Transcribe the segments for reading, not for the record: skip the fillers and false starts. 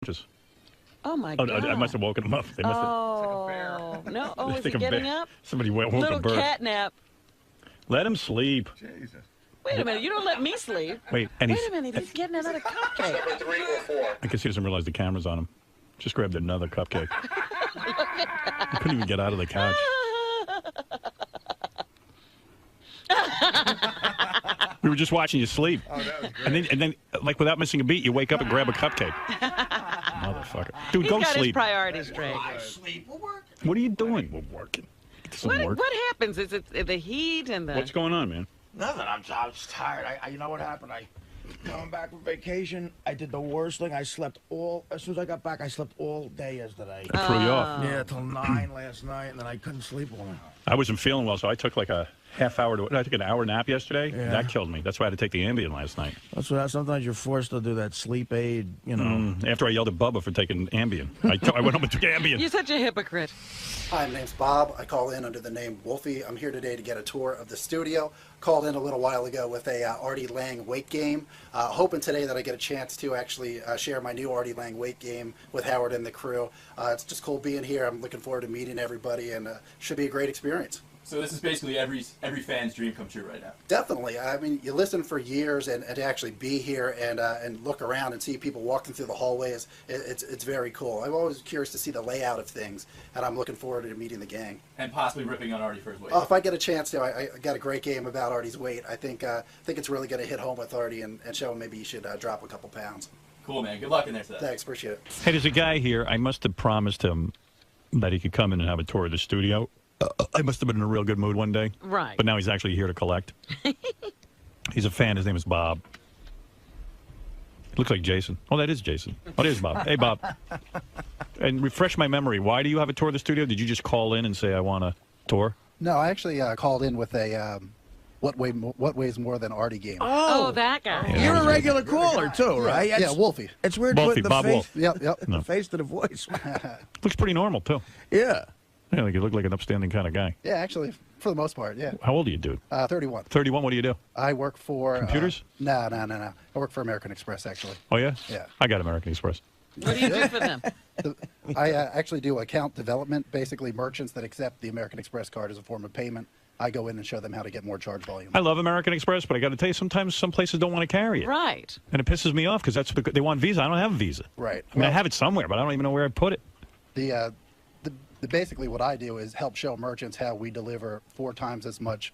Just. Oh my God! I must have woken him up. They must have... no! Oh, is he getting up? Somebody woke Little a bird. cat nap. Let him sleep. Jesus. Wait a minute! You don't let me sleep. Wait a minute! He's getting another cupcake. I guess he doesn't realize the camera's on him. Just grabbed another cupcake. He couldn't even get out of the couch. We were just watching you sleep. Oh, that was great. And then, like, without missing a beat, you wake up and grab a cupcake. Motherfucker. Dude, go He's got sleep. his priorities straight. Sleep. We're working. What are you doing? We're working. Get some work. What happens? Is it the heat and the... What's going on, man? Nothing. I'm just tired. You know what happened? Coming back from vacation, I did the worst thing. As soon as I got back, I slept all day yesterday. I threw you off. Yeah, till 9 last night, and then I couldn't sleep all night. I wasn't feeling well, so I took like a half hour I took an hour nap yesterday. Yeah. That killed me. That's why I had to take the Ambien last night. That's what. Sometimes you're forced to do that sleep aid, you know. After I yelled at Bubba for taking Ambien. I went home and took Ambien. You're such a hypocrite. Hi, my name's Bob. I call in under the name Wolfie. I'm here today to get a tour of the studio. Called in a little while ago with a Artie Lang weight game. Hoping today that I get a chance to actually share my new Artie Lang weight game with Howard and the crew. It's just cool being here. I'm looking forward to meeting everybody, and should be a great experience. So this is basically every fan's dream come true right now. Definitely. I mean, you listen for years, and to actually be here and look around and see people walking through the hallways, it's very cool. I'm always curious to see the layout of things, and I'm looking forward to meeting the gang. And possibly ripping on Artie for his weight. Oh, if I get a chance to, I got a great game about Artie's weight. I think it's really going to hit home with Artie and show him maybe he should drop a couple pounds. Cool, man. Good luck in there today. Thanks, appreciate it. Hey, there's a guy here. I must have promised him that he could come in and have a tour of the studio. I must have been in a real good mood one day. Right. But now he's actually here to collect. He's a fan. His name is Bob. He looks like Jason. Oh, that is Jason. Oh, there's Bob. Hey, Bob. And refresh my memory. Why do you have a tour of the studio? Did you just call in and say, I want a tour? No, I actually called in with a what weighs more than Artie game. Oh, that guy. Yeah, You're a regular caller too, right? Yeah, Wolfie. It's weird Wolfie, putting the Bob face, Wolf. Yep. the face to the voice. Looks pretty normal, too. Yeah. Yeah, like you look like an upstanding kind of guy. Yeah, actually, for the most part, yeah. How old are you, dude? 31. 31, what do you do? I work for... Computers? No. I work for American Express, actually. Oh, yeah? Yeah. I got American Express. What do you do for them? I actually do account development, basically merchants that accept the American Express card as a form of payment. I go in and show them how to get more charge volume. I love American Express, but I got to tell you, sometimes some places don't want to carry it. Right. And it pisses me off because they want Visa. I don't have a Visa. Right. I mean, I have it somewhere, but I don't even know where I put it. Basically what I do is help show merchants how we deliver 4 times as much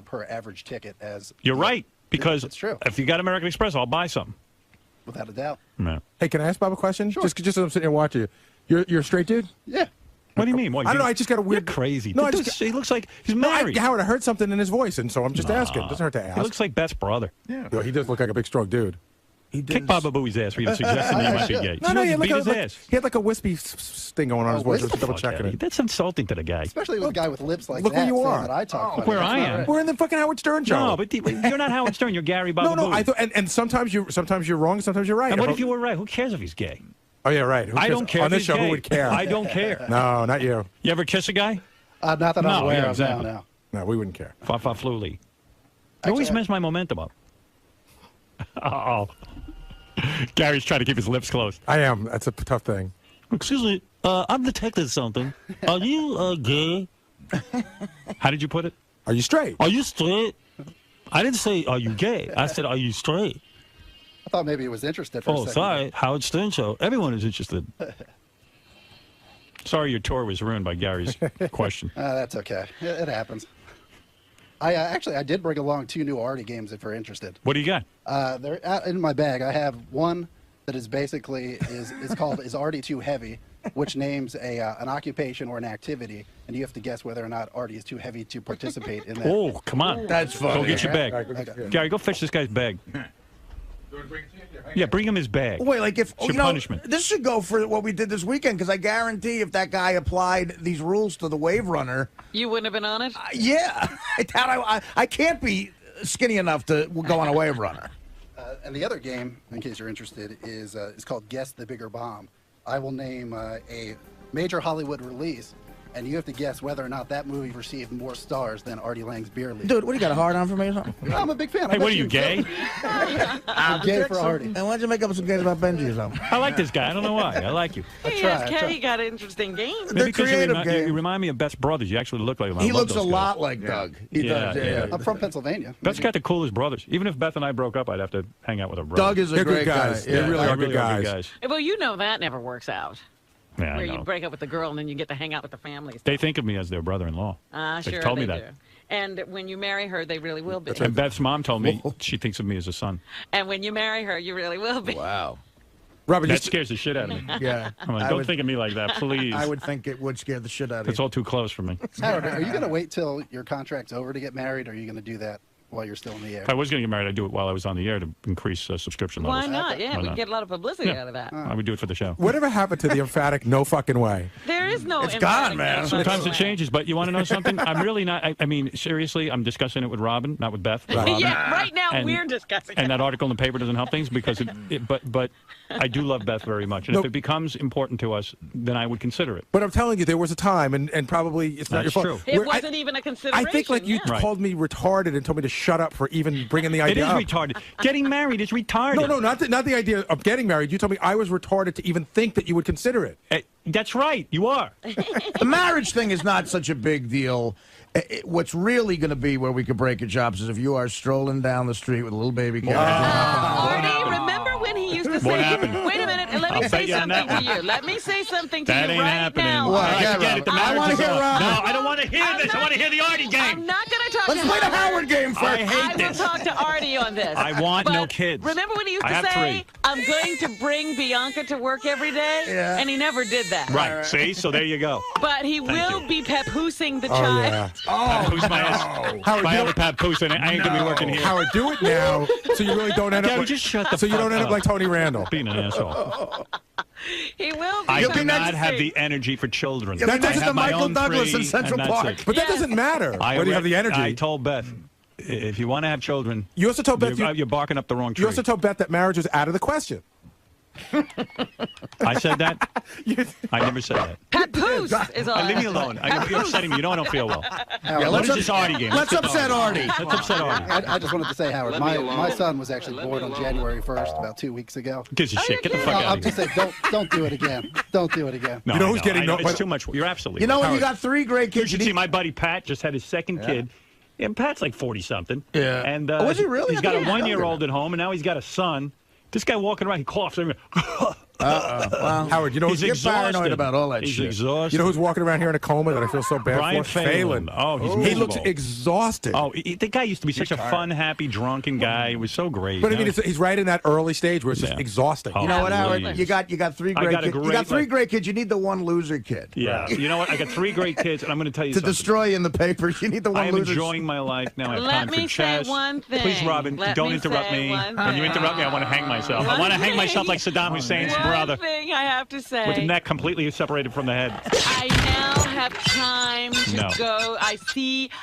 per average ticket as... You're right, because it's true. if you got American Express, I'll buy something. Without a doubt. No. Hey, can I ask Bob a question? Sure. Just as I'm sitting here watching you. You're a straight dude? Yeah. What do you mean? What, I don't know. I just got a weird... You're crazy. No, He looks like he's married. Howard, I heard something in his voice, and so I'm just asking. Doesn't hurt to ask. He looks like Beth's brother. Yeah. Well, he does look like a big, strong dude. He did. Kick Baba Booey's ass for even suggesting that he might be gay. No, he had, beat like his ass. he had like a wispy thing going on in his voice. wispy? Just double checking it. That's insulting to the guy. Especially with a guy with lips like Look that. where you saying are. That I talk funny. Where That's I not am. right. We're in the fucking Howard Stern show. No, but you're not Howard Stern. You're Gary Baba No, Booey. I thought, and sometimes you're wrong, sometimes you're right. And what if you were right? Who cares if he's gay? Oh yeah, right. Who I cares? don't care on if this he's show. gay. Who would care? I don't care. No, not you. You ever kiss a guy? Not that I'm No, aware yeah, of. exactly. No. No, we wouldn't care. Fa Fluli. You always mess my momentum up. Uh-oh. Gary's trying to keep his lips closed. I am. That's a tough thing. Excuse me. I've detected something. Are you gay? How did you put it? Are you straight? Are you straight? I didn't say, are you gay? I said, are you straight? I thought maybe he was interested for a Oh, second. sorry. Howard Stern Show. Everyone is interested. Sorry your tour was ruined by Gary's question. That's okay. It happens. I did bring along 2 new Artie games if you're interested. What do you got? They're out in my bag. I have one that is basically is called Is Artie Too Heavy, which names an occupation or an activity, and you have to guess whether or not Artie is too heavy to participate in that. Oh, come on. That's funny. Go get your bag. All right, go get your bag. Gary, go fetch this guy's bag. Yeah, bring him his bag. Wait, like if It's your punishment. this should go for what we did this weekend because I guarantee if that guy applied these rules to the Wave Runner, You wouldn't have been on it? yeah, I can't be skinny enough to go on a Wave Runner. And the other game, in case you're interested, is called Guess the Bigger Bomb. I will name a major Hollywood release, and you have to guess whether or not that movie received more stars than Artie Lang's Beer League. Dude, what, you got a hard on for me or something? I'm a big fan. I Hey, bet what are you, gay? I'm gay for Artie. And why don't you make up some games about Benji or something? I like this guy. I don't know why. I like you. He got interesting games. They're Maybe because creative you games. remind me of Beth's brothers. You actually look like him. I He love looks a those guys. lot like Doug. He does, yeah. I'm from Pennsylvania. Beth's got the coolest brothers. Even if Beth and I broke up, I'd have to hang out with her brother. Doug is a They're great good guys. guy. They Yeah. really They are good guys. Well, you know that never works out. Yeah, I Where know. you break up with the girl and then you get to hang out with the families. They think of me as their brother-in-law. They Sure, told me they that. do. And when you marry her, they really will be. And Beth's mom told me she thinks of me as a son. And when you marry her, you really will be. Wow. Robert, That scares the shit out of me. Yeah. I'm like, don't think of me like that, please. I would think it would scare the shit out of It's you. all too close for me. Howard, are you going to wait till your contract's over to get married, or are you going to do that while you're still in the air? If I was going to get married, I'd do it while I was on the air to increase subscription levels. Why not? Yeah, Why we not? get a lot of publicity out of that. I would do it for the show. whatever happened to the emphatic no fucking way? There is no. It's emphatic gone, man. no Sometimes way. it changes, but you want to know something? I'm really not. I mean, seriously, I'm discussing it with Robin, not with Beth. With Robin. Yeah, right now And- we're discussing And it. that article in the paper doesn't help things because but I do love Beth very much. And No. if it becomes important to us, then I would consider it. But I'm telling you, there was a time, and probably it's not That's your fault. true. It where wasn't even a consideration. I think like you yeah. Right. called me retarded and told me to shut up for even bringing the It idea is up. retarded. Getting married is retarded. No, not the idea of getting married. You told me I was retarded to even think that you would consider it. That's right. You are. The marriage thing is not such a big deal. What's really going to be where we could break your chops is if you are strolling down the street with a little baby carriage. Artie, remember when he used to say, What happened? wait a minute, and let me I'll say bet you on something that to you. Let me say something to That you ain't right happening. now. All right, Yeah, forget it. The Robin. I marriage wanna is hear over. Robin. No, I don't want to hear this. I want to hear the Artie game. I'm not going to talk Let's to play the Howard. Howard game first. I hate I will this. talk to Artie on this. I want no But kids. Remember when he used I to have say, 3. I'm going to bring Bianca to work every day? Yeah. And he never did that. Right. See? So there you go. But he will you. be papoosing the Oh child. yeah. Papoose my ass. Howard, My you other papoose, and I ain't going to be working here. Howard, do it now, so you really don't end up. Gary, Like, just shut the so you fuck don't end up up. like Tony Randall. Being an asshole. He will be. I You'll be do next not to have see. the energy for children. You'll be I next to have my Michael own Douglas 3, in Central and that's Park. it. But that Yes. doesn't matter I whether you have the already- energy. I told Beth, if you want to have children, You also told Beth you're barking up the wrong tree. you also told Beth that marriage was out of the question. I said that? I never said that. Papoose is all. Leave me alone. You're upsetting me. You know I don't feel well. Howard, What is this Artie game? Let's upset Artie. Let's upset Artie. I just wanted to say, Howard, my son was actually born on January 1st, about 2 weeks ago. Gives a shit. Get the fuck I'll out of just here. say, don't do it again. Don't do it again. No, You know I who's getting I know. no- It's too much. You're absolutely You know right. when you got 3 great You kids, should see my buddy Pat just had his second kid. And Pat's like 40-something. Yeah. And Oh, is he really? He's got a Yeah. 1-year-old at home, and now he's got a son. This guy walking around, he coughs. Howard, you know He's who's You're exhausted. paranoid about all that He's shit. exhausted. you know who's walking around here in a coma that I feel so bad Brian for? Phelan. Oh, he's he miserable. looks exhausted. Oh, the guy used to be such a fun, happy, drunken guy. He was so great. But I Now mean, he's right in that early stage where it's just Yeah. exhausting. Oh, You know what, Howard? please. You got 3 I great got a kids. You great got 3 life. great kids. You need the one loser kid. Yeah. You know what? I got 3 great kids, and I'm going to tell you To something. destroy you in the papers, you need the one I am loser. enjoying my life now. I have Let time me for say chess. one thing. Please, Robin, Let don't me interrupt say me. one When you interrupt me, I want to hang myself. I want to hang myself like Saddam Hussein's brother, One thing I have to say. with the neck completely separated from the head. I now have time to No. go.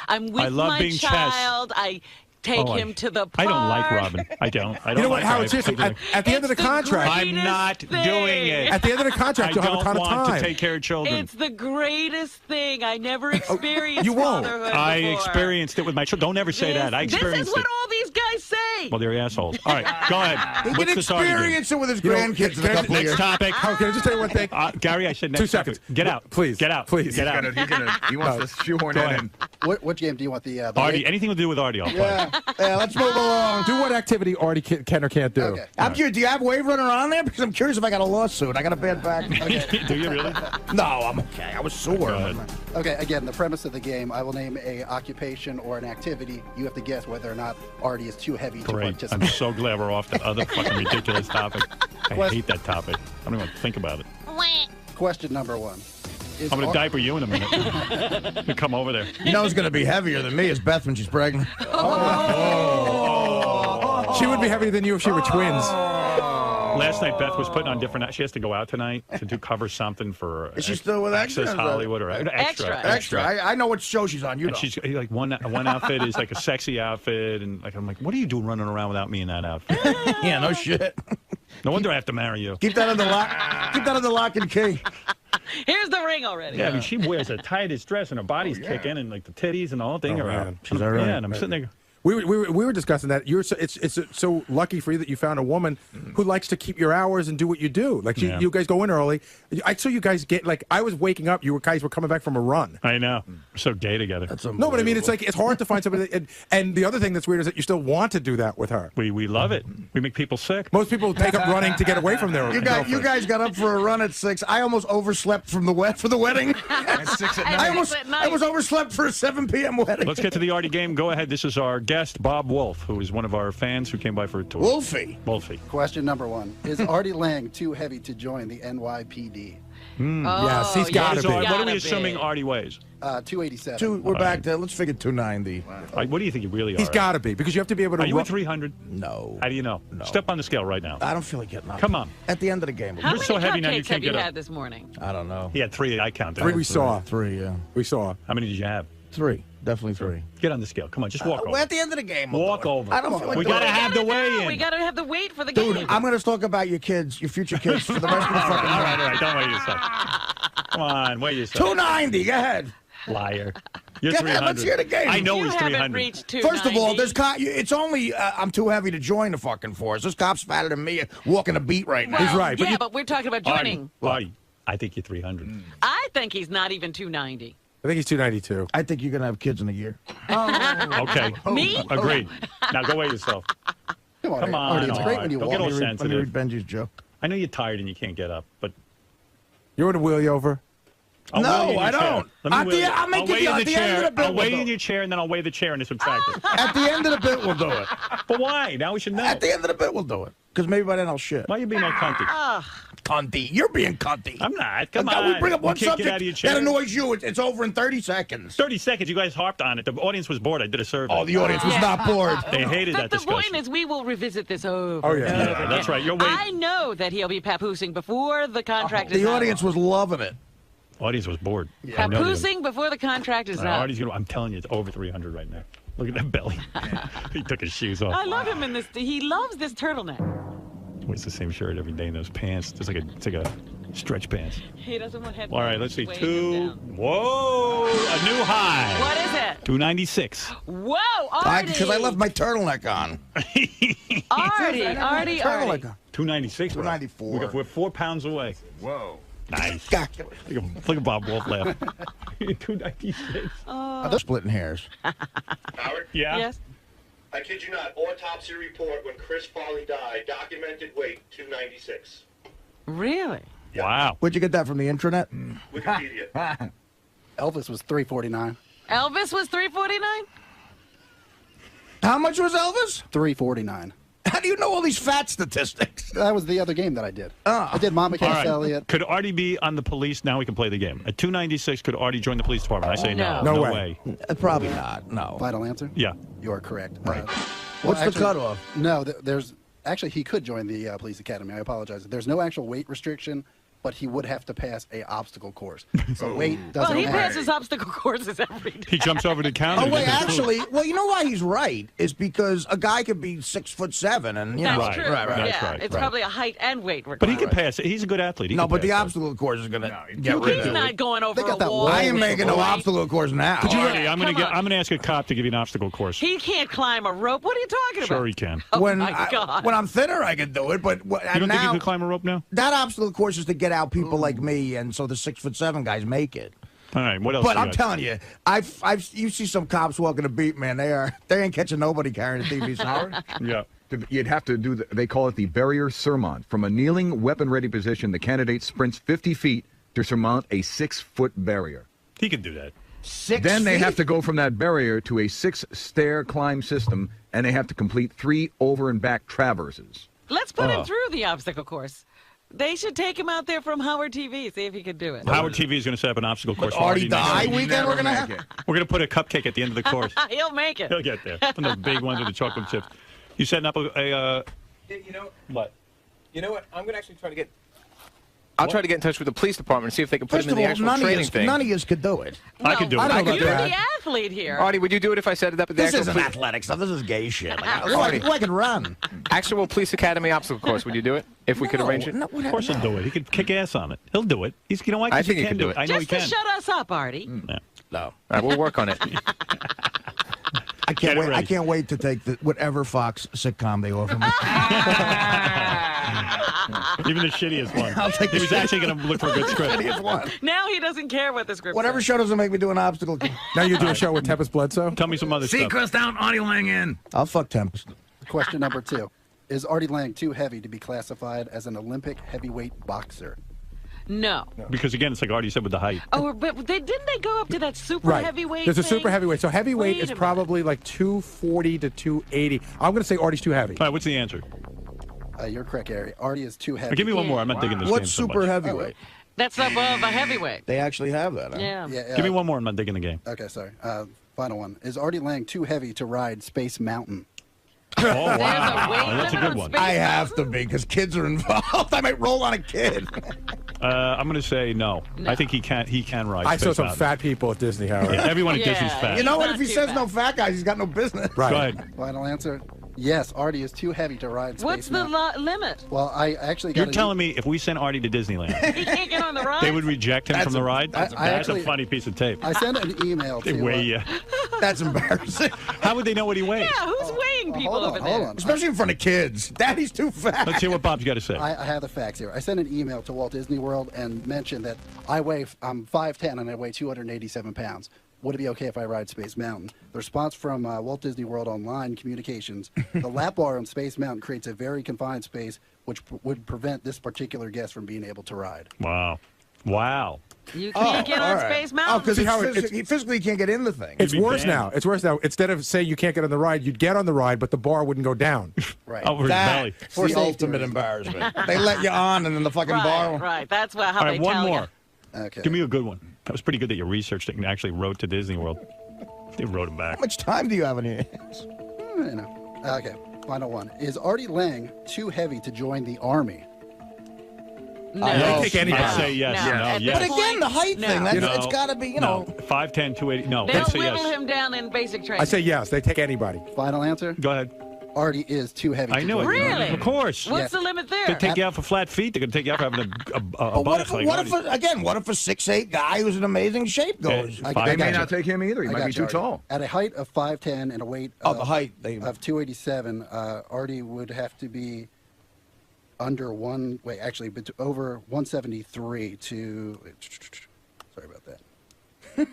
I'm with I love my being chess. child. I take Oh, him to the park. I don't like Robin. I don't. I don't You know what, like her. Howard? Seriously, at the end of the It's contract, I'm not greatest doing it. at the end of the I contract, you'll have a don't ton of want time. to take care of children. It's the greatest thing. I never experienced you won't. fatherhood I before. experienced it with my children. Don't ever say that. I This experienced is what it. all these guys say. Well, they're assholes. All right, go ahead. He What's can this Artie game? experience it with his You know, grandkids in can a I- couple of Next years. topic. Howard, can I just tell you one thing? Gary, I said next 2 seconds. topic. Get out. Please. Get out. Please. Get out. He wants to shoehorn Go that ahead. in. What game do you want? The Artie, anything to do with Artie, I'll play. Yeah, let's move along. Do what activity Artie can or can't do. Okay. I'm curious, do you have Wave Runner on there? Because I'm curious if I got a lawsuit. I got a bad back. Do you really? No, I'm okay. I was sore. Go ahead. Okay, again, the premise of the game, I will name a occupation or an activity. You have to guess whether or not Artie is too heavy to Great. I'm participate. so glad we're off that other fucking ridiculous topic. I hate that topic. I don't even think about it. Question number 1. Is I'm going to Ar- diaper you in a minute. You come over there. You know who's going to be heavier than me is Beth when she's pregnant. She would be heavier than you if she were twins. Last night, Beth was putting on different. She has to go out tonight to cover something for. Is she still with Access Extra? Hollywood or Extra. Extra. I know what show she's on. You And know. she's like one outfit is like a sexy outfit, and like I'm like, what are you doing running around without me in that outfit? Yeah, no shit. No wonder I have to marry you. Keep that under lock. Keep that under lock and key. Here's the ring already. Yeah, I mean, she wears the tightest dress and her body's kicking and like the titties and the whole thing are out. She's all right. Yeah, and I'm sitting there. We were discussing that. It's so lucky for you that you found a woman who likes to keep your hours and do what you do. Like you guys go in early. I saw you guys get like I was waking up. You guys were coming back from a run. I know. We're so gay together. No, but I mean it's like it's hard to find somebody. And the other thing that's weird is that you still want to do that with her. We love it. We make people sick. Most people take up running to get away from their. You guys got up for a run at 6. I almost overslept for the wedding. At 6 at night. I almost overslept for a 7 p.m. wedding. Let's get to the Artie game. Go ahead. This is our guest, Bob Wolf, who is one of our fans who came by for a tour. Wolfie. Question number 1. Is Artie Lang too heavy to join the NYPD? Yes, he's got to be. What are we assuming Artie weighs? 287. We're back there. Let's figure 290. What do you think you really are? He's got to be because you have to be able to. Are you at 300? No. How do you know? No. Step on the scale right now. I don't feel like getting up. Come on. At the end of the game. How You're many so heavy now you cupcakes can't have you get up. had this morning? I don't know. He had 3. I counted. 3 we saw. 3, yeah. We saw. How many did you have? 3. Definitely 3. Get on the scale. Come on, just walk over. We're at the end of the game. Walk over. I don't feel like We doing got to it. have the weigh-in. We got to have the weight for the Dude, game. I'm going to talk about your kids, your future kids, for the rest of the fucking All night. right. Don't weigh yourself. Come on, weigh yourself. 290. Go ahead. Liar. You're Go 300. ahead, let's hear the game. I know you he's haven't 300. reached 290. First of all, it's only I'm too heavy to join the fucking force. This cop's fatter than me, walking a beat right now. He's right, but Yeah, you- but we're talking about joining. Artie, I think you're 300. I think he's not even 290. I think he's 292. I think you're gonna have kids in a year. Okay. Me? Agreed. Now go weigh yourself. Come on, Come on. Artie. It's great when you Don't walk. get all Let me sensitive. read Benji's joke. I know you're tired and you can't get up, but You want to wheel you over? I'll No, weigh you in your I chair. don't. Let me At the- weigh you. I'll make I'll it weigh you in at the the end of chair. the bit I'll weigh we'll you do in it. your chair and then I'll weigh the chair and subtract it. At the end of the bit, we'll do it. But why? Now we should know. At the end of the bit, we'll do it. Because maybe by then I'll shit. Why are you being all cunty? Cunty. You're being cunty. I'm not. Come Now on. we bring up You one can't get out subject of your chair. that annoys you. It's over in 30 seconds. 30 seconds. You guys harped on it. The audience was bored. I did a survey. Oh, the audience was not bored. They hated that The discussion. point is, we will revisit this over. Oh, yeah. and Yeah, over that's again. right. You're waiting. I know that he'll be papoosing before the contract is The out. audience was loving it. Audience was bored. I know they were. Papoosing before the contract is out. Artie's gonna, I'm telling you, it's over 300 right now. Look at that belly. He took his shoes off. I love him in this. He loves this turtleneck. Wears the same shirt every day in those pants. It's like a stretch pants. He doesn't want headphones. All right, let's see. Weighing 2. him down. Whoa, a new high. What is it? 296. Whoa, Artie! Because I left my turtleneck on. Artie. Turtleneck on. 296. bro. 294. We're 4 pounds away. Whoa. Nice. God, Look at Bob Wolf laugh. 296. they're splitting hairs. Howard, Yeah. Yes. I kid you not, autopsy report when Chris Farley died, documented weight 296. Really? Wow. Where'd you get that from, the intranet? Wikipedia. Elvis was 349. Elvis was 349. How much was Elvis? 349. How do you know all these fat statistics? That was the other game that I did. I did 𝗫𝗵cie All right. 𝗫𝗿𝗍. Could Artie be on the police? Now we can play the game. At 296, could Artie join the police department? I say no. No. No way. way. Probably not. No. Final answer? Yeah. You are correct. Right. What's the cutoff? No, there's actually he could join the police academy. I apologize. There's no actual weight restriction, but he would have to pass a obstacle course. So weight Well, doesn't he matter. passes obstacle courses every day. He jumps over the counter. Oh to wait, get the food. actually, well, you know why he's right is because a guy could be 6'7" and you know. That's true. That's Yeah, right, it's right. probably a height and weight requirement. But he can pass it. He's a good athlete. He No, can but the pass that. obstacle course is gonna get You rid He's of not it. going over They got a that wall. wall. I ain't making no Right. obstacle course now. Artie, I'm Come on. gonna ask a cop to give you an obstacle course. He can't climb a rope. What are you talking about? Sure he can. Oh when my God. when I'm thinner, I can do it. But You don't think now you could climb a rope now? that obstacle course is to get out people like me, and so the 6'7" guys make it. All right. What else? But you I'm got? telling you, you see some cops walking a beat, man. They ain't catching nobody carrying a TV sour. Yeah. You'd have to do, they call it the barrier surmount. From a kneeling, weapon-ready position, the candidate sprints 50 feet to surmount a 6-foot barrier. He can do that. 6 Then they feet? have to go from that barrier to a 6-stair climb system, and they have to complete 3 over and back traverses. Let's put him through the obstacle course. They should take him out there from Howard TV, see if he could do it. Howard TV is going to set up an obstacle course. for Artie, the next high week. weekend Never we're gonna make have. it. We're going to put a cupcake at the end of the course. He'll make it. He'll get there. One of those big ones with the chocolate chips. You setting up a You know, what? you know what? I'm gonna actually try to get I'll try to get in touch with the police department and see if they can put First him of in the all, actual none training of thing. you could do it. I could do it. I don't know You're about the that. athlete here. Artie, would you do it if I set it up at the This actual isn't police? athletic stuff. This is gay shit. Like, Artie. I can run. Actual police academy obstacle course? Would you do it if we could arrange it? No, Of course he'll do it. He could kick ass on it. He'll do it. He's, you know what? I 'Cause think he can could do it. I know Just he to can. shut us up, Artie. Yeah. No. All right, we'll work on it. I Get can't it wait. I ready. can't wait to take whatever Fox sitcom they offer me. Even the shittiest one. I'll take He the was actually going to look for a good script. shittiest one. Now he doesn't care what the script Whatever says. show doesn't make me do an obstacle. Now you do a show with Tempest Bledsoe? Tell me some other stuff. Seacrest down, Artie Lang in. I'll fuck Tempest. Question number 2. Is Artie Lang too heavy to be classified as an Olympic heavyweight boxer? No. Because, again, it's like Artie said with the height. Oh, but didn't they go up to that super Right. heavyweight There's a thing? super heavyweight. So heavyweight Wait is a minute. probably like 240 to 280. I'm going to say Artie's too heavy. All right, what's the answer? You're correct, Gary. Artie is too heavy. Give me one more. I'm not digging this game What's so super much. heavyweight? That's above a heavyweight. They actually have that. Huh? Yeah. Yeah, Give me one more. I'm not digging the game. Okay, sorry. Final one. Is Artie Lang too heavy to ride Space Mountain? Oh, There's a weight wow. That's a limit good on one. Space I have to Mountain? be because kids are involved. I might roll on a kid. I'm going to say no. No. I think he can ride I saw Space some Mountain. fat people at Disney, Howard. Yeah, everyone at Yeah, Disney's fat. You know what? Not If he too says bad. no fat guys, he's got no business. Right. Go ahead. Final answer. Yes, Artie is too heavy to ride Space What's the Mountain. limit? Well, I actually got You're telling me if we sent Artie to Disneyland, He can't get on the ride? they would reject him from the ride? I That's actually- a funny piece of tape. I sent an email They to... weigh you. That's embarrassing. How would they know what he weighs? Yeah, who's weighing people over there? hold on. Especially in front of kids. Daddy's too fat. Let's hear what Bob's got to say. I have the facts here. I sent an email to Walt Disney World and mentioned that I'm 5'10" and I weigh 287 pounds. Would it be okay if I ride Space Mountain? The response from Walt Disney World Online Communications, the lap bar on Space Mountain creates a very confined space which would prevent this particular guest from being able to ride. Wow. Wow. You can't get on Space Mountain. Oh, because Howard, he physically can't get in the thing. It's You'd be worse banned. now. It's worse now. Instead of saying you can't get on the ride, you'd get on the ride, but the bar wouldn't go down. Right. Over his belly. That's For the safety ultimate reasons. embarrassment. They let you on, and then the fucking bar. Right. That's how All they right, one tell more. you. Okay. Give me a good one. That was pretty good that you researched it and actually wrote to Disney World. They wrote him back. How much time do you have in your hands? You know. Okay. Final one. Is Artie Lang too heavy to join the Army? No. They take anybody. I'd say yes. No. No, At yes. this But again, the height No. thing, that's, No. it's got to be, you know. 5'10", 280. No, They'll I'd say whittle yes. him down in basic training. I say yes. They take anybody. Final answer. Go ahead. Artie is too heavy I to knew it. join the Army. Really? Of course. What's Yes. the limit They there? take you out for flat feet. They're going to take you out for having a But buttocks like what if Artie. again, what if a 6'8" guy who's in amazing shape goes? Yeah. I Five- They may got not you. take him either. He I might got be you, too Artie. tall. At a height of 5'10" and a weight Oh, the height. of 287, Artie would have to be under over 173 to. Sorry about that. Hey,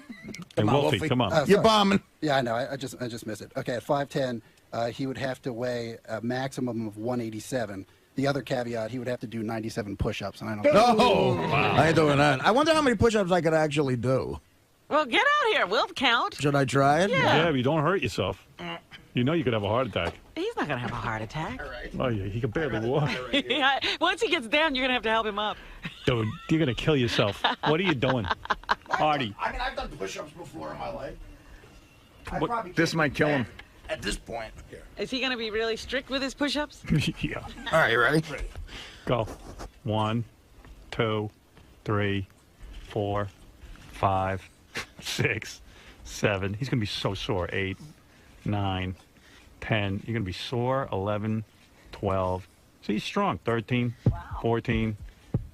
Come on, Wolfie, Wolfie. come on. You're Sorry. bombing. Yeah, I know. I just missed it. Okay, at 5'10", he would have to weigh a maximum of 187. The other caveat, he would have to do 97 push-ups, and I don't. No, I ain't doing that. I wonder how many push-ups I could actually do. Well, get out here. We'll count. Should I try it? Yeah, but you don't hurt yourself. You know you could have a heart attack. He's not going to have a heart attack. Oh, yeah, he can barely walk. Once he gets down, you're going to have to help him up. Dude, you're going to kill yourself. What are you doing? Artie. I mean, I've done push-ups before in my life. I What- probably This can't might kill him. at this point. Is he going to be really strict with his push-ups? Yeah. All right, you ready? Go. 1, 2, 3, 4, 5, 6, 7. He's going to be so sore. 8, 9, 10. You're going to be sore. 11, 12. So he's strong. 13, 14,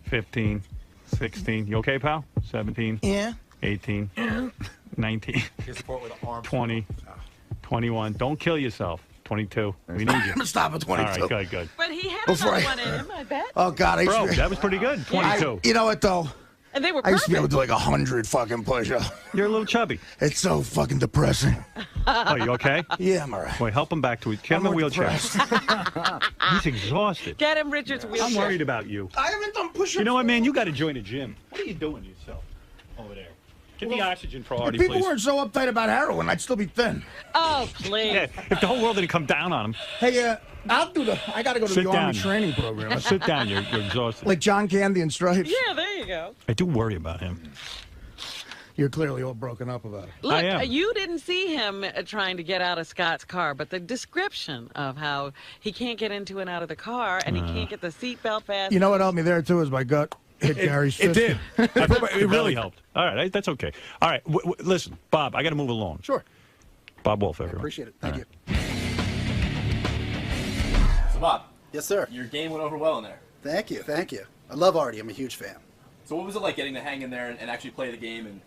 15, 16. You okay, pal? 17, Yeah. 18, 19, 20, 21. Don't kill yourself. 22. We need you. I'm gonna stop at All 22. right, good, good. But he had Before another I- one in him, I bet. Oh God, I Bro, used to, that was pretty good. 22. you know what though? And they were I used to be able perfect. to do like 100 fucking push-ups. You're a little chubby. It's so fucking depressing. Oh, you okay? Yeah, I'm all right. Wait, help him back to it. Get him a more wheelchair. depressed. He's exhausted. Get him Richard's wheelchair. I'm worried about you. I haven't done push-ups. You know what, man? You got to join a gym. What are you doing to yourself over there? Get the oxygen for If Artie, people please. weren't so uptight about heroin, I'd still be thin. Oh, please. Yeah, if the whole world didn't come down on him, Hey, I got to go to Sit the down. Army training program. sit down. You're exhausted. Like John Candy and Stripes. Yeah, there you go. I do worry about him. You're clearly all broken up about it. Look, I am. you didn't see him trying to get out of Scott's car, but the description of how he can't get into and out of the car and he can't get the seatbelt fast. You know what helped me there too is my gut. hit Gary's It sister. did. It really helped. All right, that's okay. All right, listen, Bob, I got to move along. Sure. Bob Wolf, everyone. Appreciate it. Thank you. So, Bob, Yes, sir. your game went over well in there. Thank you. Thank you. I love Artie. I'm a huge fan. So what was it like getting to hang in there and actually play the game and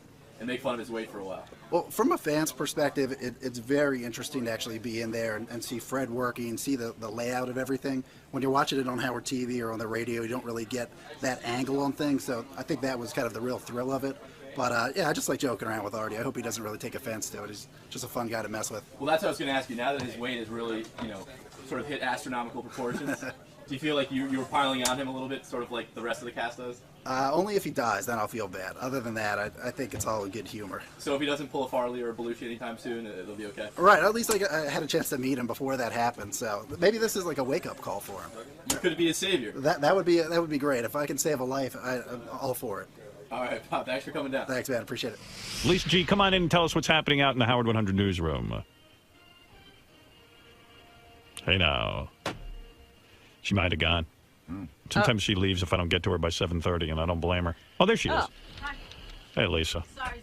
make fun of his weight for a while? Well, from a fan's perspective, it's very interesting to actually be in there and see Fred working, see the layout of everything. When you're watching it on Howard TV or on the radio, you don't really get that angle on things. So I think that was kind of the real thrill of it. But yeah, I just like joking around with Artie. I hope he doesn't really take offense to it. He's just a fun guy to mess with. Well, that's what I was going to ask you. Now that his weight has really, sort of hit astronomical proportions, do you feel like you were piling on him a little bit, sort of like the rest of the cast does? Only if he dies, then I'll feel bad. Other than that, I think it's all in good humor. So if he doesn't pull a Farley or a Belushi anytime soon, it'll be okay? Right, at least I had a chance to meet him before that happened, so maybe this is like a wake-up call for him. You could be a savior. That would be great. If I can save a life, I'm all for it. All right, Bob, thanks for coming down. Thanks, man. Appreciate it. Lisa G, come on in and tell us what's happening out in the Howard 100 newsroom. Hey, now. She might have gone. Sometimes she leaves if I don't get to her by 7:30, and I don't blame her. Oh, there she is. Hi. Hey, Lisa. Sorry,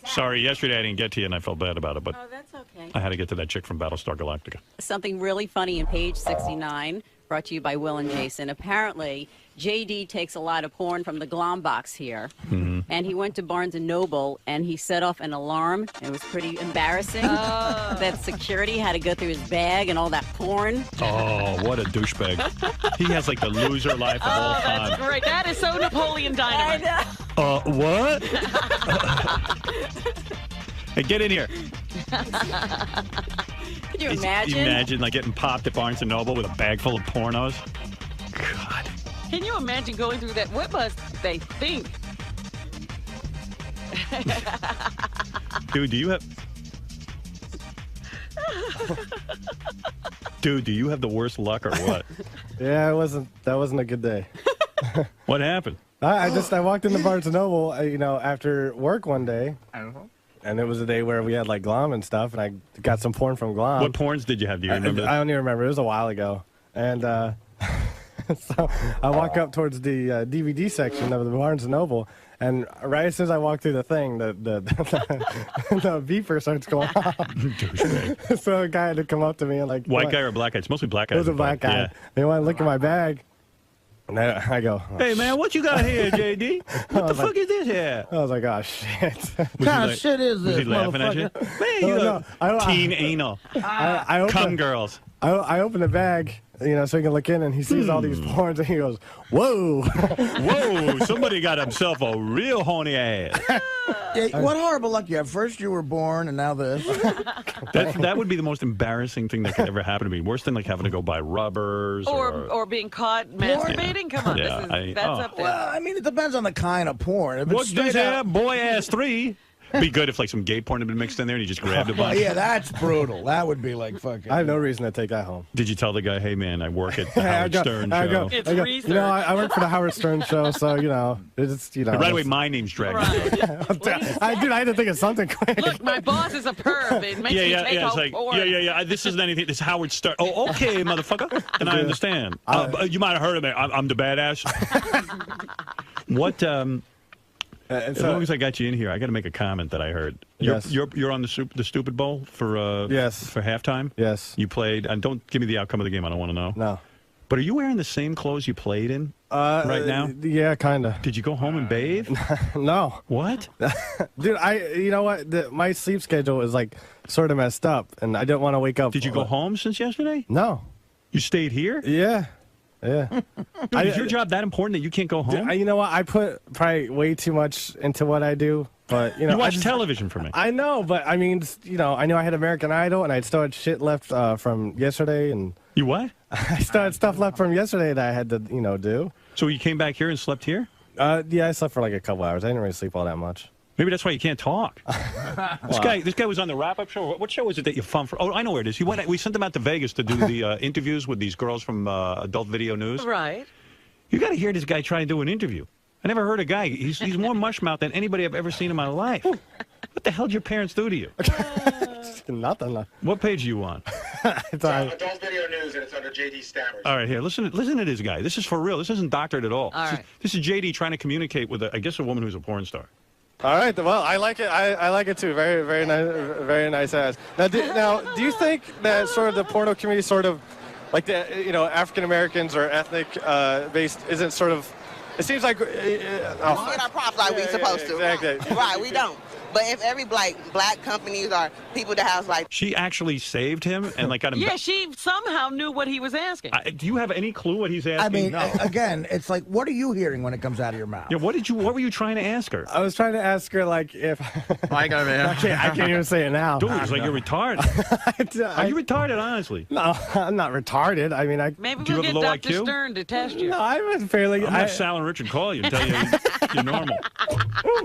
Sorry, yesterday I didn't get to you, and I felt bad about it, but that's okay. I had to get to that chick from Battlestar Galactica. Something really funny in page 69, brought to you by Will and Jason. Apparently, JD takes a lot of porn from the glom box here, and he went to Barnes & Noble, and he set off an alarm. It was pretty embarrassing that security had to go through his bag and all that porn. Oh, what a douchebag. He has like the loser life of all time. That's great. That is so Napoleon Dynamite. What? Hey, get in here. Could you imagine? Imagine like getting popped at Barnes & Noble with a bag full of pornos. God. Can you imagine going through that? What must they think? Dude, do you have... Dude, do you have the worst luck or what? Yeah, that wasn't a good day. What happened? I walked into Barnes & Noble, after work one day. And it was a day where we had like Glom and stuff, and I got some porn from Glom. What porns did you have? Do you remember? I don't even remember. It was a while ago. And so I walk up towards the DVD section of the Barnes & Noble, and right as soon as I walk through the thing, the beeper starts going off. So a guy had to come up to me and like... White guy or black guy? It's mostly black guys. It was a black guy. Yeah. They want to look at my bag. And I go, hey, man, what you got here, JD? What the fuck is this here? I was like, oh, shit. What kind of shit is this, Was he laughing at you? Man, you teen anal. Cum girls. I open the bag, so he can look in, and he sees all these porns, and he goes, whoa. Whoa, somebody got himself a real horny ass. Yeah, what horrible luck you have. First you were born, and now this. That would be the most embarrassing thing that could ever happen to me. Worse than like having to go buy rubbers. Or being caught masturbating? Come on, that's up there. Well, I mean, it depends on the kind of porn. If What's this here? Boy ass 3. Be good if like some gay porn had been mixed in there and you just grabbed a bunch. Yeah, that's brutal. That would be like fucking. I have no reason to take that home. Did you tell the guy, hey man, I work at the Howard Stern show? It's research. I work for the Howard Stern show, so it's Right away, my name's dragged. Right. I had to think of something quick. Look, my boss is a perv. It makes me take home it's like, porn. yeah. This isn't anything. This is Howard Stern. Oh, okay, motherfucker. Then I understand. You might have heard of me. I'm the badass. What? As long as I got you in here, I got to make a comment that I heard. You're on the Stupid Bowl for for halftime. Yes. You played, and don't give me the outcome of the game. I don't want to know. No. But are you wearing the same clothes you played in right now? Yeah, kind of. Did you go home and bathe? No. What? Dude, you know what? My sleep schedule is like sort of messed up, and I didn't want to wake up. Did you go home since yesterday? No. You stayed here? Yeah. Yeah. Dude, is your job that important that you can't go home? You know what? I put probably way too much into what I do, but you watch television for me. I know, but I mean, I knew I had American Idol, and I still had shit left from yesterday, and you what? I still had stuff left from yesterday that I had to, do. So you came back here and slept here? Yeah, I slept for like a couple hours. I didn't really sleep all that much. Maybe that's why you can't talk. This guy was on the wrap-up show. What show was it that you found for? Oh, I know where it is. We sent him out to Vegas to do the interviews with these girls from Adult Video News. Right. You got to hear this guy try and do an interview. I never heard a guy. He's more mushmouth than anybody I've ever seen in my life. What the hell did your parents do to you? Nothing. What page are you on? Adult Video News. news, and it's under JD Stammers. All right, here, listen to this guy. This is for real. This isn't doctored at all. This is JD trying to communicate with, I guess, a woman who's a porn star. All right. Well, I like it. I like it too. Very nice ass. Now, do you think that sort of the porno community, sort of like the African Americans or ethnic based, isn't sort of? It seems like we get our props like we supposed to. Exactly. Right, we don't. But if every black companies are people that have like... She actually saved him and like got him. Yeah, she somehow knew what he was asking. Do you have any clue what he's asking? I mean, no. Again, it's like, what are you hearing when it comes out of your mouth? Yeah, what were you trying to ask her? I was trying to ask her like if. I can't even say it now. Dude, it's like you're retarded. Are you retarded, honestly? No, I'm not retarded. I mean, Maybe Do you we'll have get a low Dr. IQ? Stern to test you. No, I'm fairly. I'm gonna have Sal and Richard call you and tell you you're normal.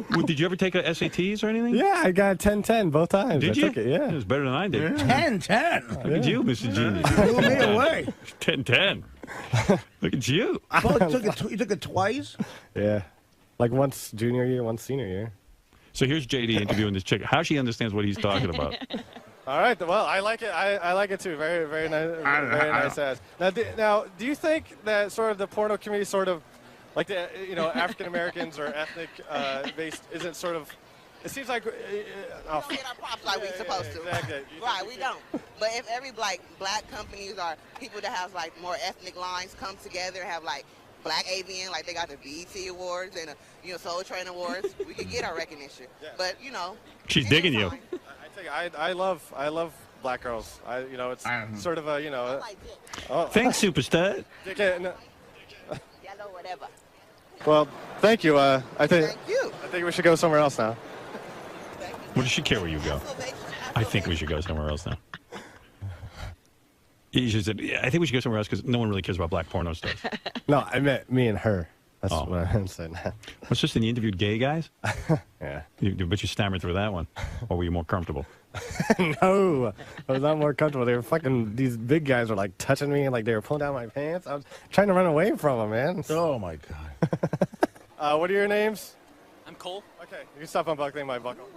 Well, did you ever take a SATs or anything? Yeah, I got 10-10 both times. Did you? Took it, yeah. It was better than I did. 10-10. Look at you, Mr. Genius. Blew me away. 10-10. Look at you. Well, you took it twice? Yeah. Like once junior year, once senior year. So here's JD interviewing this chick. How she understands what he's talking about. All right. Well, I like it. I like it too. Very nice. Very nice ass. Now, do you think that sort of the porno community, sort of like the African Americans or ethnic based, isn't sort of? It seems like we don't get our props like we supposed to. Exactly. Right, we don't. But if every black companies are people that have like more ethnic lines come together, have like black AVN, like they got the 𝗦𝗵cie Awards and Soul Train Awards, we could get our recognition. Yeah. But she's digging you. I love black girls. It's sort of a Thanks, superstar. Yellow, whatever. Well, thank you. I think Thank you. I think we should go somewhere else now. What does she care where you go? I think we should go somewhere else now. She said, yeah, I think we should go somewhere else because no one really cares about black porno stars. No, I meant me and her. That's what I'm saying. What's just you interviewed gay guys? Yeah. But you stammered through that one. Or were you more comfortable? No, I was not more comfortable. They were these big guys were like touching me and like they were pulling down my pants. I was trying to run away from them, man. Oh, my God. What are your names? I'm Cole. Okay, you can stop unbuckling my buckle.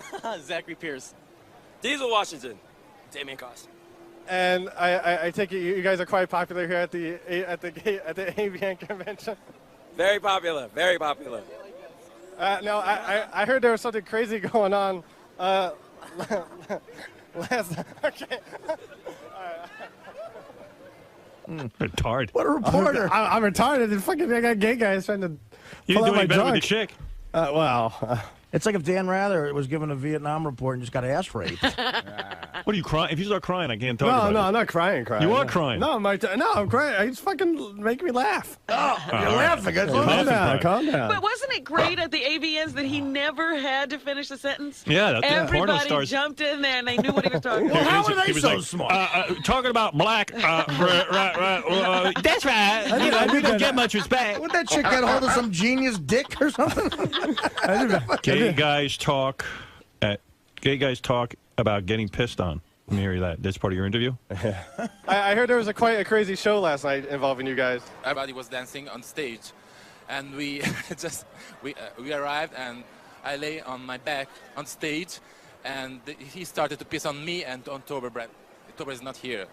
Zachary Pierce. Diesel Washington. Damien Cost. And I take it you guys are quite popular here at the AVN convention. Very popular. Very popular. No, I heard there was something crazy going on. Okay. Retard. What a reporter. I'm retarded. I got gay guys trying to You pull didn't out do my any better with junk. the chick. Well. It's like if Dan Rather was given a Vietnam report and just got ass raped. What are you crying? If you start crying, I can't talk about it. No, I'm not crying. You are crying. No, I'm crying. It's fucking making me laugh. Oh, you're laughing. Calm down. But wasn't it great at the AVNs that he never had to finish the sentence? Yeah, porno everybody stars jumped in there and they knew what he was talking Well, about. how are they so like, smart? Talking about black, right. That's right. We don't get much respect. Would that chick get hold of some genius dick or something? Gay guys talk about getting pissed on. Let me hear that. That's part of your interview? I heard there was quite a crazy show last night involving you guys. Everybody was dancing on stage, and we we arrived, and I lay on my back on stage, and he started to piss on me and on Tober. Tober is not here,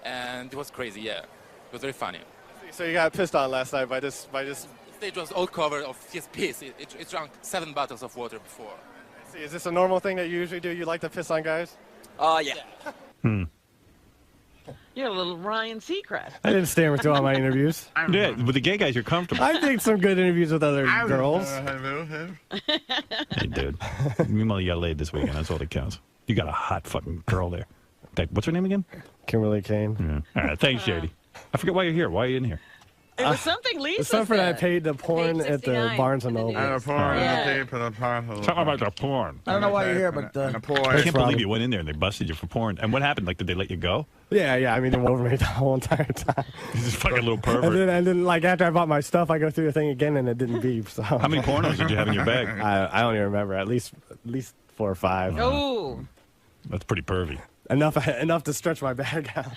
and it was crazy. Yeah, it was very funny. So you got pissed on last night by this. The stage was all covered of his piss. It drank 7 bottles of water before. See, is this a normal thing that you usually do? You like to piss on guys? Yeah. You're a little Ryan Seacrest. I didn't stammer through all my interviews. Yeah, with the gay guys, you're comfortable. I did some good interviews with other girls. Hey, dude. Meanwhile, you got laid this weekend. That's all that counts. You got a hot fucking girl there. What's her name again? Kimberly Kane. Yeah. All right, thanks, JD. I forget why you're here. Why are you in here? It was something Lisa It's something I said. paid the porn at the Barnes & Noble. Something about the porn. I don't know why you're here, but... I can't believe you went in there and they busted you for porn. And what happened? Like, did they let you go? Yeah. I mean, they went over me the whole entire time. This is fucking little pervert. And then, like, after I bought my stuff, I go through the thing again, and it didn't beep. So how many pornos did you have in your bag? I don't even remember. At least 4 or 5. Oh. That's pretty pervy. Enough to stretch my bag out.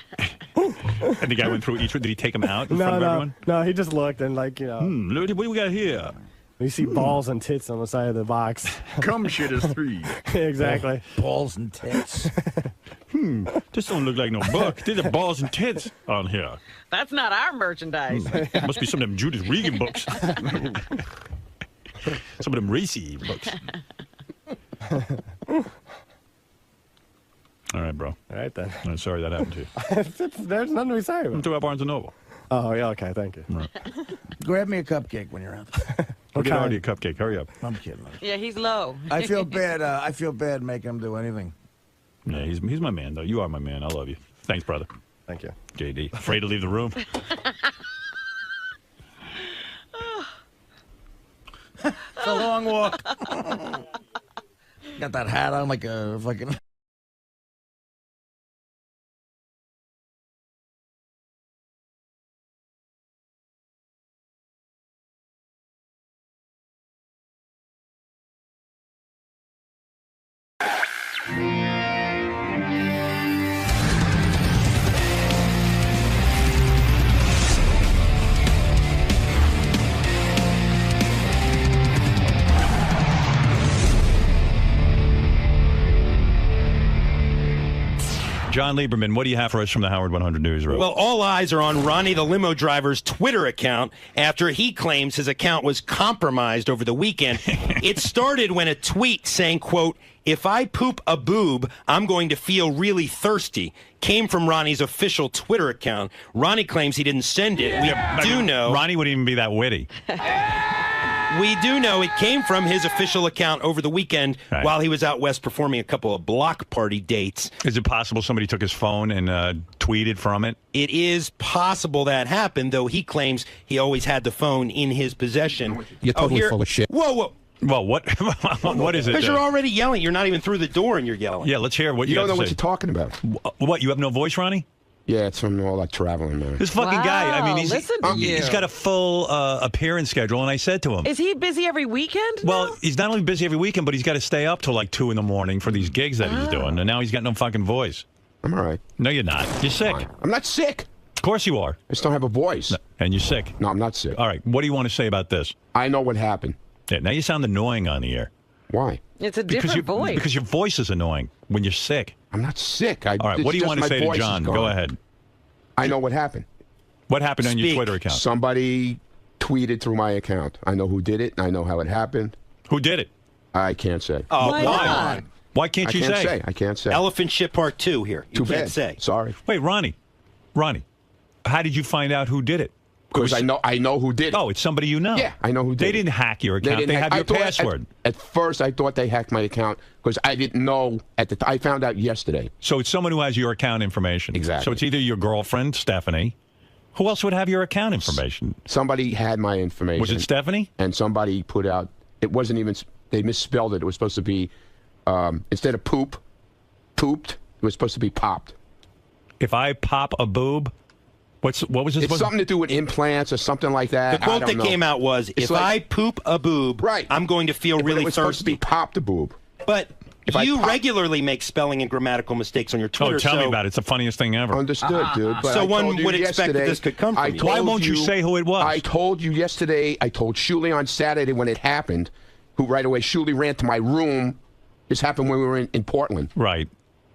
And the guy went through each one. Did he take them out in front of everyone? No, he just looked and like, Look, what do we got here? You see balls and tits on the side of the box. Cum shit is 3. Exactly. Balls and tits. This don't look like no book. There's a balls and tits on here. That's not our merchandise. Must be some of them Judith Regan books. Some of them racy books. All right, bro. All right, then. I'm sorry that happened to you. There's nothing to be sorry I'm about. talking about Barnes & Noble. Oh, yeah, okay, thank you. Right. Grab me a cupcake when you're out. We'll get Artie a cupcake. Hurry up. I'm kidding. Yeah, he's low. I feel bad. I feel bad making him do anything. Yeah, he's my man, though. You are my man. I love you. Thanks, brother. Thank you. JD. Afraid to leave the room? It's a long walk. Got that hat on like a fucking... John Lieberman, what do you have for us from the Howard 100 News Room? Well, all eyes are on Ronnie the limo driver's Twitter account after he claims his account was compromised over the weekend. It started when a tweet saying, quote, "If I poop a boob, I'm going to feel really thirsty," came from Ronnie's official Twitter account. Ronnie claims he didn't send it. We do know. Ronnie wouldn't even be that witty. We do know it came from his official account over the weekend while he was out west performing a couple of block party dates. Is it possible somebody took his phone and tweeted from it? It is possible that happened, though he claims he always had the phone in his possession. You're totally full of shit. Whoa, whoa. Well, what what is it? Because you're already yelling. You're not even through the door and you're yelling. Yeah, let's hear what you don't got know to what say. you're talking about. What, you have no voice, Ronnie? Yeah, it's from all that traveling, man. This fucking guy, I mean, listen to he's you. got a full appearance schedule, and I said to him, Is he busy every weekend? well, he's not only busy every weekend, but he's got to stay up till like 2 in the morning for these gigs that he's doing, and now he's got no fucking voice. I'm all right. No, you're not. You're sick. I'm not sick. Of course you are. I just don't have a voice. No, and you're sick. No, I'm not sick. All right, what do you want to say about this? I know what happened. Yeah, now you sound annoying on the air. Why? It's a different voice. Because your voice is annoying when you're sick. I'm not sick. All right, what do you want to say to John? Go ahead. I know what happened. What happened on your Twitter account? Somebody tweeted through my account. I know who did it. I know how it happened. Who did it? I can't say. Oh, Why not? Why can't you say? I can't say. Elephant shit part 2 here. You Too can't bad. say. Sorry. Wait, Ronnie, how did you find out who did it? Because I know who did it. Oh, it's somebody you know. Yeah, I know who did They it. didn't hack your account. They didn't have hack- your I thought password. At first, I thought they hacked my account because I didn't know at the time. I found out yesterday. So it's someone who has your account information. Exactly. So it's either your girlfriend, Stephanie. Who else would have your account information? Somebody had my information. Was it Stephanie? And somebody put out, it wasn't even, they misspelled it. It was supposed to be, instead of pooped, it was supposed to be popped. If I pop a boob, what was this? It's something to do with implants or something like that. The quote that came out was, It's if like- I poop a boob, I'm going to feel But really it was supposed to thirsty. be popped a boob. But If I you pop- regularly make spelling and grammatical mistakes on your Twitter. Oh, tell me so- about it. It's the funniest thing ever. Understood, dude. But So I one told you would expect that yesterday- this could come from I you. told Why won't you say who it was? I told you yesterday. I told Shuli on Saturday when it happened. Who right away? Shuli ran to my room. This happened when we were in Portland. Right.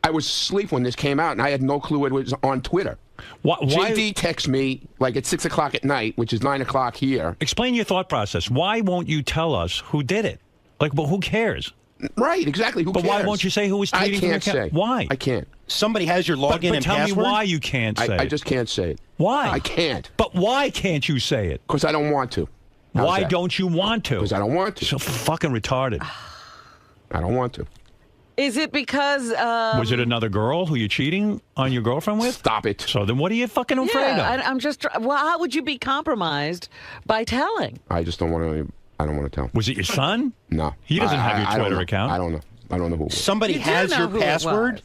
I was asleep when this came out, and I had no clue it was on Twitter. Why? JD texts me like at 6 o'clock at night, which is 9 o'clock here. Explain your thought process. Why won't you tell us who did it? Like, well, who cares? Right, exactly. Who But cares? why won't you say who was I tweeting from can't the account? say. Why? I can't. Somebody has your login But and tell password? me why you can't say I it. just can't say it. Why? I can't. But why can't you say it? Because I don't want to. How's Why that? don't you want to? Because I don't want to. So fucking retarded. I don't want to. Is it because... Was it another girl who you're cheating on your girlfriend with? Stop it. So then what are you fucking afraid yeah, of? I'm just... Well, how would you be compromised by telling? I just don't want to. I don't want to tell. Was it your son? No. He doesn't have your I don't Twitter know. account. I don't know. I don't know who it was. Somebody You do has know your who it password?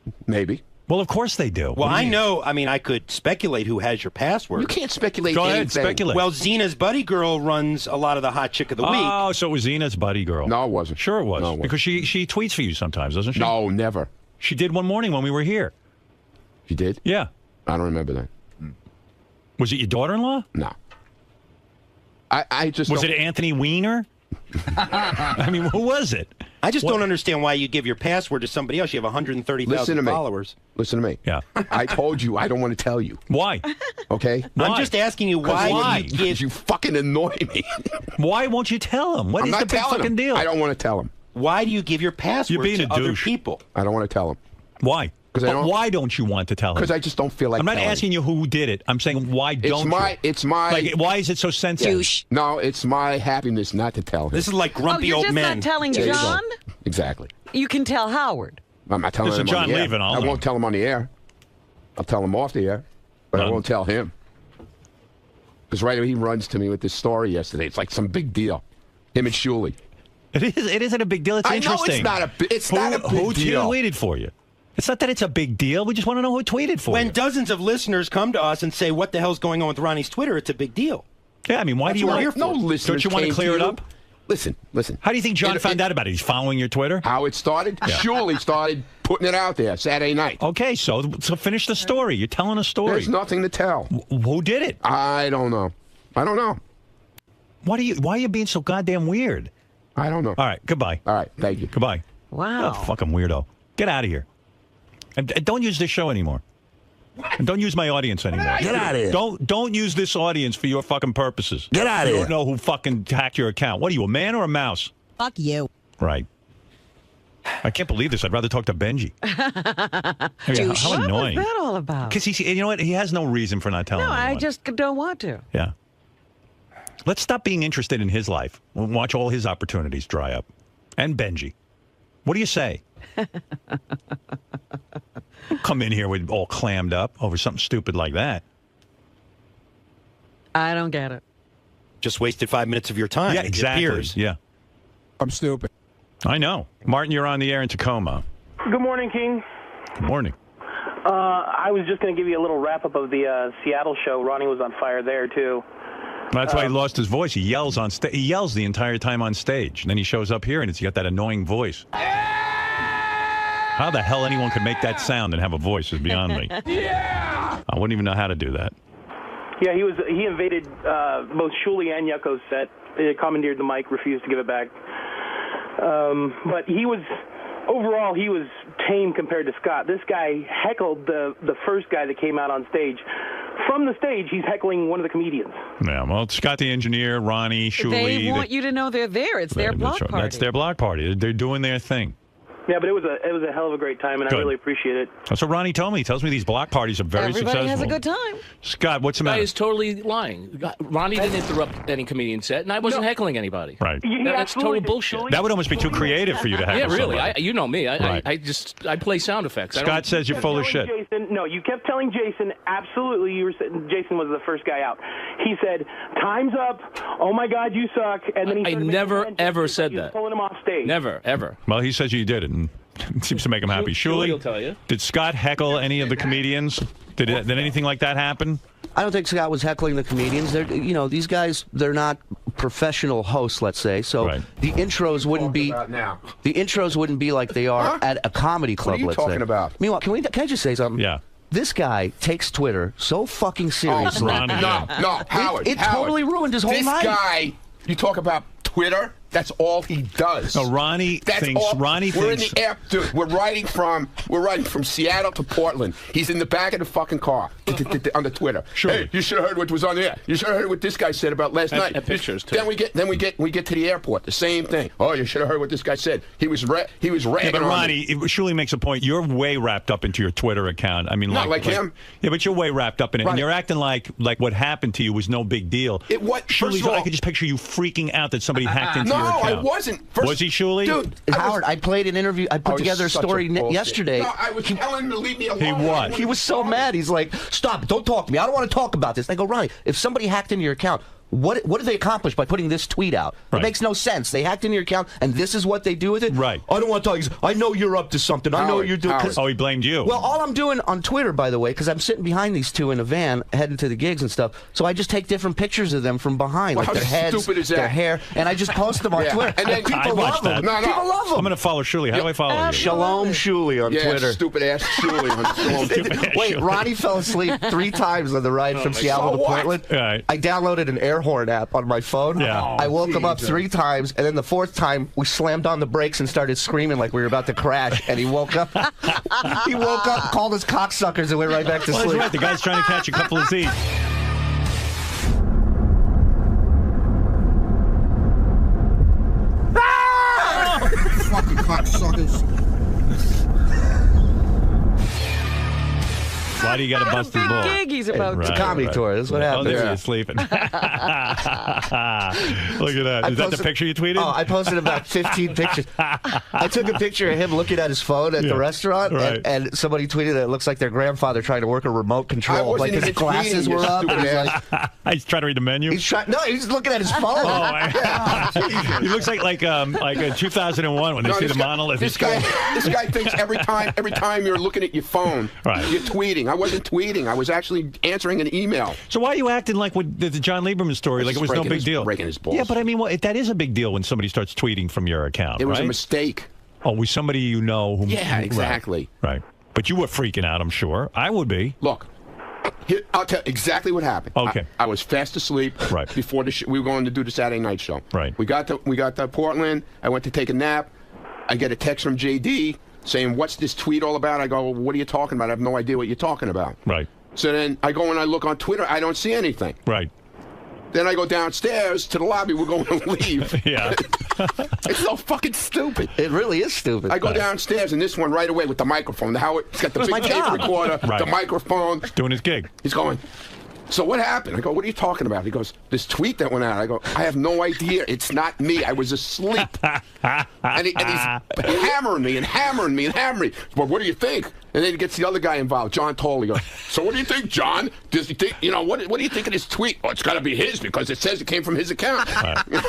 was. Maybe. Well, of course they do. Well, What do you I mean? know. I mean, I could speculate who has your password. You can't speculate Go anything. ahead, speculate. Well, Zena's buddy girl runs a lot of the hot chick of the week. Oh, so it was Zena's buddy girl. No, it wasn't. Sure it was. No, it wasn't. Because she tweets for you sometimes, doesn't she? No, never. She did one morning when we were here. You did? Yeah. I don't remember that. Was it your daughter-in-law? No. I just Was don't- it Anthony Weiner? I mean, who was it? I just don't understand why you give your password to somebody else. You have 130,000 followers. Listen to me. Yeah. I told you I don't want to tell you. Why? Okay? I'm just asking you why. Because you fucking annoy me. Why won't you tell him? What is the big fucking deal? I don't want to tell him. Why do you give your password You're being to a other douche. people? I don't want to tell him. Why? But why don't you want to tell him? Because I just don't feel like I'm not telling. asking you who did it. I'm saying why don't you? It's my... Like, why is it so sensitive? No, it's my happiness not to tell him. This is like grumpy you're old just men. not telling There you go. John? Exactly. You can tell Howard. I'm not telling Listen, him John on the air. leaving, I won't tell him on the air. I'll tell him off the air, but I won't tell him. Because right away he runs to me with this story yesterday. It's like some big deal. Him and 𝗛cie. It isn't a big deal. It's I know interesting. it's not a big who deal. tweeted for you? It's not that it's a big deal. We just want to know who tweeted for When you. dozens of listeners come to us and say, what the hell's going on with Ronnie's Twitter, it's a big deal. Yeah, I mean, why do you want No listeners Don't you want to came clear to it you. up? Listen. How do you think John found out about it? He's following your Twitter? How it started? 𝗛cie started putting it out there Saturday night. Okay, so finish the story. You're telling a story. There's nothing to tell. Who did it? I don't know. Why are you being so goddamn weird? I don't know. All right, goodbye. All right, thank you. Goodbye. Wow. Oh, fucking weirdo. Get out of here. And don't use this show anymore. And don't use my audience anymore. Get outta here. Don't use this audience for your fucking purposes. Get outta You here. don't know who fucking hacked your account. What are you, a man or a mouse? Fuck you. Right. I can't believe this. I'd rather talk to Benji. How annoying. What was that all about? Because you know what? He has no reason for not telling No, I anyone. just don't want to. Yeah. Let's stop being interested in his life. We'll watch all his opportunities dry up. And Benji. What do you say? Don't come in here with all clammed up over something stupid like that. I don't get it. Just wasted 5 minutes of your time. Yeah, it exactly. appears. Yeah. I'm stupid. I know. Martin, you're on the air in Tacoma. Good morning, King. Good morning. I was just going to give you a little wrap-up of the Seattle show. Ronnie was on fire there, too. That's why he lost his voice. He yells on stage. He yells the entire time on stage. And then he shows up here and he's got that annoying voice. How the hell anyone could make that sound and have a voice is beyond me. Yeah! I wouldn't even know how to do that. Yeah, he invaded both 𝗛cie and 𝗪𝗄's set. He commandeered the mic, refused to give it back. But overall, he was tame compared to Scott. This guy heckled the first guy that came out on stage. From the stage, he's heckling one of the comedians. Yeah, well, Scott the engineer, Ronnie, 𝗛cie. They want you to know they're there. It's their block party. That's their block party. They're doing their thing. Yeah, but it was a hell of a great time, and Good. I really appreciate it. That's what Ronnie told me. He tells me these block parties are very Everybody successful. has a good time. Scott, what's the Guy matter? is totally lying. Ronnie didn't interrupt any comedian set, and I wasn't heckling anybody. Right. That's total bullshit. That would almost be too creative for you to heckle Yeah, really. somebody. You know me. Right. I play sound effects. Scott says you're full of shit. Jason, no, you kept telling Jason, absolutely, Jason was the first guy out. He said, time's up, oh my God, you suck, and then he I started never, making ever said that. pulling him off stage. Never, ever. Well, he says you did it, and it seems to make him happy. 𝗛cie will 𝗛cie, tell you. did Scott heckle any of the comedians? Did anything like that happen? I don't think Scott was heckling the comedians. These guys, they're not professional hosts, let's say. So the intros wouldn't be the intros wouldn't be like they are at a comedy club. What are you let's talking say. about? Meanwhile, can I just say something? Yeah. This guy takes Twitter so fucking seriously. No, Howard. It totally ruined his whole night. This guy, you talk about Twitter. That's all he does. No, Ronnie thinks. We're in the air, dude. We're riding from Seattle to Portland. He's in the back of the fucking car on the Twitter. Sure. Hey, you should have heard what was on there. You should have heard what this guy said about last night. Pictures too. Then we get to the airport. The same thing. Oh, you should have heard what this guy said. He was ragging Yeah, but on Ronnie, 𝗛cie makes a point. You're way wrapped up into your Twitter account. I mean, Not like him. Yeah, but you're way wrapped up in it, Right. and you're acting like what happened to you was no big deal. First of all, I could just picture you freaking out that somebody hacked into your account. No, I wasn't. Was he 𝗛cie? Dude, Howard, I played an interview. I put together a story yesterday. No, I was telling him to leave me alone. He what? He was so mad. He's like, "Stop! Don't talk to me. I don't want to talk about this." I go, Ronnie, if somebody hacked into your account, what did they accomplish by putting this tweet out? It makes no sense. They hacked into your account, and this is what they do with it. Right. I don't want to talk. I know you're up to something. I know what you're doing. Oh, he blamed you. Well, all I'm doing on Twitter, by the way, because I'm sitting behind these two in a van heading to the gigs and stuff, so I just take different pictures of them from behind, Well, like their how heads, stupid is that? their hair, and I just post them on Yeah. Twitter. And then people I watched love them. that. People love them. I'm going to follow 𝗛cie. How do I follow you? Shalom 𝗛cie on Twitter. Stupid ass 𝗛cie. Wait, Ronnie fell asleep 3 times on the ride from Seattle to Portland. Right. I downloaded an air horn app on my phone. Yeah. I woke him up 3 times, and then the 4th time, we slammed on the brakes and started screaming like we were about to crash, and he woke up. He woke up, called us cocksuckers, and went right back to Well, sleep. that's right. The guy's trying to catch a couple of Z's. Fucking cocksuckers. Why do you got to bust his ball? Gig he's about It's a comedy tour. That's what happens. Oh, there he is sleeping. Look at that. Is that the picture you tweeted? Oh, I posted about 15 pictures. I took a picture of him looking at his phone at the restaurant, and somebody tweeted that it looks like their grandfather trying to work a remote control. Like his glasses were up. And he's like, he's trying to read the menu. No, he's looking at his phone. He looks like in 2001 when they see the monolith. This guy thinks every time you're looking at your phone, you're tweeting. I wasn't tweeting. I was actually answering an email. So why are you acting like with the John Lieberman story, like it was no big deal? Breaking his balls. Yeah, but I mean, that is a big deal when somebody starts tweeting from your account. It was a right? mistake. Oh, with somebody you know. Yeah, exactly. Right. But you were freaking out, I'm sure. I would be. Look, I'll tell you exactly what happened. Okay. I was fast asleep. Right. Before we were going to do the Saturday night show. Right. We got to Portland. I went to take a nap. I get a text from JD saying, "What's this tweet all about?" I go, "What are you talking about? I have no idea what you're talking about." Right. So then I go and I look on Twitter. I don't see anything. Right. Then I go downstairs to the lobby. We're going to leave. Yeah. It's so fucking stupid. It really is stupid. I go downstairs, and this one right away with the microphone. It's got the big tape recorder, the microphone. Doing his gig. He's going, "So what happened?" I go, "What are you talking about?" He goes, "This tweet that went out." I go, "I have no idea. It's not me. I was asleep." and he's hammering me and hammering me and hammering me. "Well, what do you think?" And then he gets the other guy involved, John Toll. He goes, "So what do you think, John? Does he think, what do you think of this tweet?" "Oh, it's got to be his because it says it came from his account." He says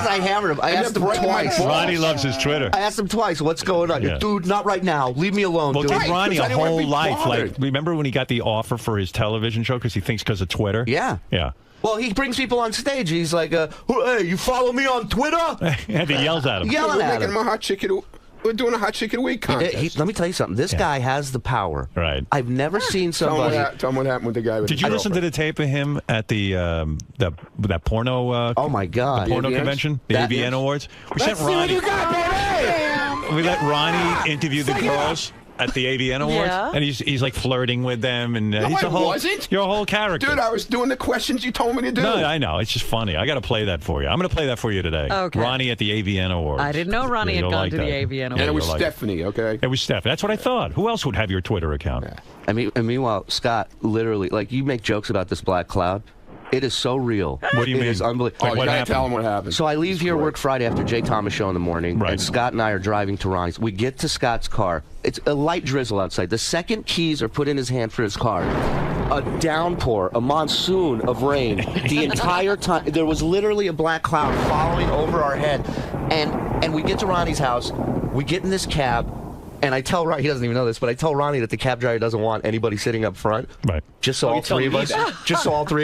I hammered him. I asked him twice. Ronnie loves his Twitter. I asked him twice, "What's going on?" Yeah. "Dude, not right now. Leave me alone." Well, dude. give Ronnie a whole life. Like, remember when he got the offer for his television show because he thinks because of Twitter? Yeah. Yeah. Well, he brings people on stage. He's like, "Hey, you follow me on Twitter?" And he yells at him. Yelling at him. We're doing a hot chicken week contest. Let me tell you something. This guy has the power. Right. I've never seen somebody. Tell him what happened with the guy. Did you listen to the tape of him at that porno? Oh my God! The porno convention, the AVN Awards. We sent Ronnie. We let Ronnie interview the girls at the AVN Awards, and he's like flirting with them, and he's you're a whole character. Dude, I was doing the questions you told me to do. No, I know. It's just funny. I got to play that for you. I'm going to play that for you today. Okay. Ronnie at the AVN Awards. I didn't know Ronnie had gone to the AVN Awards. And it was Stephanie, okay? It was Stephanie. That's what I thought. Who else would have your Twitter account? Yeah. And meanwhile, Scott, literally, like, you make jokes about this black cloud. It is so real. What do you mean? It is unbelievable. Oh, you gotta tell him what happened. So I leave here, work Friday after Jay Thomas show in the morning, and Scott and I are driving to Ronnie's. We get to Scott's car. It's a light drizzle outside. The second keys are put in his hand for his car. A downpour, a monsoon of rain. The entire time, there was literally a black cloud following over our head. And we get to Ronnie's house. We get in this cab. And I tell Ronnie, he doesn't even know this, but I tell Ronnie that the cab driver doesn't want anybody sitting up front. Right. Just so all three of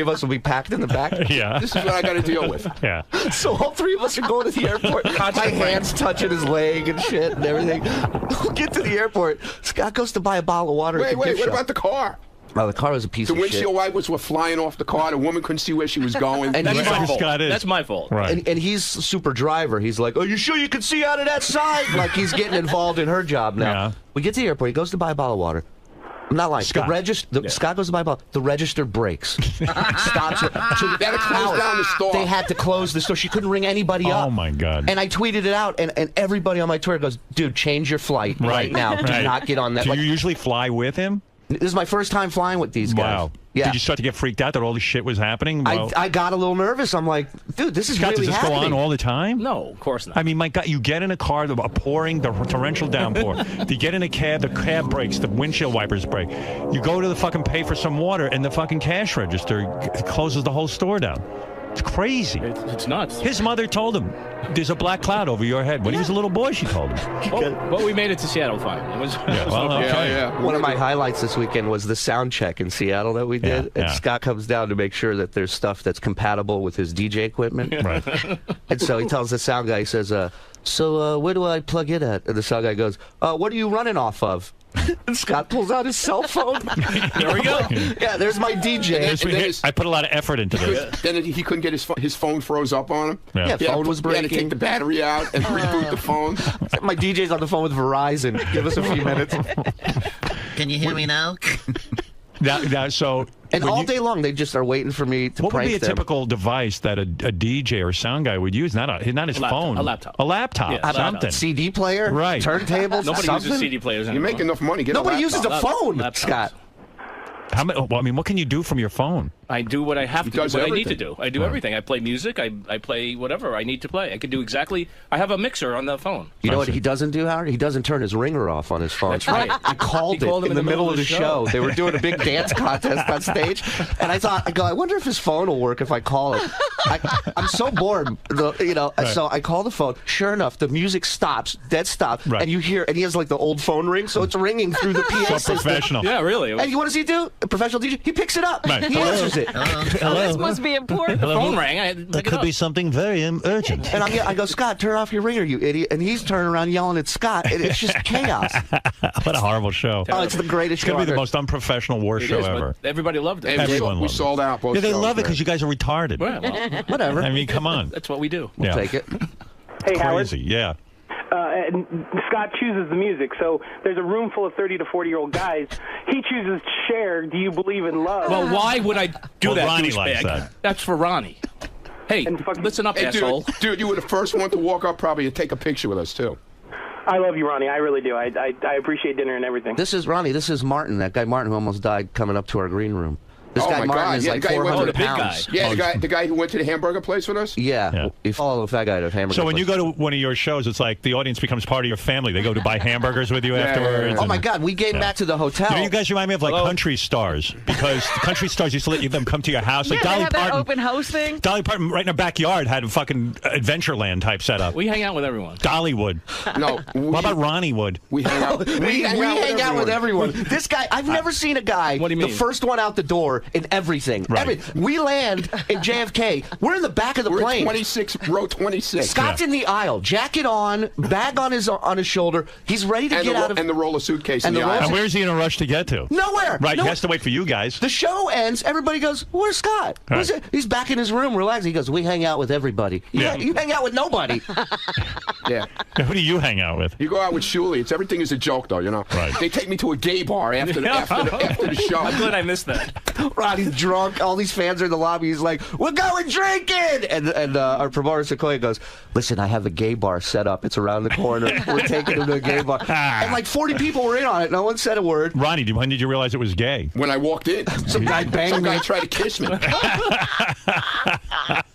us will be packed in the back. Yeah. This is what I got to deal with. Yeah. So all three of us are going to the airport. My hand's touching his leg and shit and everything. We get to the airport. Scott goes to buy a bottle of water. Wait, what about the car? Oh, the car was a piece of shit. The windshield wipers were flying off the car. The woman couldn't see where she was going. And That's my fault. That's my fault. Right. And he's super driver. He's like, "Are you sure you can see out of that side?" Like he's getting involved in her job now. Yeah. We get to the airport. He goes to buy a bottle of water. I'm not lying. Scott. Scott goes to buy a bottle. The register breaks. Stops her. So They had to close down the store. They had to close the store. She couldn't ring anybody up. Oh my God. And I tweeted it out, and everybody on my Twitter goes, "Dude, change your flight right now. Do not get on that." Do you usually fly with him? This is my first time flying with these guys. Wow. Yeah. Did you start to get freaked out that all this shit was happening? Well, I got a little nervous. I'm like, dude, this is Scott, really does this happening. go on all the time? No, of course not. I mean, my God, you get in a car, a pouring, the torrential downpour. You get in a cab, the cab breaks, the windshield wipers break. You go to the fucking pay for some water, and the fucking cash register closes the whole store down. It's crazy. It's nuts. His mother told him, "There's a black cloud over your head." When he was a little boy, she told him. But we made it to Seattle fine. It was, One of my highlights this weekend was the sound check in Seattle that we did. And Scott comes down to make sure that there's stuff that's compatible with his DJ equipment. Right. And so he tells the sound guy, he says, so where do I plug it at? And the sound guy goes, "What are you running off of?" And Scott pulls out his cell phone. There we go. Yeah, there's my DJ. I put a lot of effort into this. Then he couldn't get his phone froze up on him. Yeah, phone was breaking. He had to take the battery out and reboot the phone. My DJ's on the phone with Verizon. Give us a few minutes. Can you hear me now? And all day long, they just are waiting for me to What would prank be a them. typical device that a DJ or sound guy would use? Not his phone. A laptop. A laptop. Yeah, something. CD player? Right. Turntables? Nobody something? uses CD players You anymore. make enough money. Get Nobody a laptop. uses a phone, Laptops. Scott. Well, I mean, what can you do from your phone? I do what I have to do, does what I need to everything. do. I do everything. I play music. I play whatever I need to play. I can do exactly. I have a mixer on the phone. You know what he doesn't do, Howard? He doesn't turn his ringer off on his phone. That's right. I called He called it him in the middle of the show. They were doing a big dance contest on stage, and I thought, I wonder if his phone will work if I call it. I'm so bored, So I call the phone. Sure enough, the music stops, dead stop, and you hear, and he has like the old phone ring, so it's ringing through the PA So system. professional. Yeah, really. And what does he do? A professional DJ? He picks it up. Right. He answers it. This must be important. The phone rang. That could be something very urgent. And I go, Scott, turn off your ringer, you idiot. And he's turning around yelling at Scott. And it's just chaos. What a horrible show. Oh, it's the greatest It's going show to be the ever. most unprofessional war It show is, but ever. everybody loved it. Everyone we loves it. sold out both Yeah, they shows, love it because man. you guys are retarded. Well, well, Whatever. I mean, come on. that's what we do. Yeah. Take it. Hey, Howard. Crazy, yeah. And Scott chooses the music, so there's a room full of 30 to 40-year-old guys. He chooses Cher, Do You Believe in Love? Well, why would I do that, Ronnie douchebag? likes that. That's for Ronnie. Hey, listen up, Hey, asshole. dude, you were the first one to walk up probably and take a picture with us, too. I love you, Ronnie. I really do. I appreciate dinner and everything. This is Ronnie. This is Martin, that guy Martin who almost died coming up to our green room. This Oh, guy my Martin God. is Yeah, like the guy who went to 400 the big pounds. guy. Yeah, the guy who went to the hamburger place with us? Yeah. You follow the fat guy to hamburger. So when place. you go to one of your shows, it's like the audience becomes part of your family. They go to buy hamburgers with you afterwards. Oh my God, we came back to the hotel. You guys remind me of like country stars because the country stars used to let them come to your house. Like Yeah, they Dolly have that Parton. open house thing. Dolly Parton, right in her backyard, had a fucking Adventureland type setup. We hang out with everyone. Dolly would. No. What about Ronnie would? We hang out. We hang out with everyone. This guy, I've never seen a guy, What do you the mean? first one out the door in everything. Right. We land in JFK. We're in the back of the We're plane. 26, row 26. Scott's in the aisle, jacket on, bag on his shoulder. He's ready to and get the, out of. and the roller suitcase and in the the roller- aisle. And where's he in a rush to get to? Nowhere. Right, No- he has to wait for you guys. The show ends. Everybody goes, "Where's Scott?" Where's Right. it? He's back in his room, relaxing. He goes, "We hang out with everybody. You hang out with nobody." Yeah. Who do you hang out with? You go out with 𝗛cie. It's everything is a joke, though. You know. Right. They take me to a gay bar after the show. I'm glad I missed that. Ronnie's drunk. All these fans are in the lobby. He's like, "We're going drinking," and our promoter 𝗛cie goes, "Listen, I have a gay bar set up. It's around the corner. We're taking him to a gay bar." And like 40 people were in on it. No one said a word. Ronnie, when did you realize it was gay? When I walked in, Some guy banged some guy me. tried to kiss me.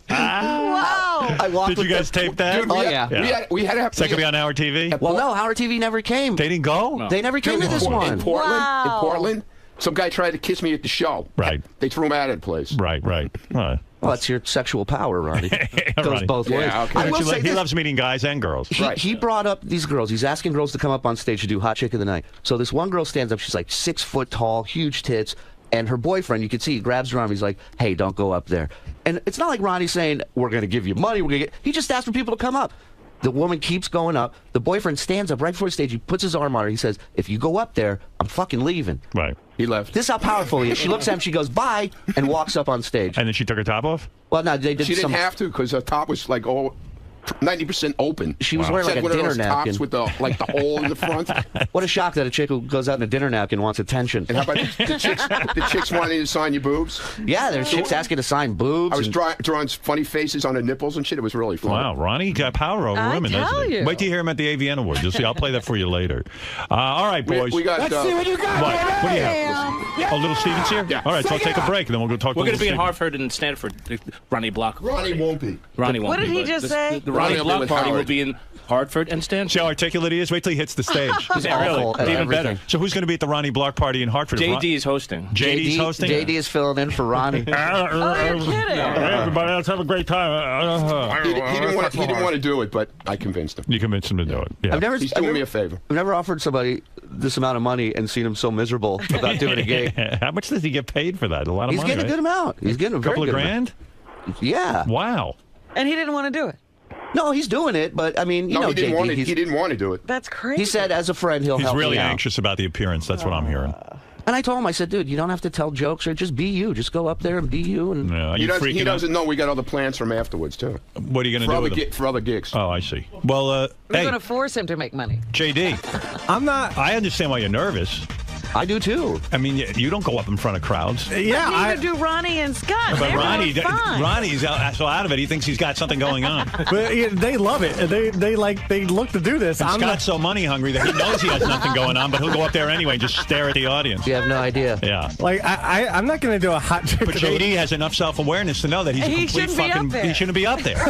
Wow. I walked Did with you guys tape that? Dude, we had to have. Oh, Is that gonna be on Howard TV? Well, no, Howard TV never came. They didn't go? No. They never came to this in one. Portland. Wow. In Portland, some guy tried to kiss me at the show. Right. They threw him out of the place. Right. Well, that's your sexual power, Ronnie. Goes Ronnie. both ways. Yeah, okay. I will say He this. loves meeting guys and girls. He brought up these girls. He's asking girls to come up on stage to do Hot Chick of the Night. So this one girl stands up. She's like 6 foot tall, huge tits. And her boyfriend, you can see, he grabs her arm. He's like, "Hey, don't go up there." And it's not like Ronnie saying, "We're going to give you money." He just asked for people to come up. The woman keeps going up. The boyfriend stands up right before the stage. He puts his arm on her. He says, "If you go up there, I'm fucking leaving." Right. He left. This is how powerful he is. She looks at him. She goes, "Bye," and walks up on stage. And then she took her top off? Well, no, they did She some. didn't have to because her top was like all 90% open. She was wearing like a one of dinner those napkin. tops with the hole in the front. What a shock that a chick who goes out in a dinner napkin wants attention. And how about the chicks wanting to sign your boobs? Yeah, there's chicks asking to sign boobs. I was and- drawing funny faces on her nipples and shit. It was really fun. Wow, Ronnie got power over I women, tell doesn't he? you. Wait till you hear him at the AVN Awards. You'll see. I'll play that for you later. All right, boys. We got. Let's see what you got. What do you have? Oh, Little Steven's here? Yeah. All right, so I'll take a break, and then we'll go talk We're to going to be in Little Hartford and Stanford. Ronnie Block. Ronnie won't be. Ronnie won't What did be, he but just say? The Ronnie Ronnie will be Block with party will Howard. be in Hartford and Stanford. See how articulate he is? Wait till he hits the stage. Yeah, really. awful It's at even everything. better. So who's going to be at the Ronnie Block party in Hartford? JD is hosting. JD's hosting? JD is filling in for Ronnie. Oh, you're kidding. Everybody, let's have a great time. He didn't want to do it, but I convinced him. You convinced him to do it. Yeah. He's doing me a favor. I've never offered somebody this amount of money and seen him so miserable about doing a gig. How much does he get paid for that? A lot of He's money. getting a good amount. He's getting a very couple of good grand? amount. Yeah. Wow. And he didn't want to do it. No, he's doing it, but I mean, you know, he didn't JD, want to. He didn't want to do it. That's crazy. He said, as a friend, he'll He's help really me out. anxious about the appearance. That's what I'm hearing. And I told him, I said, dude, you don't have to tell jokes or just be you. Just go up there and be you. And He doesn't know we got other plans from afterwards too. What are you going to do with him? For other gigs. Oh, I see. Well, We're hey, going to force him to make money. JD, I'm not. I understand why you're nervous. I do too. I mean, you don't go up in front of crowds. Yeah, Neither do Ronnie and Scott. But They're fine. Ronnie's so out of it. He thinks he's got something going on. But yeah, they love it. They look to do this. And I'm Scott's so money hungry that he knows he has nothing going on, but he'll go up there anyway and just stare at the audience. You have no idea. Yeah. Like I'm not going to do a hot chick. But JD has enough self-awareness to know that he's a He complete shouldn't be fucking. up there. He shouldn't be up there.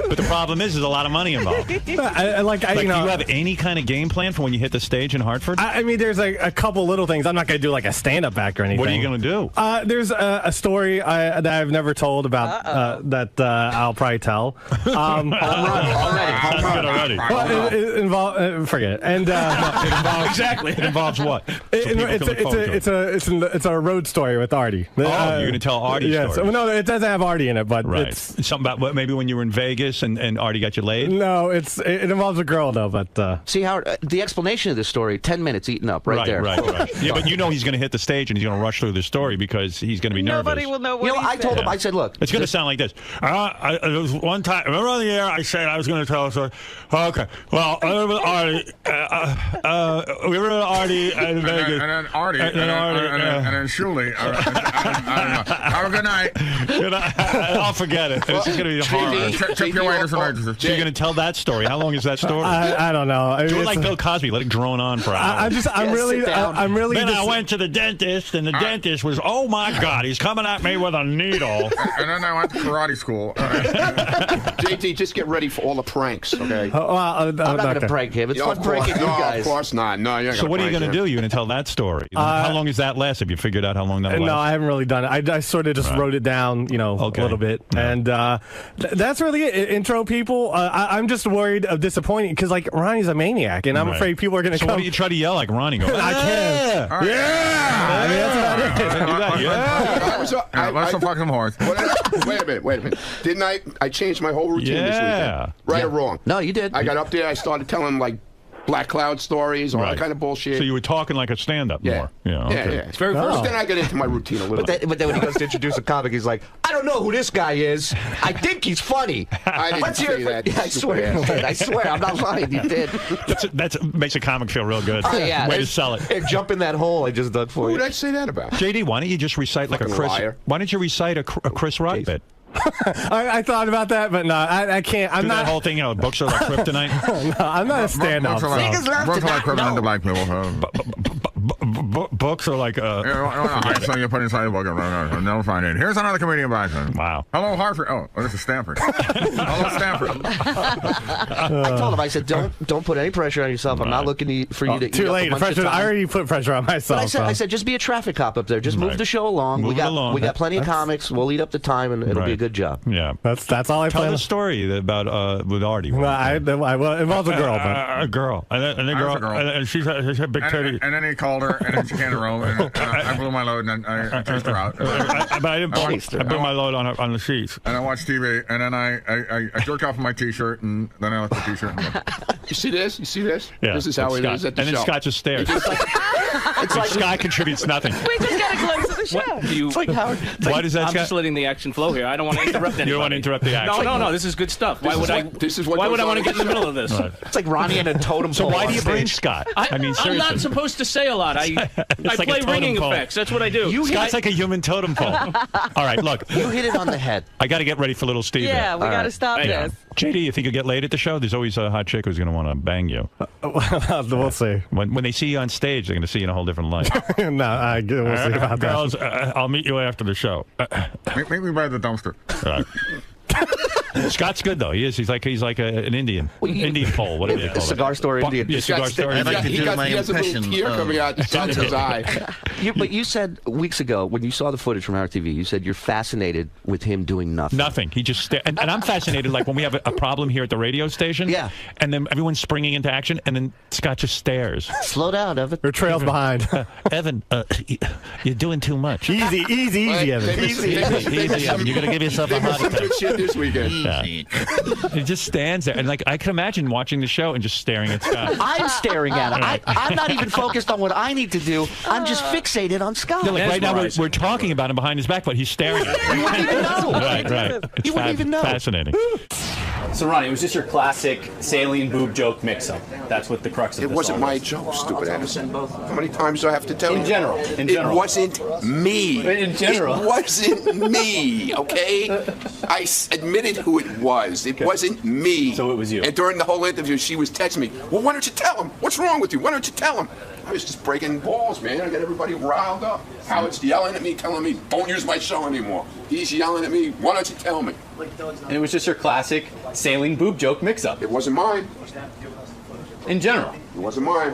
But the problem is, there's a lot of money involved. you know, do you have any kind of game plan for when you hit the stage in Hartford? I mean, there's a couple little things. I'm not going to do like a stand-up act or anything. What are you going to do? There's a story that I've never told about that I'll probably tell. Already. Well, it involves forget it. And exactly. It involves what? It's a road story with Artie. Oh, you're going to tell Artie's yes. story. No, it doesn't have Artie in it, but Right. it's Something about maybe when you were in Vegas and Artie got you laid? no, it involves a girl though. But See, Howard, the explanation of this story, 10 minutes eaten up right there. Right. Yeah, but you know he's going to hit the stage and he's going to rush through the story because he's going to be nervous. Nobody will know what You know, he I told said. him, I said, look. It's going to sound like this. There was one time, remember on the air, I said I was going to tell a story. Okay. Well, I was with Artie. We were with Artie in Vegas. And then Artie. And then Shuli. Have a good night. I'll forget it. It's just going to be horrible. Tip your waiters and waitresses. So you're going to tell that story. How long is that story? I don't know. Do it like Bill Cosby. Let it drone on for hours. I'm really. Then I went to the dentist, and the dentist was, oh my God, he's coming at me with a needle. And then I went to karate school. JT, just get ready for all the pranks, okay? I'm not going to prank him. It's fun pranking you guys. Of course not. No, you're So what are you going to do? You're going to tell that story. How long does that last? Have you figured out how long that lasts? No, I haven't really done it. I sort of just wrote it down, a little bit, and that's really it. Intro people. I'm just worried of disappointing because like Ronnie's a maniac, and I'm afraid people are going to come. So why do you try to yell like Ronnie? Go, I can. Yeah. I mean, that's about it. Yeah. Let's go fuck some horse. Wait a minute. Didn't I changed my whole routine this weekend? Right or wrong? No, you did. I got up there, I started telling like Black Cloud stories, all that kind of bullshit. So you were talking like a stand-up more. Yeah, okay. It's very first. Then I get into my routine a little. But then when he goes to introduce a comic, he's like, I don't know who this guy is. I think he's funny. I didn't say that. Yeah, I swear, I'm not lying. You did. That makes a comic feel real good. Oh, yeah. Way to sell it. Hey, jump in that hole I just dug for you. Who did I say that about? JD, why don't you just recite like a Chris? Liar. Why don't you recite a Chris Rock bit? I thought about that, but no, I can't. I'm Do not. that whole thing, books are like kryptonite. No, I'm not a stand-up. Books are like kryptonite to black people. Books are like so you put inside the book and never find it. Here's another comedian back then. Wow. Hello, Hartford. Oh, this is Stanford. Hello, Stanford. I told him, I said, don't put any pressure on yourself. I'm not looking for you to. Too late. I already put pressure on myself. But I said, just be a traffic cop up there. Just move the show along. We got plenty of comics. We'll eat up the time, and it'll be a good job. Yeah. That's all I Tell plan. the story about with Artie. Well, it involves a girl, but a girl, and the girl, and she had big titty. And then he called her, and then she can't roll, and I blew my load, and I chased her out. But I didn't. I blew my load on the sheets. And I watched TV, and then I jerked off my T-shirt, and then I left the T-shirt. You see this? You see this? Yeah. This is how it is at the show. And then Scott just stares. It's like Scott contributes nothing. We just got a glimpse of the show. It's like Howard. Why does that? I'm just letting the action flow here. I don't want to interrupt anybody. You don't want to interrupt the action. No. This is good stuff. Why would I want to get in the middle of this? Right. It's like Ronnie and a totem pole. So why do you on bring stage. Scott? I'm seriously. not supposed to say a lot. I like play a totem ringing pole. effects. That's what I do. Scott's like a human totem pole. All right, look. You hit it on the head. I got to get ready for little Steve. Yeah, we got to stop this. JD, you think you'll get laid at the show? There's always a hot chick who's going to want to bang you. We'll see. When they see you on stage, they're going to see you in a whole different light. No, we'll see about Girls, I'll meet you after the show. Meet me by the dumpster. All right. Scott's good though. He is. He's like an Indian, Indian pole. Whatever you call it. Cigar store Indian. Yeah, cigar store. I'd like to do my He has a little impression. tear coming out the side of his eye. But you said weeks ago when you saw the footage from our TV, you said you're fascinated with him doing nothing. Nothing. He just and I'm fascinated. Like when we have a problem here at the radio station. Yeah. And then everyone's springing into action, and then Scott just stares. Slow down, Evan. Your trail's behind. Evan, you're doing too much. Easy, Evan. Easy, Evan. You're gonna give yourself a heart attack. Good shit this weekend. Easy. He just stands there, and like I can imagine watching the show and just staring at Scott. I'm staring at it. I'm not even focused on what I need to do. I'm just fixated on Scott. Yeah, like right now we're talking about him behind his back, but he's staring at him. You wouldn't even know. Right. You wouldn't even know. Fascinating. So, Ronnie, it was just your classic saline boob joke mix-up. That's what the crux of It this wasn't all my was. joke, stupid ass. How many times do I have to tell you? In general. It wasn't me. In general. It wasn't me, okay? I admitted who it was. It wasn't me. So it was you. And during the whole interview, she was texting me, well, why don't you tell him? What's wrong with you? Why don't you tell him? I was just breaking balls, man. I got everybody riled up. Howard's yelling at me, telling me, don't use my show anymore. He's yelling at me, why don't you tell me? And it was just your classic saline boob joke mix-up. It wasn't mine. In general. It wasn't mine.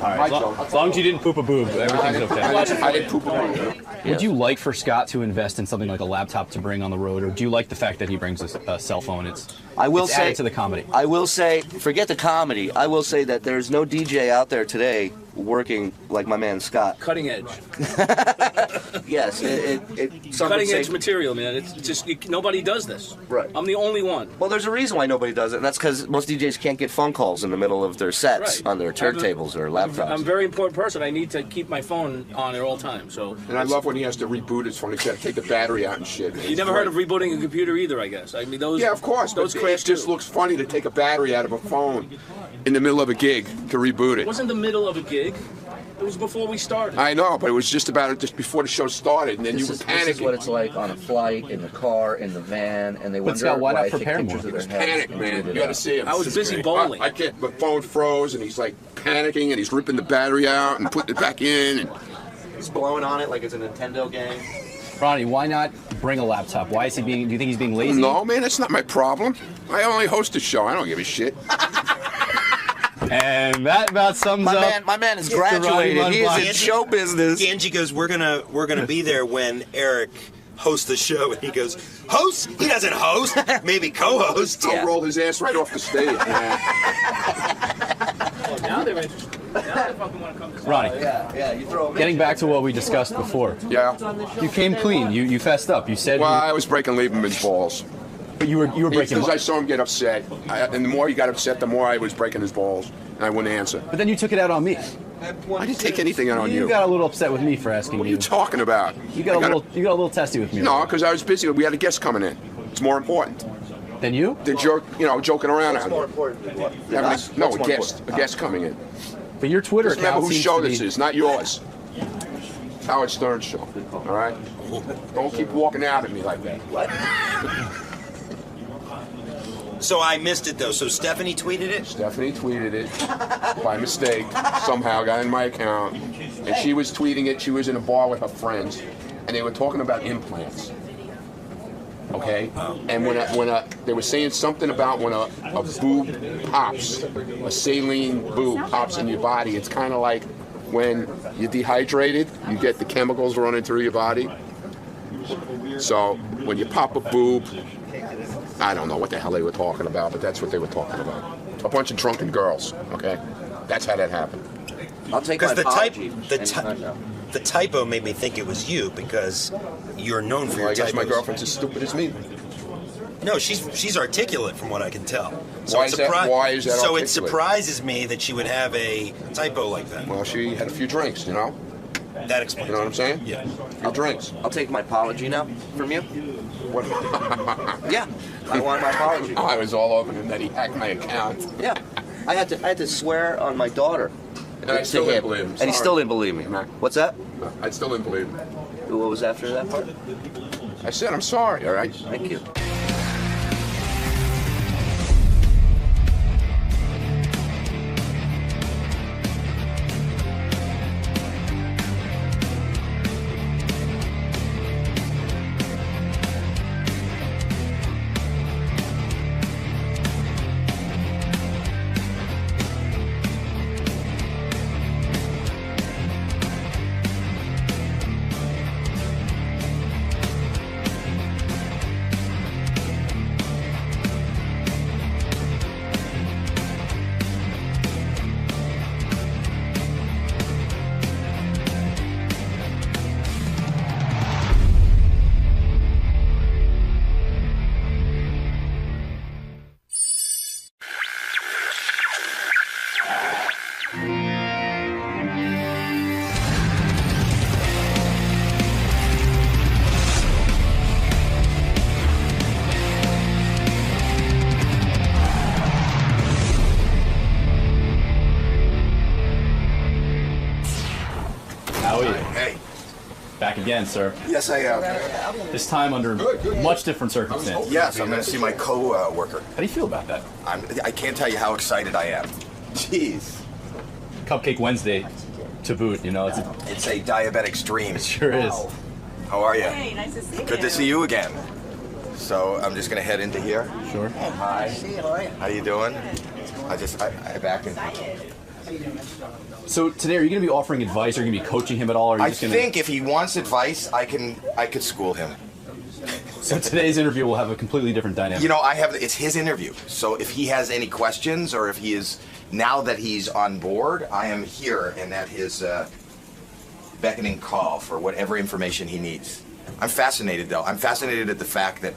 All right, as long as you didn't poop a boob, everything's okay. I didn't poop a boob. Would you like for Scott to invest in something like a laptop to bring on the road, or do you like the fact that he brings a cell phone? It's added to the comedy. I will say, forget the comedy. I will say that there's no DJ out there today working like my man Scott. Cutting edge. Yes, some would Cutting say- edge material, man. It's just nobody does this. Right. I'm the only one. Well, there's a reason why nobody does it, and that's because most DJs can't get phone calls in the middle of their sets on their turntables or laptops. I'm a very important person. I need to keep my phone on at all times. So. And I love when he has to reboot his phone. He's got to take the battery out and shit. You never heard of rebooting a computer either, I guess. I mean, those. Yeah, of course. Those But it just looks funny to take a battery out of a phone in the middle of a gig to reboot It it. wasn't the middle of a gig. It was before we started. I know, but it was just before the show started, and then you were This panicking. is what it's like on a flight, in the car, in the van, and they But wonder Scott, why not I take prepare more? pictures of He was their heads panicked, and man. tweet it You got to out. see him. I was busy bowling. I can't. My phone froze, and he's like panicking, and he's ripping the battery out and putting it back in. And He's blowing on it like it's a Nintendo game. Ronnie, why not bring a laptop? Why is he being? Do you think he's being lazy? No, man, that's not my problem. I only host a show. I don't give a shit. And that about sums up. My man is the Ronnie graduated. He is Mundblock. in show business. Angie goes, we're gonna be there when Eric hosts the show, and he goes, host? He doesn't host. Maybe co-host. I'll roll his ass right off the stage. Now they're interested. Now they fucking want to come to Ronnie. Yeah, you throw him Getting back to what we discussed before. Yeah. You came clean. You fessed up. You said. Well, I was breaking Lieberman's balls. But you were breaking. Because I saw him get upset, and the more he got upset, the more I was breaking his balls, and I wouldn't answer. But then you took it out on me. I didn't take anything out on you. You got a little upset with me for asking What are you talking about? You got a little testy with me. No, because I was busy. We had a guest coming in. It's more important. Than you? Than joking around out What's more there. important? What? No, a guest coming in. But your Twitter Just remember account whose seems show to be- this is, not yours. It's Howard Stern's show. All right? Don't keep walking out at me like that. So I missed it though. So Stephanie tweeted it? Stephanie tweeted it by mistake. Somehow got in my account. And she was tweeting it. She was in a bar with her friends. And they were talking about implants. Okay? And when they were saying something about when a boob pops, a saline boob pops in your body, it's kind of like when you're dehydrated, you get the chemicals running through your body. So when you pop a boob, I don't know what the hell they were talking about, but that's what they were talking about. A bunch of drunken girls, okay? That's how that happened. I'll take Because my apology. the typo made me think it was you because you're known for Well, your I guess typos. my girlfriend's as stupid as me. No, she's articulate from what I can tell. Why is that So articulate? it surprises me that she would have a typo like that. Well, she had a few drinks, you know? That explains. You know what I'm saying? Yeah. A few drinks. I'll take my apology now from you. What? Yeah, I want my apology. I was all over him that he hacked my account. Yeah, I had to swear on my daughter. And I still didn't believe him. And he still didn't believe me. What's that? I still didn't believe him. What was after that part? I said, I'm sorry, all right? Thank you. again, sir. Yes, I am. This time under much different circumstances. Yes, I'm going to see my co-worker. How do you feel about that? I can't tell you how excited I am. Jeez. Cupcake Wednesday to boot, you know. It's a diabetic's dream. It sure is. How are you? Hey, nice to see you. Good to see you again. So I'm just going to head into here. Sure. Hi. How you doing? I back in. So today, are you going to be offering advice? Are you going to be coaching him at all? Or are you I just gonna... think if he wants advice, I could school him. So today's interview will have a completely different dynamic. You know, it's his interview. So if he has any questions, or if he is, now that he's on board, I am here and at his beckoning call for whatever information he needs. I'm fascinated, though. I'm fascinated at the fact that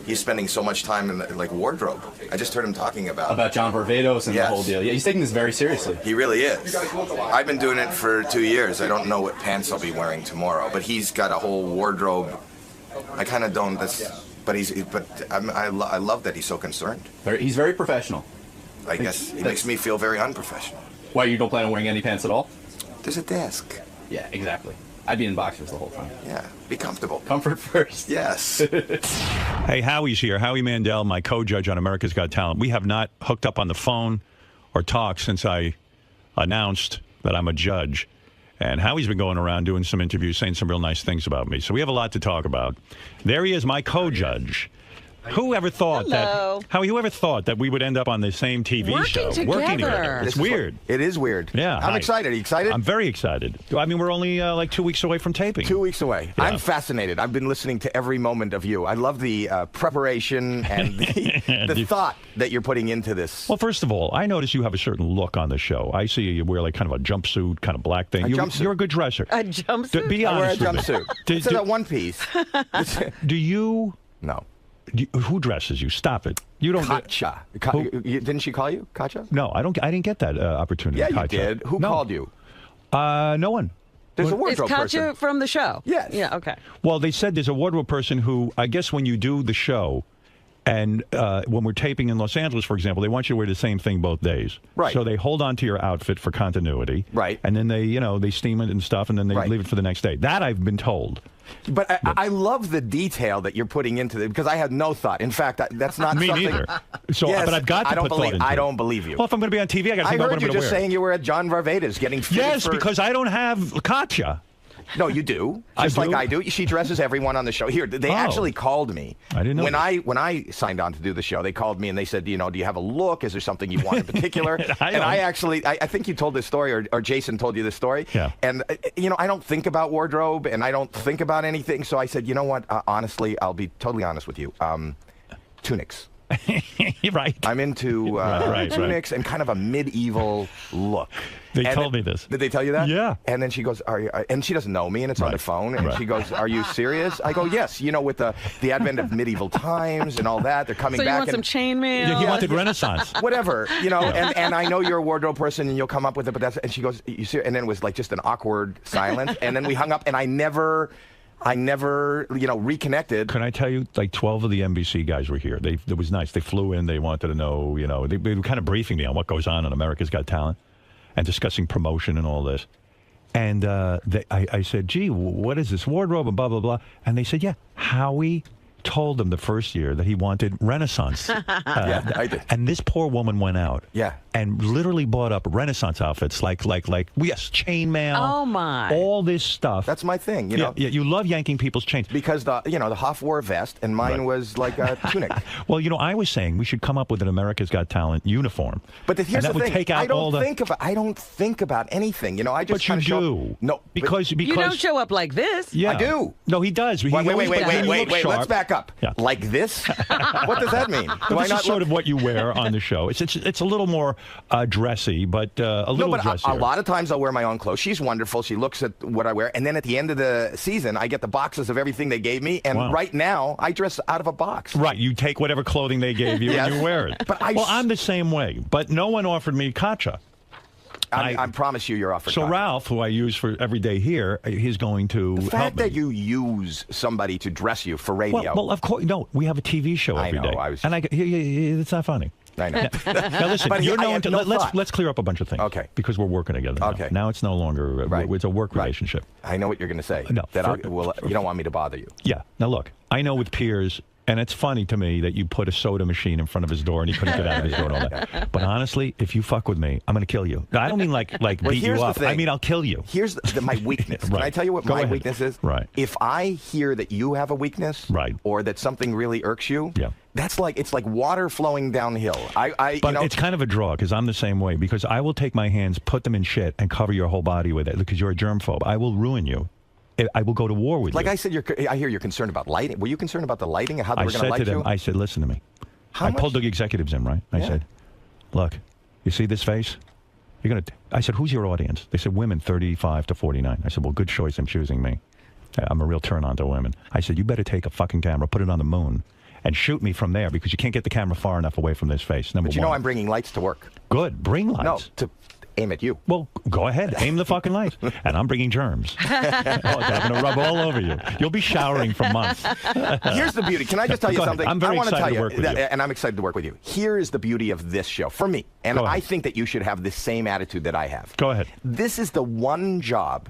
he's spending so much time in like wardrobe. I just heard him talking about John 𝗿𝗱𝗿 and the whole deal. Yeah, he's taking this very seriously. He really is. I've been doing it for 2 years. I don't know what pants I'll be wearing tomorrow, but he's got a whole wardrobe. I kind of don't. I love that he's so concerned. He's very professional. I guess he makes me feel very unprofessional. Why, you don't plan on wearing any pants at all? There's a desk. Yeah, exactly. I'd be in boxers the whole time. Yeah, be comfortable. Comfort first. Yes. Hey, Howie's here. Howie Mandel, my co-judge on America's Got Talent. We have not hooked up on the phone or talked since I announced that I'm a judge. And Howie's been going around doing some interviews, saying some real nice things about me. So we have a lot to talk about. There he is, my co-judge. Whoever thought that? Howie, whoever thought that we would end up on the same TV show? Working together. It's weird. It is weird. Yeah. I'm excited. Are you excited? I'm very excited. I mean, we're only like 2 weeks away from taping. 2 weeks away. Yeah. I'm fascinated. I've been listening to every moment of you. I love the preparation and the thought that you're putting into this. Well, first of all, I notice you have a certain look on the show. I see you wear like kind of a jumpsuit, kind of black thing. You're a good dresser. A jumpsuit? Be honest. I wear a jumpsuit. It's a one piece. Do you? No. Who dresses you? Stop it. You don't. 𝗏𝗏. Didn't she call you 𝗏𝗏? No, I didn't get that opportunity. Yeah, you did. Who called you? No one. There's a wardrobe person. Is 𝗏𝗏 from the show? Yes. Yeah, okay. Well, they said there's a wardrobe person who, I guess when you do the show, and when we're taping in Los Angeles, for example, they want you to wear the same thing both days. Right. So they hold on to your outfit for continuity. Right. And then they steam it and stuff, and then they leave it for the next day. That I've been told. But I love the detail that you're putting into it, because I had no thought. In fact, that's not Me something... neither. So, yes, but I've got to put thought into it. I don't believe you. Well, if I'm going to be on TV, I got to think about what I'm going to wear. I heard you just saying you were at John 𝗿𝗱𝗿𝗍's getting fitted Yes, because I don't have 𝗏𝗏𝗏. No, you do. Just like I do. She dresses everyone on the show. Here, they actually called me. I didn't know. When I signed on to do the show, they called me and they said, do you have a look? Is there something you want in particular? I think you told this story, or Jason told you this story. Yeah. And, I don't think about wardrobe and I don't think about anything. So I said, you know what? Honestly, I'll be totally honest with you. Tunics. Right. I'm into tunics and kind of a medieval look. They told me this. Did they tell you that? Yeah. And then she goes, and she doesn't know me, and it's on the phone, and she goes, are you serious? I go, yes. With the advent of medieval times and all that, they're coming back. So you want some chainmail? Yeah, he wanted Renaissance. Whatever, and I know you're a wardrobe person, and you'll come up with it, but that's, and she goes, you serious? And then it was like just an awkward silence, and then we hung up, and I never, reconnected. Can I tell you, like 12 of the NBC guys were here. It was nice. They flew in. They wanted to know, they were kind of briefing me on what goes on America's Got Talent and discussing promotion and all this. And I said, gee, what is this wardrobe and blah, blah, blah. And they said, yeah, Howie told them the first year that he wanted Renaissance. Yeah, I did. And this poor woman went out. Yeah. And literally bought up Renaissance outfits like yes, chainmail. Oh my! All this stuff. That's my thing. Yeah, you love yanking people's chains because the 𝗏𝗏 wore a vest and mine was like a tunic. Well, I was saying we should come up with an America's Got Talent uniform. But here's the thing: take out I don't think about anything. I just. But you do. No, because you don't show up like this. Yeah, I do. No, he does. Wait. Let's back up. Yeah. Like this? What does that mean? This is sort of what you wear on the show. It's a little more dressy, but a little dressier. A lot of times I'll wear my own clothes. She's wonderful. She looks at what I wear, and then at the end of the season, I get the boxes of everything they gave me. And right now, I dress out of a box. Right, you take whatever clothing they gave you and you wear it. But I'm the same way. But no one offered me 𝗏𝗏𝗏. I promise you, you're offered. So Ralph, who I use for every day here, he's going to the help fact me. that you use somebody to dress you for radio. Well, of course, no. We have a TV show every day. I know. And it's not funny. I know. Now listen, But you're I no have one. no Let's thought. clear up a bunch of things. Okay. Because we're working together. Now. Okay. Now it's no longer it's a work relationship. I know what you're going to say. No, That you don't want me to bother you. Yeah. Now look, I know with Piers. And it's funny to me that you put a soda machine in front of his door and he couldn't get out of his door and all that. But honestly, if you fuck with me, I'm going to kill you. I don't mean like Well, beat here's you the up. thing. I mean, I'll kill you. Here's my weakness. Can I tell you what Go my ahead. weakness is? Right. If I hear that you have a weakness, or that something really irks you, that's like it's like water flowing downhill. But it's kind of a draw because I'm the same way. Because I will take my hands, put them in shit, and cover your whole body with it because you're a germphobe. I will ruin you. I will go to war with you. Like I said, I hear you're concerned about lighting. Were you concerned about the lighting and how they were going to light you? I said, listen to me. I pulled the executives in, right? I said, look, you see this face? You're gonna. I said, who's your audience? They said, women 35 to 49. I said, well, good choice in choosing me. I'm a real turn on to women. I said, you better take a fucking camera, put it on the moon, and shoot me from there because you can't get the camera far enough away from this face. Number But you one. know I'm bringing lights to work. Good. Bring lights. No, to aim at you. Well, go ahead. Aim the fucking lights. And I'm bringing germs. I'm going to rub all over you. You'll be showering for months. Here's the beauty. Can I just tell you Go ahead. something? I'm very I want to excited tell to work with you. And I'm excited to work with you. Here is the beauty of this show for me. And Go ahead. I think that you should have the same attitude that I have. Go ahead. This is the one job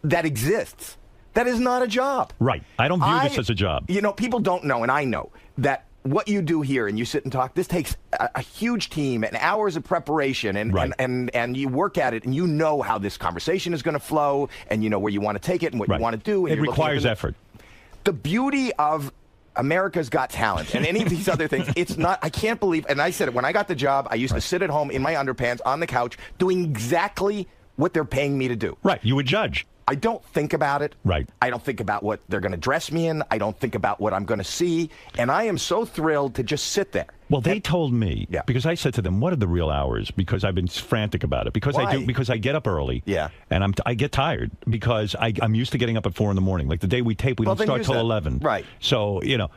that exists that is not a job. Right. I don't view this as a job. You know, people don't know, and I know, that what you do here and you sit and talk, this takes a huge team and hours of preparation and you work at it and you know how this conversation is going to flow and you know where you want to take it and what you want to do. And It requires effort. The beauty of America's Got Talent and any of these other things, it's not, I can't believe, and I said it, when I got the job, I used to sit at home in my underpants on the couch doing exactly what they're paying me to do. Right. You would judge. I don't think about it. Right. I don't think about what they're going to dress me in. I don't think about what I'm going to see. And I am so thrilled to just sit there. Well, they told me, because I said to them, what are the real hours? Because I've been frantic about it. Because Why? because I get up early. Yeah. And I get tired because I'm used to getting up at 4 in the morning. Like the day we tape, we don't start till 11. Right. So, you know,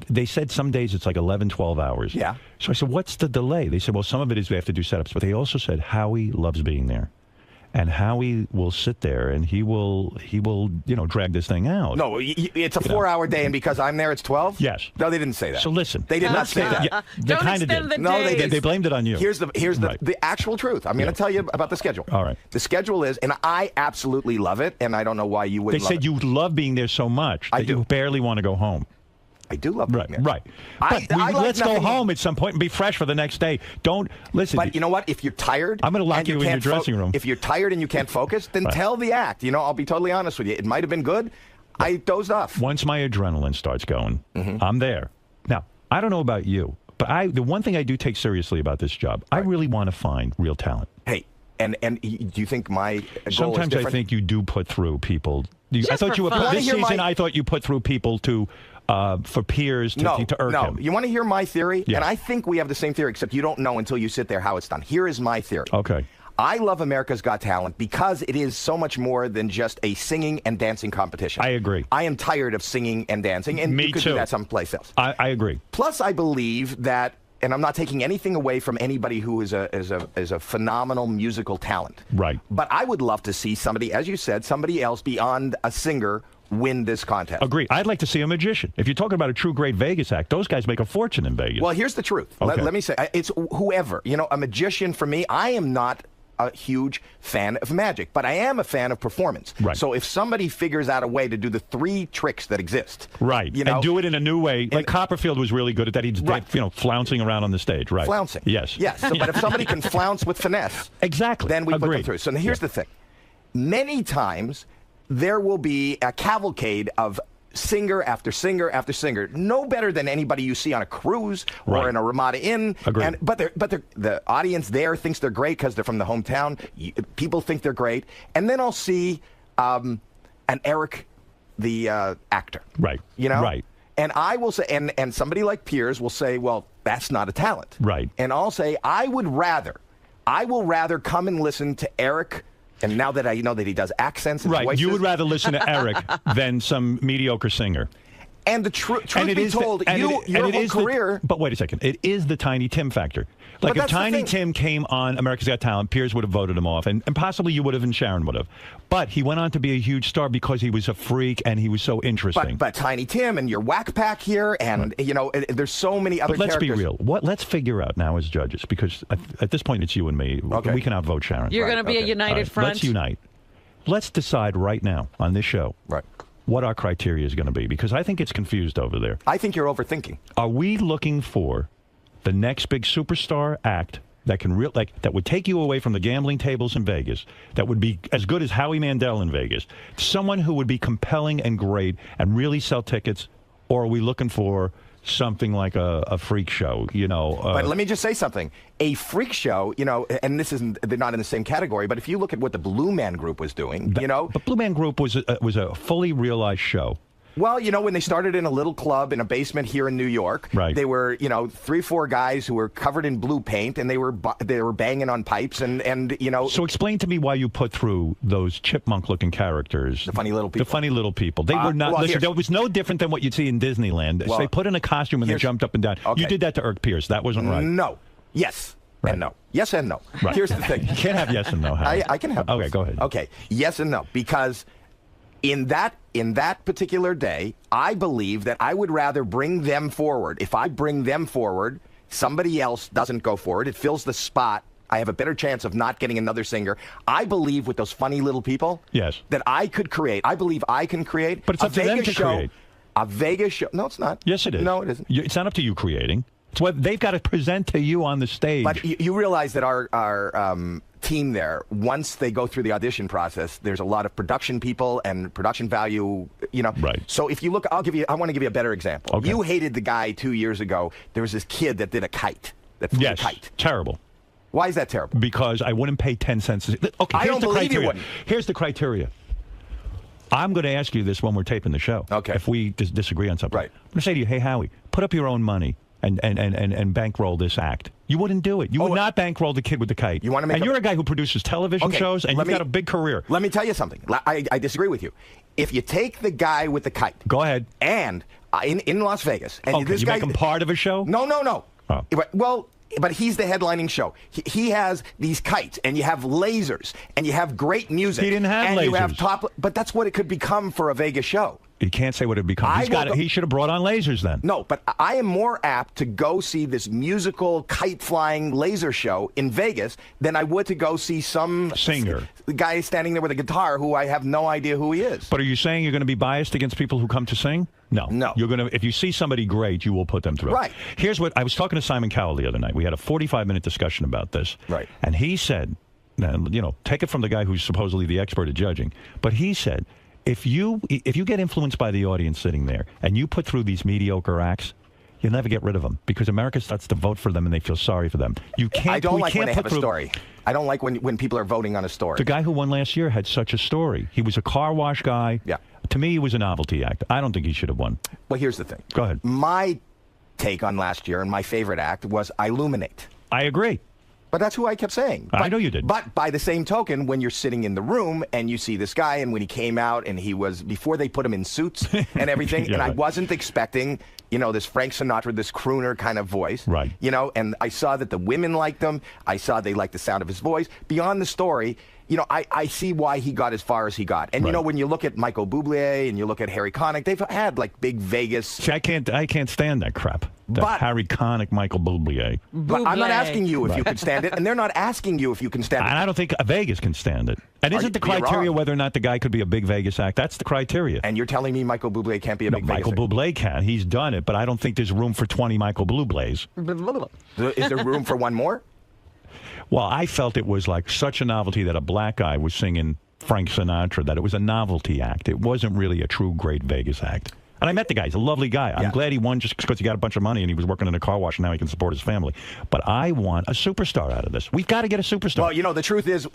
they said some days it's like 11, 12 hours. Yeah. So I said, what's the delay? They said, well, some of it is we have to do setups. But they also said Howie loves being there. And Howie will sit there and he will, you know, drag this thing out. No, it's a 4-hour day, and because I'm there, it's 12? Yes. No, they didn't say that. So listen. They did not say that. Yeah, they kind of did. No, they did. They blamed it on you. Here's the actual truth. I'm going to tell you about the schedule. All right. The schedule is, and I absolutely love it, and I don't know why you wouldn't They said love you love being there so much that you barely want to go home. I do love being there. Right. But let's go home at some point and be fresh for the next day. Don't listen. But you know what? If you're tired, I'm going to lock and you in your dressing room. If you're tired and you can't focus, then tell the act. You know, I'll be totally honest with you. It might have been good. I dozed off. Once my adrenaline starts going, I'm there. Now, I don't know about you, but the one thing I do take seriously about this job, I really want to find real talent. Hey, and do you think my goal is Sometimes different? I think you do put through people. I thought you were this season. I thought you put through people to. For Piers to irk him. You want to hear my theory? Yes. And I think we have the same theory, except you don't know until you sit there how it's done. Here is my theory. Okay. I love America's Got Talent because it is so much more than just a singing and dancing competition. I agree. I am tired of singing and dancing, and Me you could too. do that someplace else. I agree. Plus, I believe that, and I'm not taking anything away from anybody who is a phenomenal musical talent. Right. But I would love to see somebody, as you said, somebody else beyond a singer win this contest. Agree. I'd like to see a magician. If you're talking about a true great Vegas act, those guys make a fortune in Vegas. Well, here's the truth. Okay. Let me say, it's whoever. You know, a magician for me, I am not a huge fan of magic, but I am a fan of performance. Right. So if somebody figures out a way to do the 3 tricks that exist. Right. You know, and do it in a new way. Like Copperfield was really good at that. He's flouncing around on the stage. Right. Flouncing. Yes. Yes. So, but if somebody can flounce with finesse. Exactly. Then we put them Agreed. through. So now here's the thing. Many times there will be a cavalcade of singer after singer after singer, no better than anybody you see on a cruise or in a Ramada Inn. Agreed. But the audience there thinks they're great because they're from the hometown. People think they're great. And then I'll see an Eric, the actor. Right. You know? Right. And I will say, and somebody like Piers will say, well, that's not a talent. Right. And I'll say, I will rather come and listen to Eric. And now that I know that he does accents and Right. voices. You would rather listen to Eric than some mediocre singer. And the truth be told, your whole career. But wait a second. It is the Tiny Tim factor. Like, if Tiny Tim came on America's Got Talent, Piers would have voted him off, and possibly you would have, and Sharon would have. But he went on to be a huge star because he was a freak and he was so interesting. But Tiny Tim and your Whack Pack here, and you know, there's so many other. But let's characters. be real. Let's figure out now as judges, because at this point it's you and me. Okay. We can outvote Sharon. You're going to be a united front. Let's unite. Let's decide right now on this show. Right. What our criteria is going to be, because I think it's confused over there. I think you're overthinking. Are we looking for the next big superstar act that can that would take you away from the gambling tables in Vegas, that would be as good as Howie Mandel in Vegas, someone who would be compelling and great and really sell tickets, or are we looking for something like a freak show, you know? But let me just say something. A freak show, you know, and this isn't, they're not in the same category, but if you look at what the Blue Man Group was doing, you know. But Blue Man Group was a fully realized show. Well, you know, when they started in a little club in a basement here in New York, right. They were, you know, 3-4 guys who were covered in blue paint, and they were banging on pipes, and you know. So explain to me why you put through those chipmunk-looking characters, the funny little people. The funny little people. They were not. Well, listen, that was no different than what you'd see in Disneyland. Well, so they put in a costume and they jumped up and down. Okay. You did that to Irk Pierce. That wasn't right. No. Yes. Right. And no. Yes and no. Right. Here's the thing. You can't have yes and no. I can have. Okay, go ahead. Okay. Yes and no, because in that particular day, I believe that I would rather bring them forward. If I bring them forward, somebody else doesn't go forward. It fills the spot. I have a better chance of not getting another singer. I believe with those funny little people, yes, that I could create. I believe I can create. But it's up to them to create. A Vegas show. No, it's not. Yes, it is. No, it isn't. It's not up to you creating. It's what they've got to present to you on the stage. But you realize that our team there, once they go through the audition process, there's a lot of production people and production value, you know. Right. So if you look, I want to give you a better example. Okay. You hated the guy 2 years ago. There was this kid that did a kite. That flew a kite. Terrible. Why is that terrible? Because I wouldn't pay 10 cents. Okay, I don't believe you wouldn't. Here's the criteria. I'm going to ask you this when we're taping the show. Okay. If we disagree on something. Right. I'm going to say to you, hey, Howie, put up your own money and bankroll this act. You wouldn't do it. You would not bankroll the kid with the kite. You want to make you're a guy who produces television shows, and you've got a big career. Let me tell you something. I disagree with you. If you take the guy with the kite. Go ahead. And in Las Vegas. And this you guy, make him part of a show? No. Oh. Well, but he's the headlining show. He has these kites, and you have lasers, and you have great music. He didn't have and lasers. You have but that's what it could become for a Vegas show. You can't say what it becomes. He should have brought on lasers then. No, but I am more apt to go see this musical kite-flying laser show in Vegas than I would to go see some singer, guy standing there with a guitar who I have no idea who he is. But are you saying you're going to be biased against people who come to sing? No. You're going to. If you see somebody great, you will put them through. Right. Here's what I was talking to Simon Cowell the other night. We had a 45-minute discussion about this. Right. And he said, you know, take it from the guy who's supposedly the expert at judging, but he said, if you get influenced by the audience sitting there and you put through these mediocre acts, you'll never get rid of them because America starts to vote for them and they feel sorry for them. You can't. I don't like when they have a story. I don't like when people are voting on a story. The guy who won last year had such a story. He was a car wash guy. Yeah. To me, he was a novelty act. I don't think he should have won. Well, here's the thing. Go ahead. My take on last year and my favorite act was Illuminate. I agree. But that's who I kept saying. I know you did. But by the same token, when you're sitting in the room and you see this guy, and when he came out and he was, before they put him in suits and everything, Yeah, and right. I wasn't expecting, you know, this Frank Sinatra, this crooner kind of voice. Right. You know, and I saw that the women liked him. I saw they liked the sound of his voice. Beyond the story, you know, I see why he got as far as he got. And, you know, when you look at Michael Bublé and you look at Harry Connick, they've had, like, big Vegas. See, I can't stand that crap. That Harry Connick, Michael Bublé. But I'm not asking you if you can stand it, and they're not asking you if you can stand it. And I don't think Vegas can stand it. And isn't the criteria whether or not the guy could be a big Vegas act? That's the criteria. And you're telling me Michael Bublé can't be a big Vegas act? Michael Bublé can. He's done it, but I don't think there's room for 20 Michael Bublés. Is there room for one more? Well, I felt it was like such a novelty that a black guy was singing Frank Sinatra, that it was a novelty act. It wasn't really a true great Vegas act. And I met the guy. He's a lovely guy. I'm glad he won just because he got a bunch of money and he was working in a car wash and now he can support his family. But I want a superstar out of this. We've got to get a superstar. Well, you know, the truth is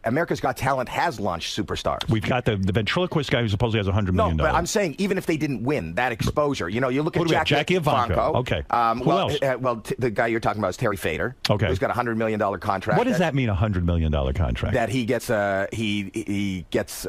America's Got Talent has launched superstars. We've got the ventriloquist guy who supposedly has $100 million. No, but I'm saying even if they didn't win, that exposure, you know, you look at Jackie Ivanko. Okay. Who else? The guy you're talking about is Terry Fader. Okay. Who's got a $100 million contract. What does that mean, a $100 million contract? That he gets, he gets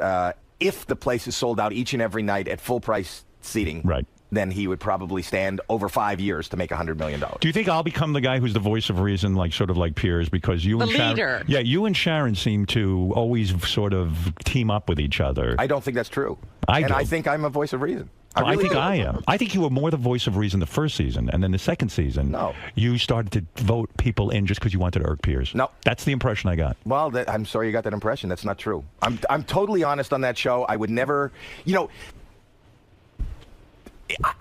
if the place is sold out each and every night at full price seating, right, then he would probably stand over 5 years to make $100 million. Do you think I'll become the guy who's the voice of reason, like sort of like Piers, because you The and Sharon, leader. yeah, you and Sharon seem to always sort of team up with each other. I don't think that's true. I do. I think I'm a voice of reason. Well, I think do. I am. I think you were more the voice of reason the first season, and then the second season, you started to vote people in just because you wanted to irk Piers. No. That's the impression I got. Well, I'm sorry you got that impression. That's not true. I'm totally honest on that show. I would never, you know,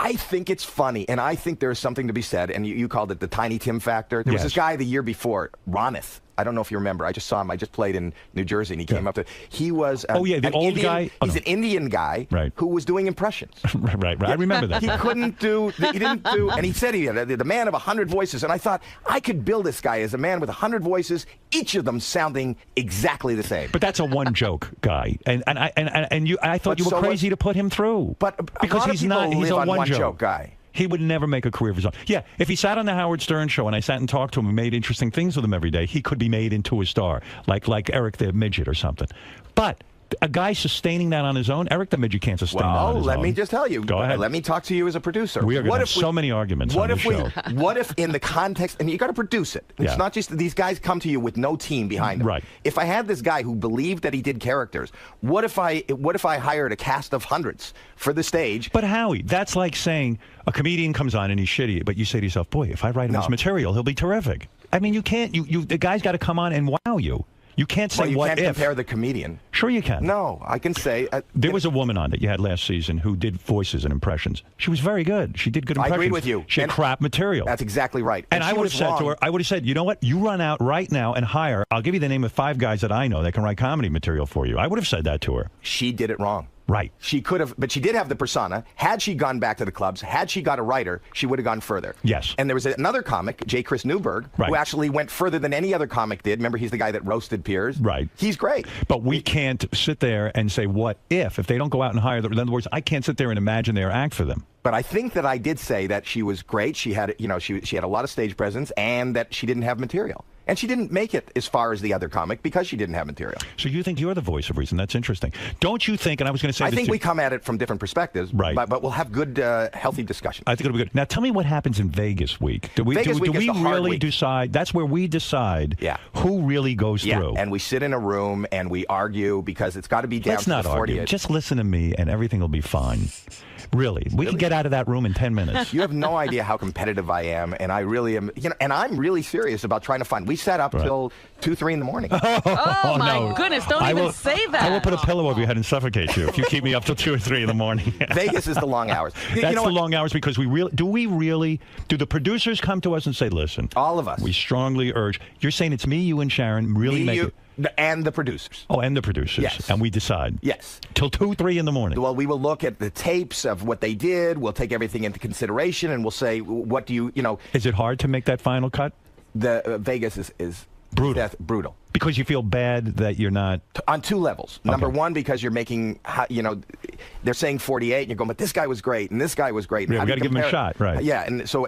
I think it's funny, and I think there's something to be said, and you called it the Tiny Tim factor. There was this guy the year before, Ronith. I don't know if you remember. I just saw him. I just played in New Jersey, and he came up to. He was. The old Indian guy. He's an Indian guy who was doing impressions. right. I remember that. He couldn't do. He didn't do. And he said he had the man of 100 voices. And I thought I could build this guy as a man with 100 voices, each of them sounding exactly the same. But that's a one joke guy, and I thought you were crazy to put him through. But because he's not. He's a one joke guy. He would never make a career of his own. Yeah, if he sat on the Howard Stern show and I sat and talked to him and made interesting things with him every day, he could be made into a star, like Eric the Midget or something. But a guy sustaining that on his own, Eric the Midget can't sustain that on his own. Well, let me just tell you. Go ahead. Let me talk to you as a producer. We are going to have so many arguments on this show. What if in the context, and you got to produce it. It's not just these guys come to you with no team behind them. Right. If I had this guy who believed that he did characters, what if I hired a cast of hundreds for the stage? But Howie, that's like saying a comedian comes on and he's shitty, but you say to yourself, boy, if I write him his material, he'll be terrific. I mean, you can't. The guy's got to come on and wow you. You can't say you can't compare the comedian. Sure you can. No, I can say. There was a woman on that you had last season who did voices and impressions. She was very good. She did good impressions. I agree with you. She had crap material. That's exactly right. And I would have said to her, I would have said, you know what? You run out right now and hire. I'll give you the name of 5 guys that I know that can write comedy material for you. I would have said that to her. She did it wrong. Right. She could have, but she did have the persona. Had she gone back to the clubs, had she got a writer, she would have gone further. Yes. And there was another comic, J. Chris Newberg, who actually went further than any other comic did. Remember, he's the guy that roasted Piers. Right. He's great. But we can't sit there and say, what if they don't go out and hire them? In other words, I can't sit there and imagine their act for them. But I think that I did say that she was great. She had, she had a lot of stage presence, and that she didn't have material. And she didn't make it as far as the other comic because she didn't have material. So you think you're the voice of reason? That's interesting. Don't you think, and I was going to say this I think we come at it from different perspectives, right? But we'll have good, healthy discussion. I think it'll be good. Now tell me what happens in Vegas week. Do we really decide? That's where we decide who really goes through. And we sit in a room and we argue because it's got to be down Let's to not the 48. argue. Just listen to me and everything will be fine. Really, we can get out of that room in 10 minutes. You have no idea how competitive I am, and I really am. And I'm really serious about trying to find. We sat up till 2, 3 in the morning. Oh my goodness! Don't even say that. I will put a pillow over your head and suffocate you if you keep me up till 2 or 3 in the morning. Vegas is the long hours. That's the long hours because do the producers come to us and say, listen, all of us, we strongly urge. You're saying it's me, you, and Sharon really make it. And the producers. Oh, and the producers. Yes. And we decide. Yes. Till 2, 3 in the morning. Well, we will look at the tapes of what they did. We'll take everything into consideration, and we'll say, what do you. Is it hard to make that final cut? The Vegas is brutal. Brutal. Because you feel bad that you're not. On 2 levels. Okay. Number 1, because you're making, they're saying 48, and you're going, but this guy was great, and this guy was great. Yeah, we got to give him a shot, right? Yeah, and so,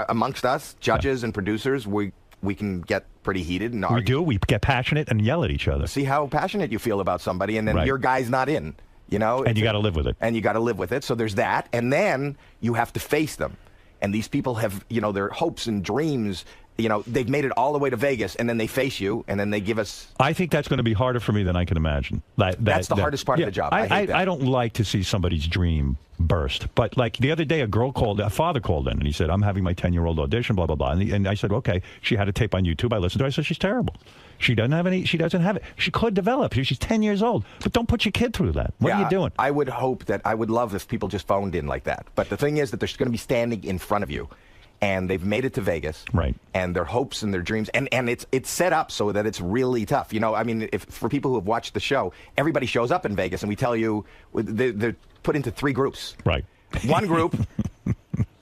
amongst us, judges and producers, we can get pretty heated and argue. We do. We get passionate and yell at each other. See how passionate you feel about somebody, and then your guy's not in. And you got to live with it. And you got to live with it. So there's that, and then you have to face them. And these people have, their hopes and dreams. They've made it all the way to Vegas, and then they face you, and then they give us. I think that's going to be harder for me than I can imagine. That's the hardest part of the job. I don't like to see somebody's dream burst. But like the other day, a father called in, and he said, I'm having my 10-year-old audition, blah, blah, blah. And I said, okay. She had a tape on YouTube. I listened to her. I said, she's terrible. She doesn't have it. She could develop. She's 10 years old. But don't put your kid through that. What are you doing? I would love if people just phoned in like that. But the thing is that they're going to be standing in front of you. And they've made it to Vegas, right? And their hopes and their dreams, and it's set up so that it's really tough. For people who have watched the show, everybody shows up in Vegas, and we tell you they're put into 3 groups. Right. One group,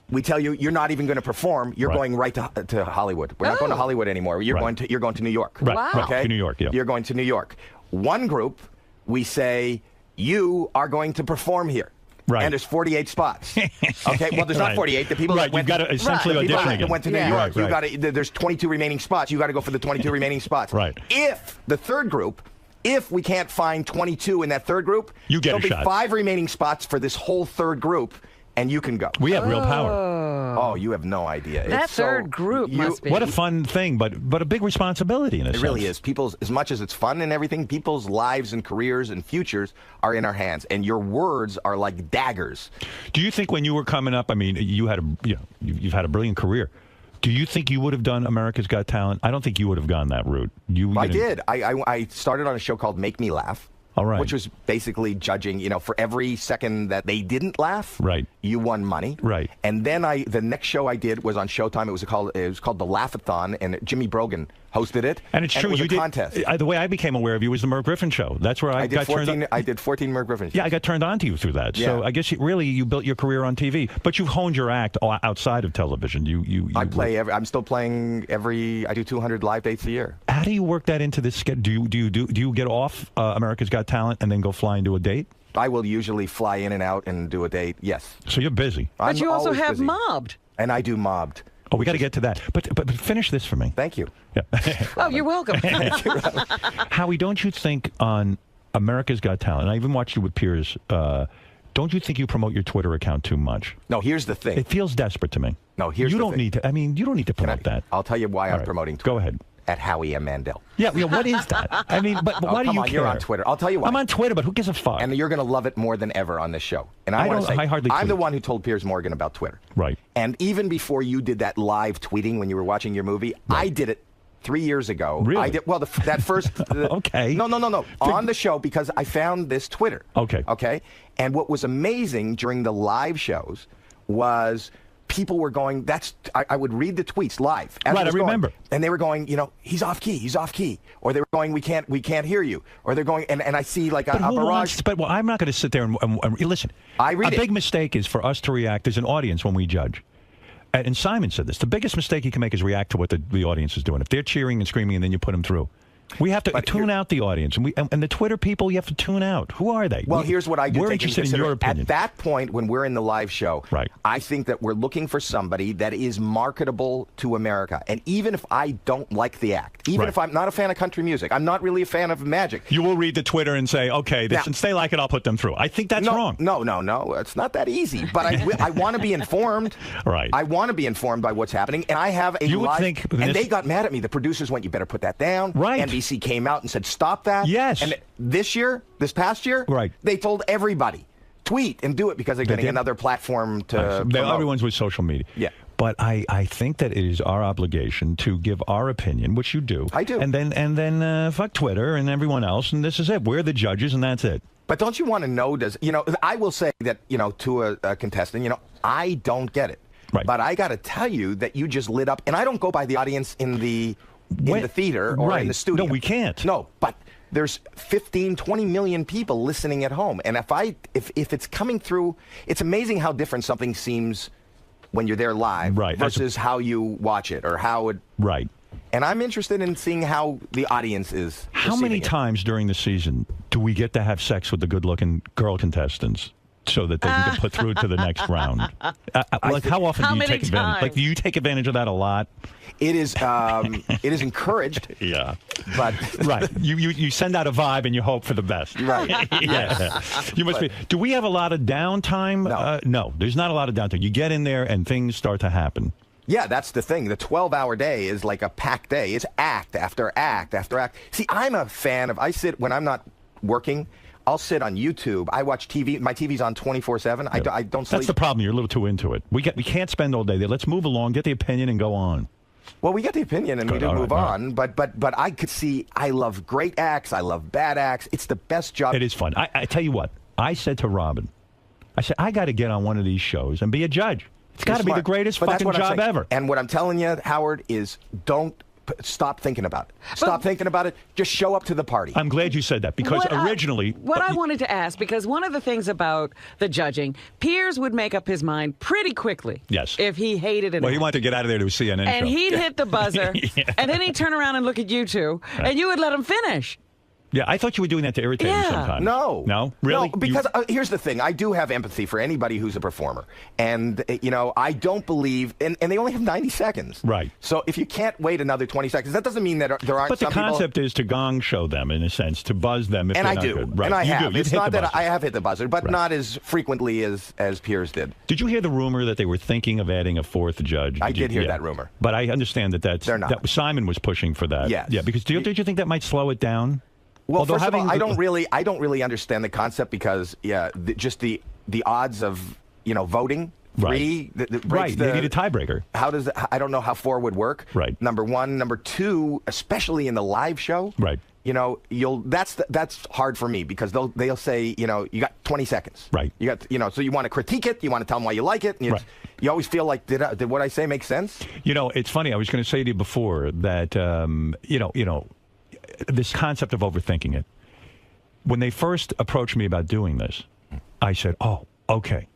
we tell you you're not even going to perform. You're going right to Hollywood. We're not going to Hollywood anymore. You're going to New York. Right. Wow. Okay. To New York. Yeah. You're going to New York. One group, we say you are going to perform here. Right. And there's 48 spots. Okay. Well, there's not 48. The people that went you've got to essentially audition again. Went to New York. You got to. There's 22 remaining spots. You got to go for the 22 remaining spots. Right. If the third group, if we can't find 22 in that third group, you get there'll be 5 remaining spots for this whole third group. and you can go. We have real power. Oh, you have no idea. That It's third group must be. What a fun thing, but a big responsibility in a sense. It really is. People's, as much as it's fun and everything, people's lives and careers and futures are in our hands, and your words are like daggers. Do you think when you were coming up, I mean, you've had a brilliant career. Do you think you would have done America's Got Talent? I don't think you would have gone that route. I did. I started on a show called Make Me Laugh. All right. Which was basically judging, for every second that they didn't laugh, right, you won money. Right. And then the next show I did was on Showtime. It was called the Laugh-a-thon, and Jimmy Brogan hosted it. And it's true. It was you a did. contest. The way I became aware of you was the Merv Griffin show. That's where I got turned on. I did 14 Merv Griffin shows. Yeah, I got turned on to you through that. Yeah. So I guess you built your career on TV, but you've honed your act outside of television. I'm still playing I do 200 live dates a year. How do you work that into this schedule? Do you get off America's Got Talent and then go fly and do a date? I will usually fly in and out and do a date. Yes. So you're busy. But you also have Mobbed. And I do Mobbed. Oh, we got to get to that. But finish this for me. Thank you. Yeah. Oh, you're welcome. Howie, don't you think on America's Got Talent, and I even watched you with Piers, don't you think you promote your Twitter account too much? No, here's the thing. It feels desperate to me. No, here's you the don't thing. need to. I mean, you don't need to promote that. I'll tell you why I'm promoting Twitter. Go ahead. At Howie M. Mandel. Yeah, what is that? I mean, but why do you come on, care? You're on Twitter. I'll tell you why. I'm on Twitter, but who gives a fuck? And you're going to love it more than ever on this show. And I want to say, hardly I'm the tweet. one who told Piers Morgan about Twitter. Right. And even before you did that live tweeting when you were watching your movie, I did it 3 years ago. Really? I did. Well, that first. Okay. No. On the show, because I found this Twitter. Okay. Okay. And what was amazing during the live shows was people were going, I would read the tweets live. Right, I remember. And they were going, he's off key. Or they were going, we can't hear you. Or they're going, and I see like a barrage. Well, I'm not going to sit there and listen. I read a big mistake is for us to react as an audience when we judge. And Simon said this. The biggest mistake you can make is react to what the audience is doing. If they're cheering and screaming and then you put them through. We have to tune out the audience. And the Twitter people, you have to tune out. Who are they? Well, here's what I do. We're interested in your opinion. At that point, when we're in the live show, right. I think that we're looking for somebody that is marketable to America. And even if I don't like the act, even if I'm not a fan of country music, I'm not really a fan of magic. You will read the Twitter and say, okay, since they like it, I'll put them through. I think that's wrong. No. It's not that easy. But I want to be informed. Right. I want to be informed by what's happening. And I have a live... And they got mad at me. The producers went, you better put that down. Right. NBC came out and said, stop that. Yes. And this past year, they told everybody, tweet and do it because they're getting another platform to promote. Everyone's with social media. Yeah. But I think that it is our obligation to give our opinion, which you do. I do. And then fuck Twitter and everyone else, and this is it. We're the judges, and that's it. But don't you want to know, I will say that, to a contestant, I don't get it. Right. But I got to tell you that you just lit up, and I don't go by the audience in the theater or in the studio. No, we can't. No, but there's 15, 20 million people listening at home. And if it's coming through, it's amazing how different something seems when you're there live versus how you watch it or how it... Right. And I'm interested in seeing how the audience is How many times during the season do we get to have sex with the good-looking girl contestants so that they can get put through to the next round? How often do you take advantage? Like, do you take advantage of that a lot? It is encouraged. Yeah. But right. You send out a vibe and you hope for the best. Right. Yeah. You must be. Do we have a lot of downtime? No, there's not a lot of downtime. You get in there and things start to happen. Yeah, that's the thing. The 12-hour day is like a packed day. It's act after act after act. See, I'm a fan of, when I'm not working, I'll sit on YouTube. I watch TV. My TV's on 24/7. I don't sleep. That's the problem. You're a little too into it. We can't spend all day there. Let's move along, get the opinion, and go on. Well, we get the opinion, and we do move on. But I could see, I love great acts. I love bad acts. It's the best job. It is fun. I tell you what. I said to Robin, I got to get on one of these shows and be a judge. It's got to be the greatest fucking job ever. And what I'm telling you, Howard, is don't stop thinking about it. Stop thinking about it. Just show up to the party. I'm glad you said that because originally... I wanted to ask, because one of the things about the judging, Piers would make up his mind pretty quickly. Yes. If he hated it. Well, he wanted to get out of there to a CNN and show. he'd hit the buzzer, and then he'd turn around and look at you two, and you would let him finish. Yeah, I thought you were doing that to irritate him sometimes. No. No? Really? No, because here's the thing. I do have empathy for anybody who's a performer. And, I don't believe, and they only have 90 seconds. Right. So if you can't wait another 20 seconds, that doesn't mean that there aren't But the some people... concept is to gong show them, in a sense, to buzz them if And they're I not do. good. Right. And I You have. do. It's You've hit not the that buzzer. I have hit the buzzer, but Right. not as frequently as Piers did. Did you hear the rumor that they were thinking of adding a fourth judge? I did hear yeah. that rumor. But I understand that They're not. that Simon was pushing for that. Yes. Yeah, because did you think that might slow it down? Well, Although first of all, having- I don't really understand the concept because just the odds of voting. Three, Right. They need a tiebreaker. How does I don't know how 4 would work. Right. Number one, number two, especially in the live show. Right. That's hard for me because they'll say you got 20 seconds. Right. You got so you want to critique it, you want to tell them why you like it, and you always feel like did what I say make sense? It's funny. I was going to say to you before that this concept of overthinking it. When they first approached me about doing this, I said, "Oh, okay.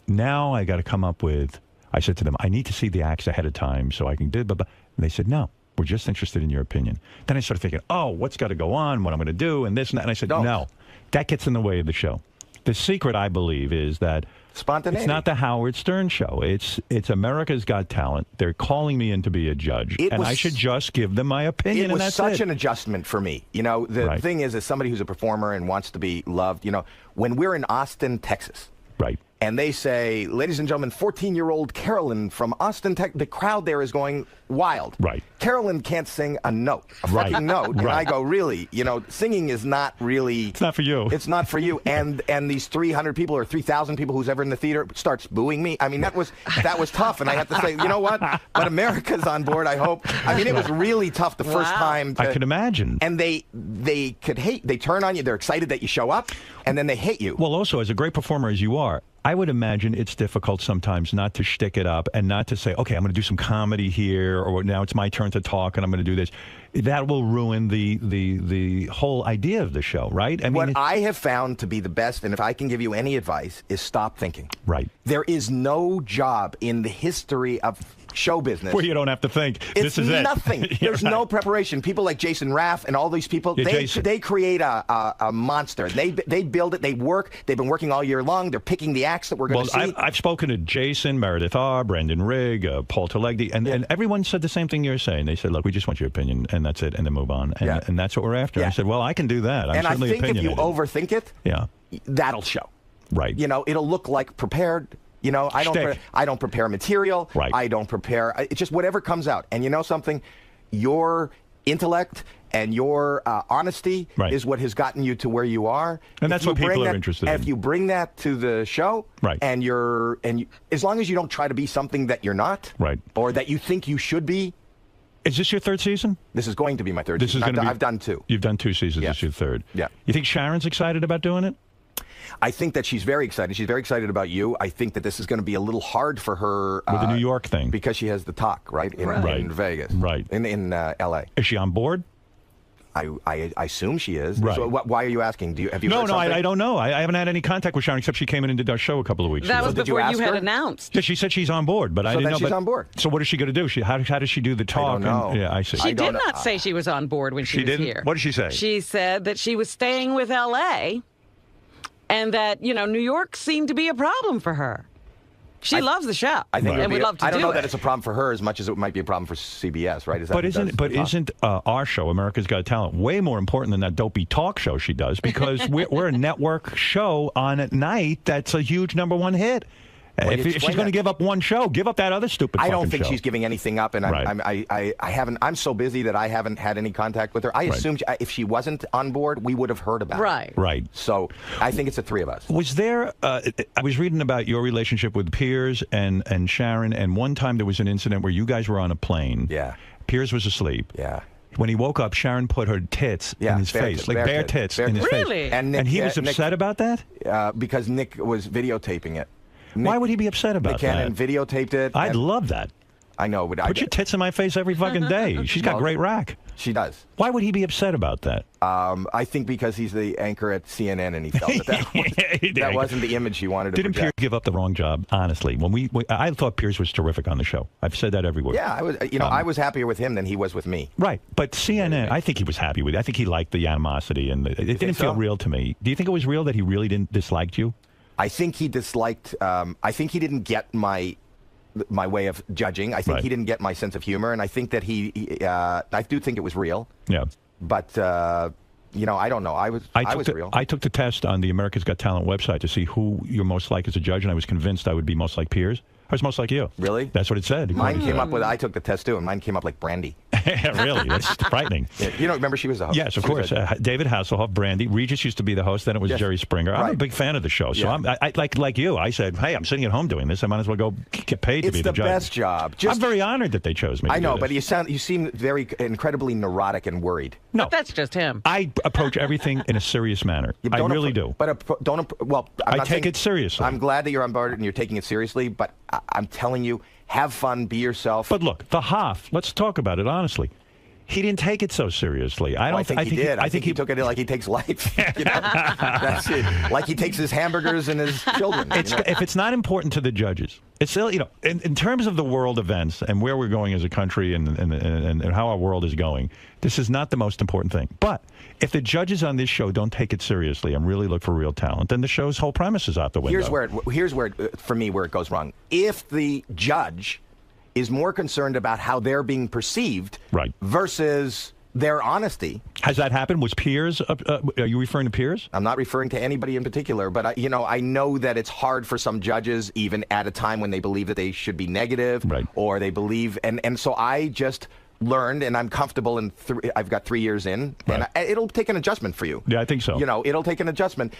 Now I got to come up with." I said to them, "I need to see the acts ahead of time so I can do." Blah, blah. And they said, "No, we're just interested in your opinion." Then I started thinking, "Oh, what's got to go on? What I'm going to do, and this and that." And I said, "No, that gets in the way of the show." The secret, I believe, is that spontaneity. It's not the Howard Stern show. It's America's Got Talent. They're calling me in to be a judge, I should just give them my opinion. It was and that's such it. an adjustment for me. The thing is, as somebody who's a performer and wants to be loved, when we're in Austin, Texas, right, and they say, "Ladies and gentlemen, 14-year-old Carolyn from Austin, Texas," the crowd there is going wild. Right. Carolyn can't sing a note, a fucking note. And I go, really? Singing is not really... It's not for you. It's not for you. And these 300 people or 3,000 people who's ever in the theater starts booing me. I mean, that was tough. And I have to say, you know what? But America's on board, I hope. I mean, it was really tough the first time. I can imagine. And they could hate. They turn on you. They're excited that you show up. And then they hate you. Well, also, as a great performer as you are, I would imagine it's difficult sometimes not to shtick it up and not to say, okay, I'm going to do some comedy here, or now it's my turn to talk and I'm going to do this. That will ruin the whole idea of the show, right? What I have found to be the best, and if I can give you any advice, is stop thinking. Right. There is no job in the history of show business where you don't have to think. It's This is nothing. it. There's no preparation. People like Jason Raff and all these people, they create a monster. They build it. They work. They've been working all year long. They're picking the acts that we're going to see. I've spoken to Jason, Meredith R., Brandon Rigg, Paul Talegdi, and everyone said the same thing you're saying. They said, look, we just want your opinion, and that's it, and then move on. And that's what we're after. I said, well, I can do that. I'm and I certainly think if you opinionated. overthink it, that'll show. Right. It'll look like prepared. I don't prepare material. Right. I don't prepare. It's just whatever comes out. And you know something? Your intellect and your honesty is what has gotten you to where you are. And that's what people are interested in. If you bring that to the show, and as long as you don't try to be something that you're not, or that you think you should be. Is this your third season? This is going to be my third season. I've done 2. You've done 2 seasons. This is your third. Yeah. You think Sharon's excited about doing it? I think that she's very excited. She's very excited about you. I think that this is going to be a little hard for her with the New York thing because she has the talk in Vegas, in L.A. Is she on board? I assume she is. Right. So why are you asking? Have you? No, heard something? I don't know. I haven't had any contact with Sharon except she came in and did our show a couple of weeks ago. That was before you had announced. Yeah, she said she's on board, but I didn't know. She's on board. So what is she going to do? How does she do the talk? I don't know. Yeah, I see. She did not say she was on board when she was didn't? here. What did she say? She said that she was staying with L.A. and that, New York seemed to be a problem for her. She loves the show. I think and we'd love to I don't do know it. that it's a problem for her as much as it might be a problem for CBS, right? Isn't our show, America's Got Talent, way more important than that dopey talk show she does? Because we're a network show on at night that's a huge #1 hit. If she's going to give up one show, give up that other stupid I don't fucking think show. she's giving anything up, and I haven't. I'm so busy that I haven't had any contact with her. I assumed if she wasn't on board, we would have heard about it. Right. So I think it's the 3 of us. Was there? I was reading about your relationship with Piers and Sharon, and one time there was an incident where you guys were on a plane. Yeah. Piers was asleep. Yeah. When he woke up, Sharon put her tits in his face, like bare tits in his face. And he was upset about that? Because Nick was videotaping it. Why would he be upset about Nick Cannon that? videotaped it. I'd love that. I know, but Put your tits in my face every fucking day. She's got great rack. She does. Why would he be upset about that? I think because he's the anchor at CNN and he felt that wasn't the image he wanted to Didn't Pierce project. give up the wrong job? Honestly, I thought Pierce was terrific on the show. I've said that everywhere. Yeah, I was. I was happier with him than he was with me. Right, but CNN, I think he was happy with it. I think he liked the animosity, and it didn't feel real to me. Do you think it was real that he really didn't dislike you? I think he disliked. I think he didn't get my way of judging. I think he didn't get my sense of humor, and I think that I do think it was real. Yeah. But I don't know. I was real. I took the test on the America's Got Talent website to see who you're most like as a judge, and I was convinced I would be most like Piers. I was most like you. Really? That's what it said. Mine came up with. I took the test too, and mine came up like Brandy. Really? That's frightening. Yeah, you don't remember she was the host? Yes, of course. David Hasselhoff, Brandy. Regis used to be the host. Then it was Jerry Springer. I'm a big fan of the show. So I like you. I said, hey, I'm sitting at home doing this. I might as well go get paid to be the judge. It's the best job. I'm very honored that they chose me. I know, but you seem very incredibly neurotic and worried. No, but that's just him. I approach everything in a serious manner. I really do. But I take it seriously. I'm glad that you're on board and you're taking it seriously. But I'm telling you, have fun, be yourself. But look, the Hoff. Let's talk about it honestly. He didn't take it so seriously. I think he did. I think he took it like he takes life. That's it. Like he takes his hamburgers and his children. If it's not important to the judges, it's still, in terms of the world events and where we're going as a country and how our world is going, this is not the most important thing. But if the judges on this show don't take it seriously and really look for real talent, then the show's whole premise is out the window. Here's where for me, where it goes wrong. If the judge is more concerned about how they're being perceived versus their honesty. Has that happened? Was Piers, are you referring to Piers? I'm not referring to anybody in particular, but I know that it's hard for some judges, even at a time when they believe that they should be negative, or they believe, and so I just learned, and I'm comfortable in, I've got 3 years in, and it'll take an adjustment for you. Yeah, I think so. It'll take an adjustment.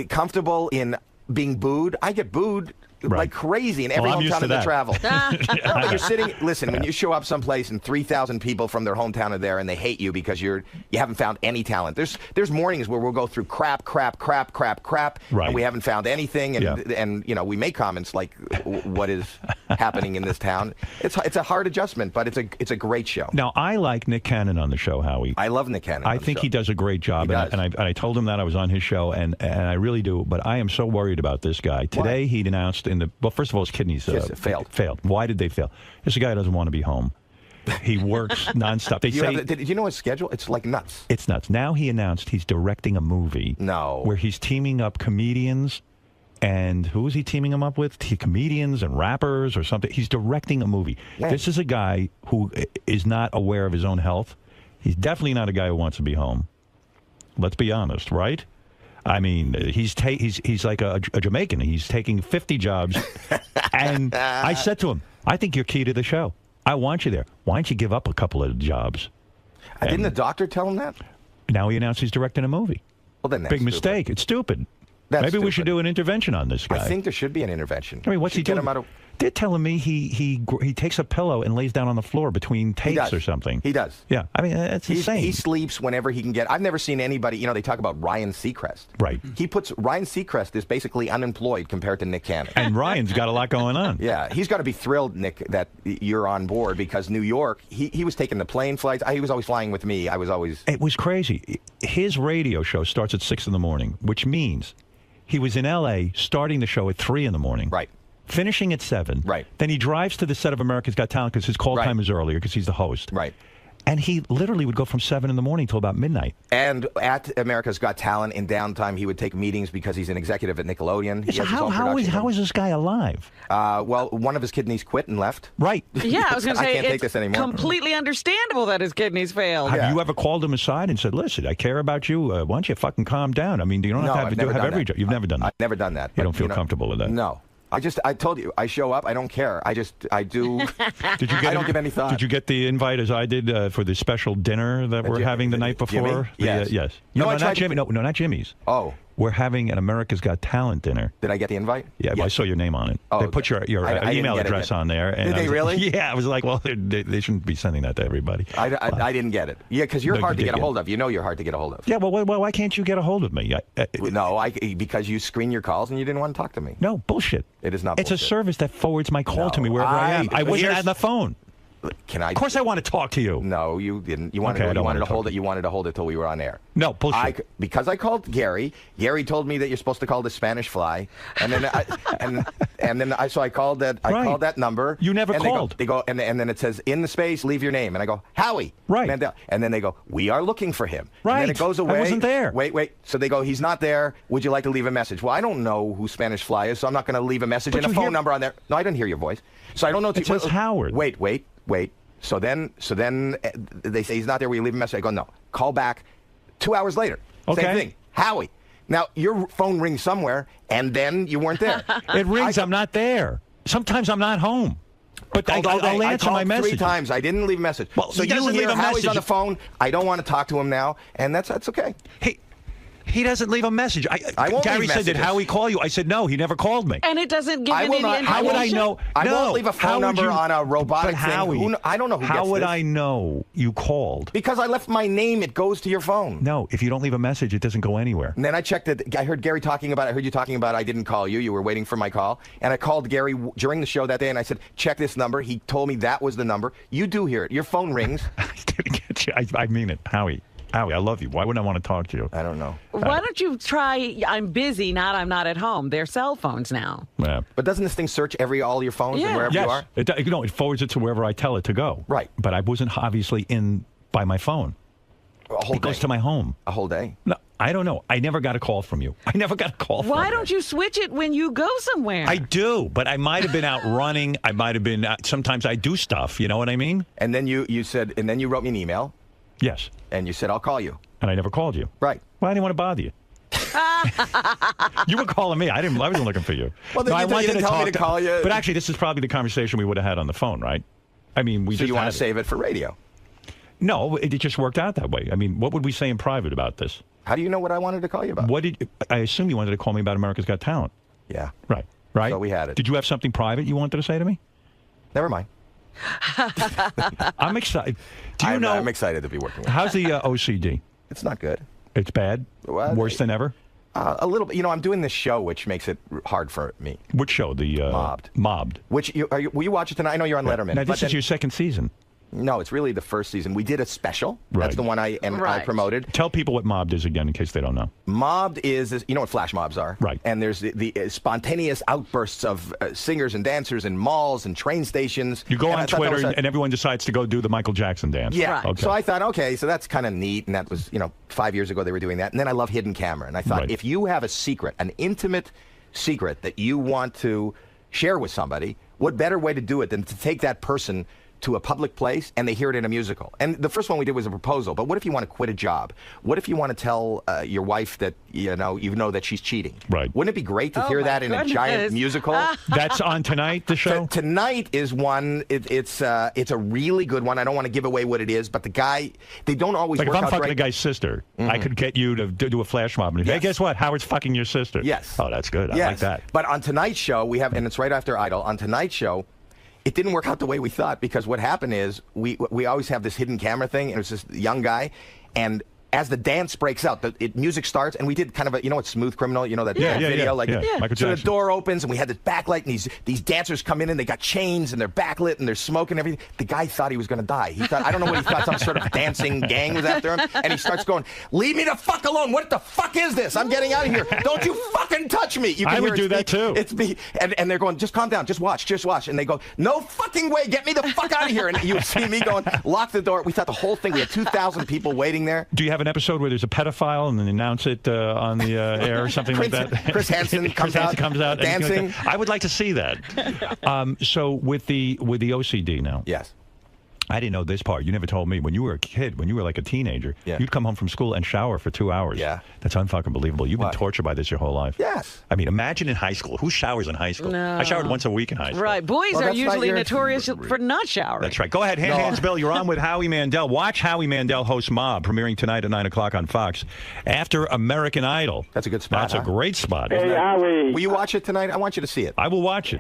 Comfortable in being booed. I get booed like crazy in every hometown that I travel. But you're sitting, listen, when you show up someplace and 3,000 people from their hometown are there and they hate you because you haven't found any talent. There's mornings where we'll go through crap, and we haven't found anything, and we make comments like, what is happening in this town? It's a hard adjustment, but it's a great show. Now, I like Nick Cannon on the show, Howie. I love Nick Cannon. I think he does a great job, and I told him that I was on his show, and I really do, but I am so worried about this guy. Today, he announced first of all, his kidneys failed. Why did they fail? This guy doesn't want to be home. He works nonstop. Did you know his schedule? It's like nuts. It's nuts. Now he announced he's directing a movie. No. Where he's teaming up comedians, and who is he teaming them up with? Comedians and rappers or something. He's directing a movie. Yeah. This is a guy who is not aware of his own health. He's definitely not a guy who wants to be home. Let's be honest, right? I mean, he's like a Jamaican. He's taking 50 jobs. And I said to him, I think you're key to the show. I want you there. Why don't you give up a couple of jobs? Didn't the doctor tell him that? Now he announced he's directing a movie. Well, then that's big mistake. It's stupid. Maybe we should do an intervention on this guy. I think there should be an intervention. I mean, what's he doing? They're telling me he takes a pillow and lays down on the floor between takes or something. He does. Yeah. I mean, that's insane. He sleeps whenever he can get. I've never seen anybody, they talk about Ryan Seacrest. Right. Ryan Seacrest is basically unemployed compared to Nick Cannon. And Ryan's got a lot going on. Yeah. He's got to be thrilled, Nick, that you're on board because New York, he was taking the plane flights. He was always flying with me. I was always. It was crazy. His radio show starts at 6 in the morning, which means he was in L.A. starting the show at 3 in the morning. Right. Finishing at 7. Right. Then he drives to the set of America's Got Talent because his call time is earlier because he's the host. Right. And he literally would go from 7 in the morning till about midnight. And at America's Got Talent, in downtime, he would take meetings because he's an executive at Nickelodeon. So how is this guy alive? Well, one of his kidneys quit and left. Right. Yeah, I was going to say, I can't take this anymore. Completely understandable that his kidneys failed. Have you ever called him aside and said, listen, I care about you. Why don't you fucking calm down? I mean, you don't have to have every job. You've never done that. I've never done that. You don't feel comfortable with that? No. I told you, I show up, I don't care. I do. I don't give any thought. Did you get the invite as I did for the special dinner that we're having the night before? Yes. Yes. No, not Jimmy. No, not Jimmy's. Oh. We're having an America's Got Talent dinner. Did I get the invite? Yeah, I saw your name on it. Oh, they put your email address on there. And did they really? Yeah, I was like, well, they shouldn't be sending that to everybody. I didn't get it. Yeah, because you're hard to get a hold of. You know you're hard to get a hold of. Yeah, well, why can't you get a hold of me? Because you screen your calls and you didn't want to talk to me. No, bullshit. It is not bullshit. It's a service that forwards my call to me wherever I am. I wasn't on the phone. Can I? Of course I want to talk to you. No, you didn't. You wanted, Okay, I don't you wanted wanna to hold talk it. You wanted to hold it till we were on air. No, bullshit. Because I called Gary. Gary told me that you're supposed to call the Spanish Fly, and then so I called that. I Right. called that number. You never and called. They go and then it says in the space, leave your name, and I go Howie. Right. Mandel. And then they go, we are looking for him. Right. And then it goes away. I wasn't there. Wait. So they go, he's not there. Would you like to leave a message? Well, I don't know who Spanish Fly is, so I'm not going to leave a message But and a you phone hear- number on there. No, I didn't hear your voice. So I don't know. It says Howard. Wait. So then they say he's not there. Will you leave a message? I go, no. Call back 2 hours later. Okay. Same thing. Howie. Now, your phone rings somewhere, and then you weren't there. It rings. I'm not there. Sometimes I'm not home. But I called all day. I'll answer I my called message. 3 times. I didn't leave a message. Well, so he you doesn't hear leave a Howie's message. on the phone. I don't want to talk to him now, and that's okay. He doesn't leave a message. I won't Gary leave said, did messages. Howie call you? I said, no, he never called me. And it doesn't give I him will any not. information. How would I know? I No. won't leave a How phone would number you- on a robotic But thing. Howie, I don't know who how gets would this. I know you called? Because I left my name. It goes to your phone. No, if you don't leave a message, it doesn't go anywhere. And then I checked it. I heard Gary talking about it. I heard you talking about I didn't call you. You were waiting for my call. And I called Gary during the show that day, and I said, check this number. He told me that was the number. You do hear it. Your phone rings. I mean it. Howie, I love you. Why wouldn't I want to talk to you? I don't know. Why don't you try I'm busy, not I'm not at home? They're cell phones now. Yeah. But doesn't this thing search all your phones and wherever yes. you are? It forwards it to wherever I tell it to go. Right. But I wasn't obviously in by my phone. A whole It goes day. to my home. A whole day? No, I don't know. I never got a call from you. I never got a call from you. Why don't you switch it when you go somewhere? I do, but I might have been out running. I might have been. Sometimes I do stuff. You know what I mean? And then you said, and then you wrote me an email. Yes. And you said, I'll call you. And I never called you. Right. Well, I didn't want to bother you. You were calling me. I wasn't looking for you. Well, then No, you I wanted didn't tell me to call you. But actually, this is probably the conversation we would have had on the phone, right? I mean, we So just you want had to it. save it for radio? No, it just worked out that way. I mean, what would we say in private about this? How do you know what I wanted to call you about? What did I assume you wanted to call me about America's Got Talent? Yeah. Right. So we had it. Did you have something private you wanted to say to me? Never mind. I'm excited. Do you know? I'm excited to be working with you. How's the OCD? It's not good. It's bad? Well, Worse than ever? A little bit. You know, I'm doing this show, which makes it hard for me. Which show? The Mobbed. Which will you watch it tonight? I know you're on Letterman. Now, this but is your second season. No, it's really the first season. We did a special. Right. That's the one I promoted. Tell people what Mobbed is again, in case they don't know. Mobbed is you know what flash mobs are? Right. And there's the spontaneous outbursts of singers and dancers in malls and train stations. You go And I on thought that Twitter was and everyone decides to go do the Michael Jackson dance. Yeah. Okay. So I thought, okay, so that's kind of neat. And that was, 5 years ago they were doing that. And then I love hidden camera. And I thought, Right. if you have a secret, an intimate secret that you want to share with somebody, what better way to do it than to take that person to a public place and they hear it in a musical? And the first one we did was a proposal. But what if you want to quit a job? What if you want to tell your wife that you know that she's cheating? Right. Wouldn't it be great to Oh hear my that in a giant goodness. musical? That's on tonight, the show? Tonight is one. It's a really good one. I don't want to give away what it is, but the guy, they don't always Like if work I'm out fucking great. a guy's sister, I could get you to do a flash mob. And hey, Yes. guess what? Howard's fucking your sister. Yes. Oh, that's good. I Yes. like that. But on tonight's show, we have, and it's right after Idol. On tonight's show, it didn't work out the way we thought, because what happened is we always have this hidden camera thing, and it was this young guy, and as the dance breaks out, the music starts, and we did kind of a, what, Smooth Criminal, that video, Michael so the Jackson. door opens, and we had this backlight, and these dancers come in, and they got chains, and they're backlit, and they're smoking everything. The guy thought he was going to die. He thought, I don't know what he thought, some sort of dancing gang was after him, and he starts going, leave me the fuck alone. What the fuck is this? I'm getting out of here. Don't you fucking touch me. You can I hear would it do that speak. too. It's me, and they're going, just calm down, just watch, and they go, no fucking way, get me the fuck out of here. And you see me going, lock the door. We thought the whole thing, we had 2,000 people waiting there. Do you have an episode where there's a pedophile and then announce it on the air or something like that? Chris Hansen comes out dancing. like that. I would like to see that. So with the OCD now. Yes. I didn't know this part. You never told me. When you were a kid, when you were like a teenager, you'd come home from school and shower for 2 hours. Yeah. That's unfucking believable. You've been tortured by this your whole life. Yes. I mean, imagine in high school. Who showers in high school? No. I showered once a week in high school. Right. Boys Well, are that's not usually your- notorious for not showering. That's right. Go ahead. Hands Bill, you're on with Howie Mandel. Watch Howie Mandel host Mob, premiering tonight at 9 o'clock on Fox. After American Idol. That's a good spot. That's a great spot. Hey, Howie. Will you watch it tonight? I want you to see it. I will watch it.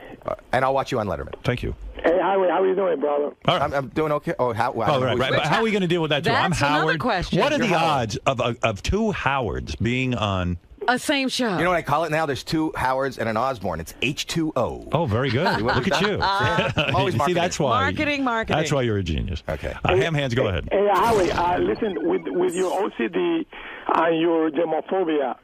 And I'll watch you on Letterman. Thank you. Hey, Howie, how are you doing, brother? All right. I'm doing okay. Oh, how? Oh, right. But how are we going to deal with that, too? I'm That's another Howard. question. What are You're the Howard. odds of two Howards being on A same show. You know what I call it now? There's 2 Howards and an Osborne. It's H2O. Oh, very good. Look at you. I'm always See, that's why. Marketing. That's why you're a genius. Okay. Ham Hands, go ahead. Hey, Howie, listen, with your OCD and your germophobia,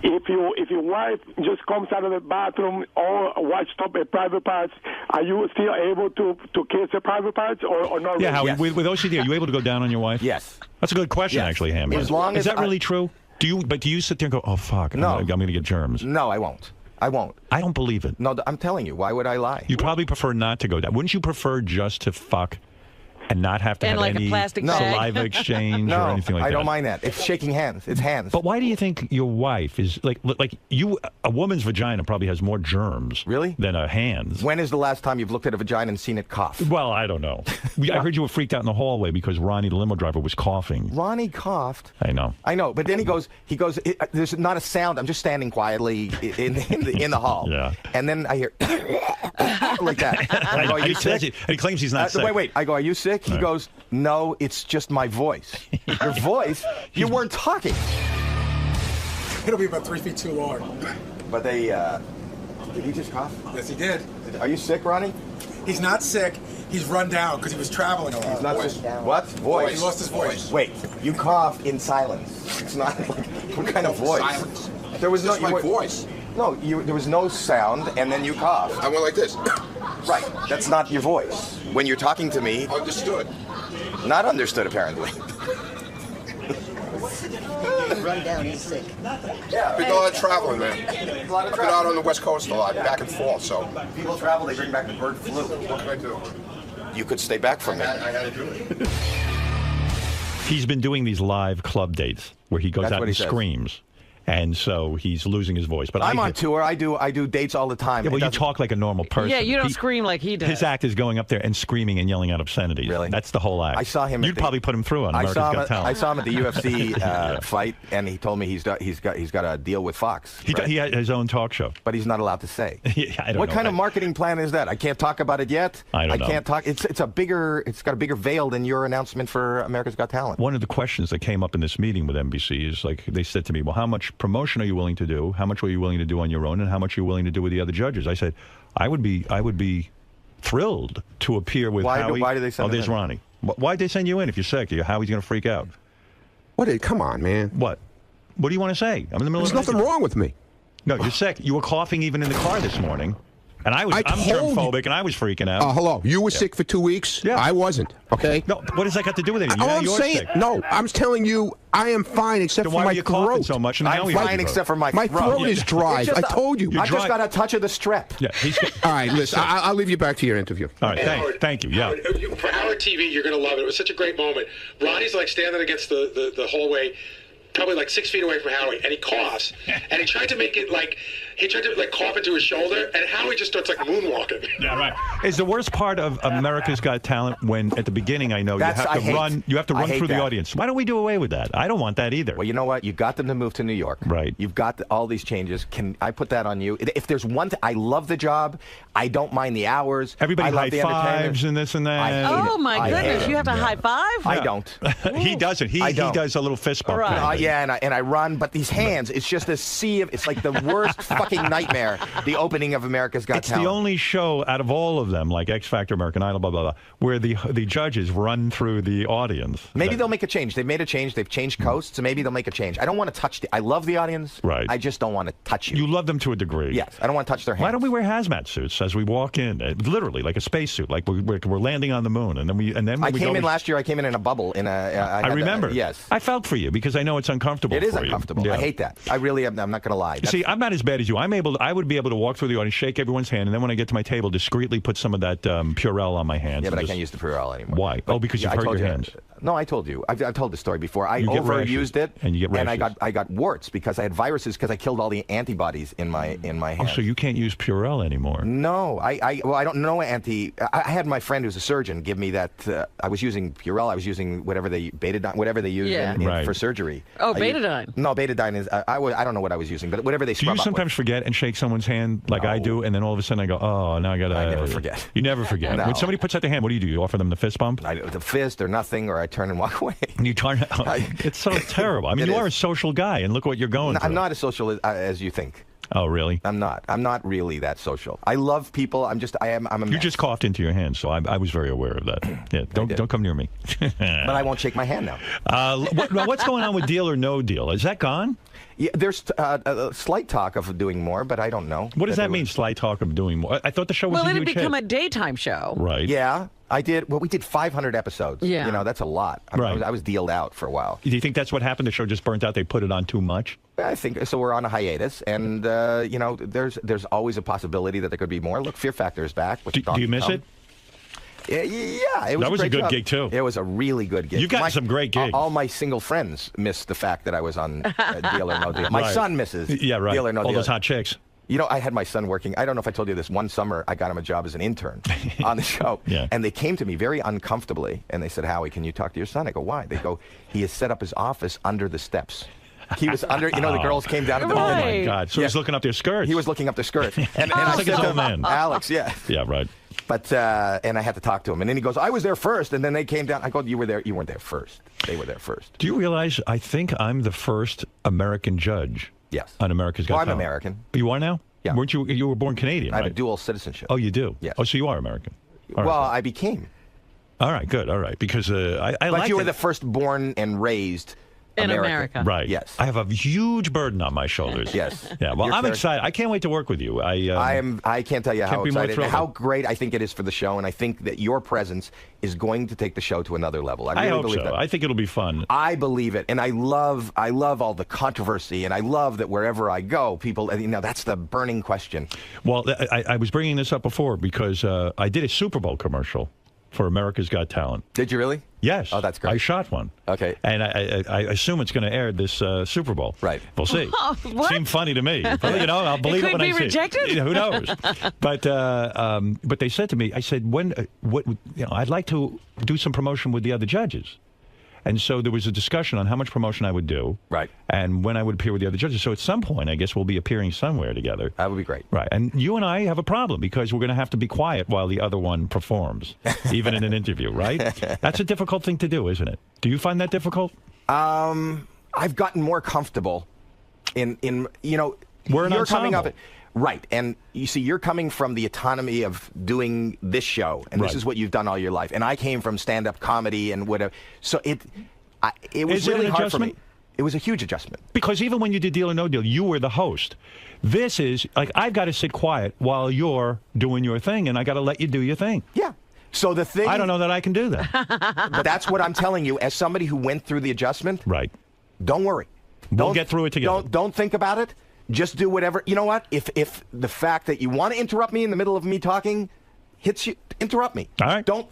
if your wife just comes out of the bathroom or washed up a private parts, are you still able to kiss her private parts or not? Yeah, really? Howie, with OCD, are you able to go down on your wife? Yes. That's a good question, actually, Ham. As long Is as that really true? Do you sit there and go, oh, fuck, No. I'm going to get germs? No, I won't. I won't. I don't believe it. No, I'm telling you. Why would I lie? You probably prefer not to go down. Wouldn't you prefer just to fuck and not have to And have like a any plastic bag. saliva exchange or anything like that? I don't mind that. It's shaking hands. It's hands. But why do you think your wife is like you? A woman's vagina probably has more germs, really, than a hand's. When is the last time you've looked at a vagina and seen it cough? Well, I don't know. I heard you were freaked out in the hallway because Ronnie, the limo driver, was coughing. Ronnie coughed. I know. But then he goes. There's not a sound. I'm just standing quietly in the hall. Yeah. And then I hear like that. And I go, are you sick? And he claims he's not sick. Wait. I go, are you sick? He goes, no, it's just my voice. Your voice? You weren't talking. It'll be about 3 feet too long. But they, did he just cough? Yes, he did. Are you sick, Ronnie? He's not sick. He's run down because he was traveling a lot. He's not sick. What? Voice. He lost his voice. Wait, you coughed in silence. It's not like, what kind of voice? Silence. There was Just my voice. No, there was no sound, and then you coughed. I went like this. Right, that's not your voice. When you're talking to me... Understood. Not understood, apparently. Run down, he's sick. Yeah. Been a lot of traveling, man. I've been out on the West Coast a lot, back and forth, so. People travel, they bring back the bird flu. What can I do? You could stay back from it. I had to do it. He's been doing these live club dates where he goes That's out what and he says. screams. And so he's losing his voice. But I'm on tour. I do dates all the time. Yeah, well, you talk like a normal person. Yeah, you don't scream like he does. His act is going up there and screaming and yelling out obscenities. Really? That's the whole act. I saw him. You'd probably put him through on America's Got Talent. I saw him at the UFC fight, and he told me he's got a deal with Fox. He had his own talk show, but he's not allowed to say. I don't what know. kind of marketing plan is that? I can't talk about it yet. I don't know. can't talk. It's got a bigger veil than your announcement for America's Got Talent. One of the questions that came up in this meeting with NBC is like they said to me, "Well, how much promotion are you willing to do? How much were you willing to do on your own, and how much are you willing to do with the other judges?" I said, I would be thrilled to appear with Howie. Why did they send Oh, there's him in? Ronnie. Why'd they send you in if you're sick? Howie's going to freak out. Come on, man. What do you want to say? I'm in the middle There's of nothing wrong with me. No, you're sick. You were coughing even in the car this morning. And I'm germphobic, and I was freaking out. Hello. You were sick for 2 weeks? Yeah. I wasn't, okay? No, what does that got to do with it? All I'm saying, I'm telling you, I am fine except Then for why my are you coughing throat. so much? And I'm fine except for my throat. My throat is dry. It's just I told you. I just got a touch of the strep. Yeah. All right, listen, I'll leave you back to your interview. All right, thank you. Yeah. For our TV, you're going to love it. It was such a great moment. Ronnie's like standing against the hallway, probably like 6 feet away from Howie, and he coughs, and he tried to make it like cough into his shoulder, and Howie just starts like moonwalking. Yeah, right. Is the worst part of America's Got Talent when at the beginning you have to run through the audience? Why don't we do away with that? I don't want that either. Well, you know what? You got them to move to New York. Right. You've got all these changes. Can I put that on you? If there's one thing, I love the job. I don't mind the hours. Everybody I love high the fives and this and that. I hate Oh, it. my I goodness. hate You have to it. high five? I don't. He doesn't. He does a little fist bump. Right. Yeah, and I run, but these hands, it's just a sea of, it's like the worst fucking nightmare, the opening of America's Got It's Talent. the only show out of all of them, like X Factor, American Idol, blah, blah, blah, where the judges run through the audience. Maybe they'll make a change. They've made a change. They've changed coasts, so maybe they'll make a change. I don't want to touch I love the audience. Right. I just don't want to touch you. You love them to a degree. Yes. I don't want to touch their hands. Why don't we wear hazmat suits as we walk in? Literally, like a spacesuit, like we're landing on the moon, and then I came in last year. I came in a bubble. I remember. Yes. I felt for you because I know it's uncomfortable. It is for you. uncomfortable. Yeah. I hate that. I really am. I'm not going to lie. See, I'm not as bad as you. I would be able to walk through the audience, shake everyone's hand, and then when I get to my table, discreetly put some of that Purell on my hands. Yeah, but I can't use the Purell anymore. Why? Because you've hurt your hands. No, I told you. I've told the story before. I You get overused it, and you get rashes. and I got warts because I had viruses because I killed all the antibodies in my hands. Oh, so you can't use Purell anymore? No, I don't know I had my friend who's a surgeon give me that. I was using Purell. I was using whatever they use for surgery. Oh, betadine. No, betadine is. I don't know what I was using, but whatever they Do scrub you up sometimes with. forget and shake someone's hand like I do, and then all of a sudden I go, oh, now I got to... I never forget. You never forget. No. When somebody puts out their hand, what do? You offer them the fist bump? The fist or nothing, or I turn and walk away. And you turn... it's so terrible. I mean, you are a social guy, and look what you're going through. I'm not as social as you think. Oh, really? I'm not. I'm not really that social. I love people. I'm a mess. You just coughed into your hand, so I was very aware of that. Yeah, don't come near me. But I won't shake my hand now. What's going on with Deal or No Deal? Is that gone? Yeah, there's a slight talk of doing more, but I don't know. What does that mean, slight talk of doing more? I thought the show was a huge hit. Well, it had become a daytime show. Right. Yeah, I did. Well, we did 500 episodes. Yeah. You know, that's a lot. I was dealed out for a while. Do you think that's what happened? The show just burnt out? They put it on too much? I think so. We're on a hiatus, and you know, there's always a possibility that there could be more. Look, Fear Factor is back. Do you miss it? Yeah, it was that was a good job. gig too. It was a really good gig. You got some great gigs. All my single friends missed the fact that I was on Deal or No Deal. My son misses Deal or No Deal. All those hot chicks. You know, I had my son working. I don't know if I told you this. One summer, I got him a job as an intern on the show. Yeah. And they came to me very uncomfortably, and they said, Howie, can you talk to your son? I go, why? They go, he has set up his office under the steps. He was under, you know, the girls came down to the Oh, my God. So he was looking up their skirts. He was looking up their skirts. And I like said his to old man. Alex, yeah. Yeah, right. But, and I had to talk to him. And then he goes, I was there first. And then they came down. I go, you were there. You weren't there first. They were there first. Do you realize I think I'm the first American judge on America's Got Well, I'm Talent? American. You are now? Yeah. Weren't you? You were born Canadian, I have right? a dual citizenship. Oh, you do? Yes. Oh, so you are American. All right. Well, I became. All right, good. All right. Because I But like you were the first born and raised in American. America. Right. Yes. I have a huge burden on my shoulders. Yes. Yeah. Well, You're I'm fair. excited. I can't wait to work with you. I can't tell you how be more excited, thrilled. how great I think it is for the show, and I think that your presence is going to take the show to another level. I really hope believe so. that. I think it'll be fun. I believe it, and I love all the controversy, and I love that wherever I go, people, you know, that's the burning question. Well, I was bringing this up before because I did a Super Bowl commercial for America's Got Talent. Did you really? Yes. Oh, that's great. I shot one. Okay. And I assume it's going to air this Super Bowl. Right. We'll see. What? Seemed funny to me. But, you know, I'll believe it when I see it. rejected? You know, who knows? But they said to me, I said, I'd like to do some promotion with the other judges. And so there was a discussion on how much promotion I would do. Right. And when I would appear with the other judges. So at some point, I guess we'll be appearing somewhere together. That would be great. Right. And you and I have a problem because we're going to have to be quiet while the other one performs, even in an interview, right? That's a difficult thing to do, isn't it? Do you find that difficult? I've gotten more comfortable in you know, We're an you're coming ensemble. up. Right, and you see, you're coming from the autonomy of doing this show, and Right. this is what you've done all your life. And I came from stand-up comedy and whatever. So it was Is it really an hard for me. adjustment? It was a huge adjustment. Because even when you did Deal or No Deal, you were the host. This is, like, I've got to sit quiet while you're doing your thing, and I got to let you do your thing. Yeah. So the thing... I don't know that I can do that. But that's what I'm telling you, as somebody who went through the adjustment. Right. Don't worry. We'll get through it together. Don't think about it. Just do whatever. You know what? If the fact that you want to interrupt me in the middle of me talking hits you, interrupt me. All right. Don't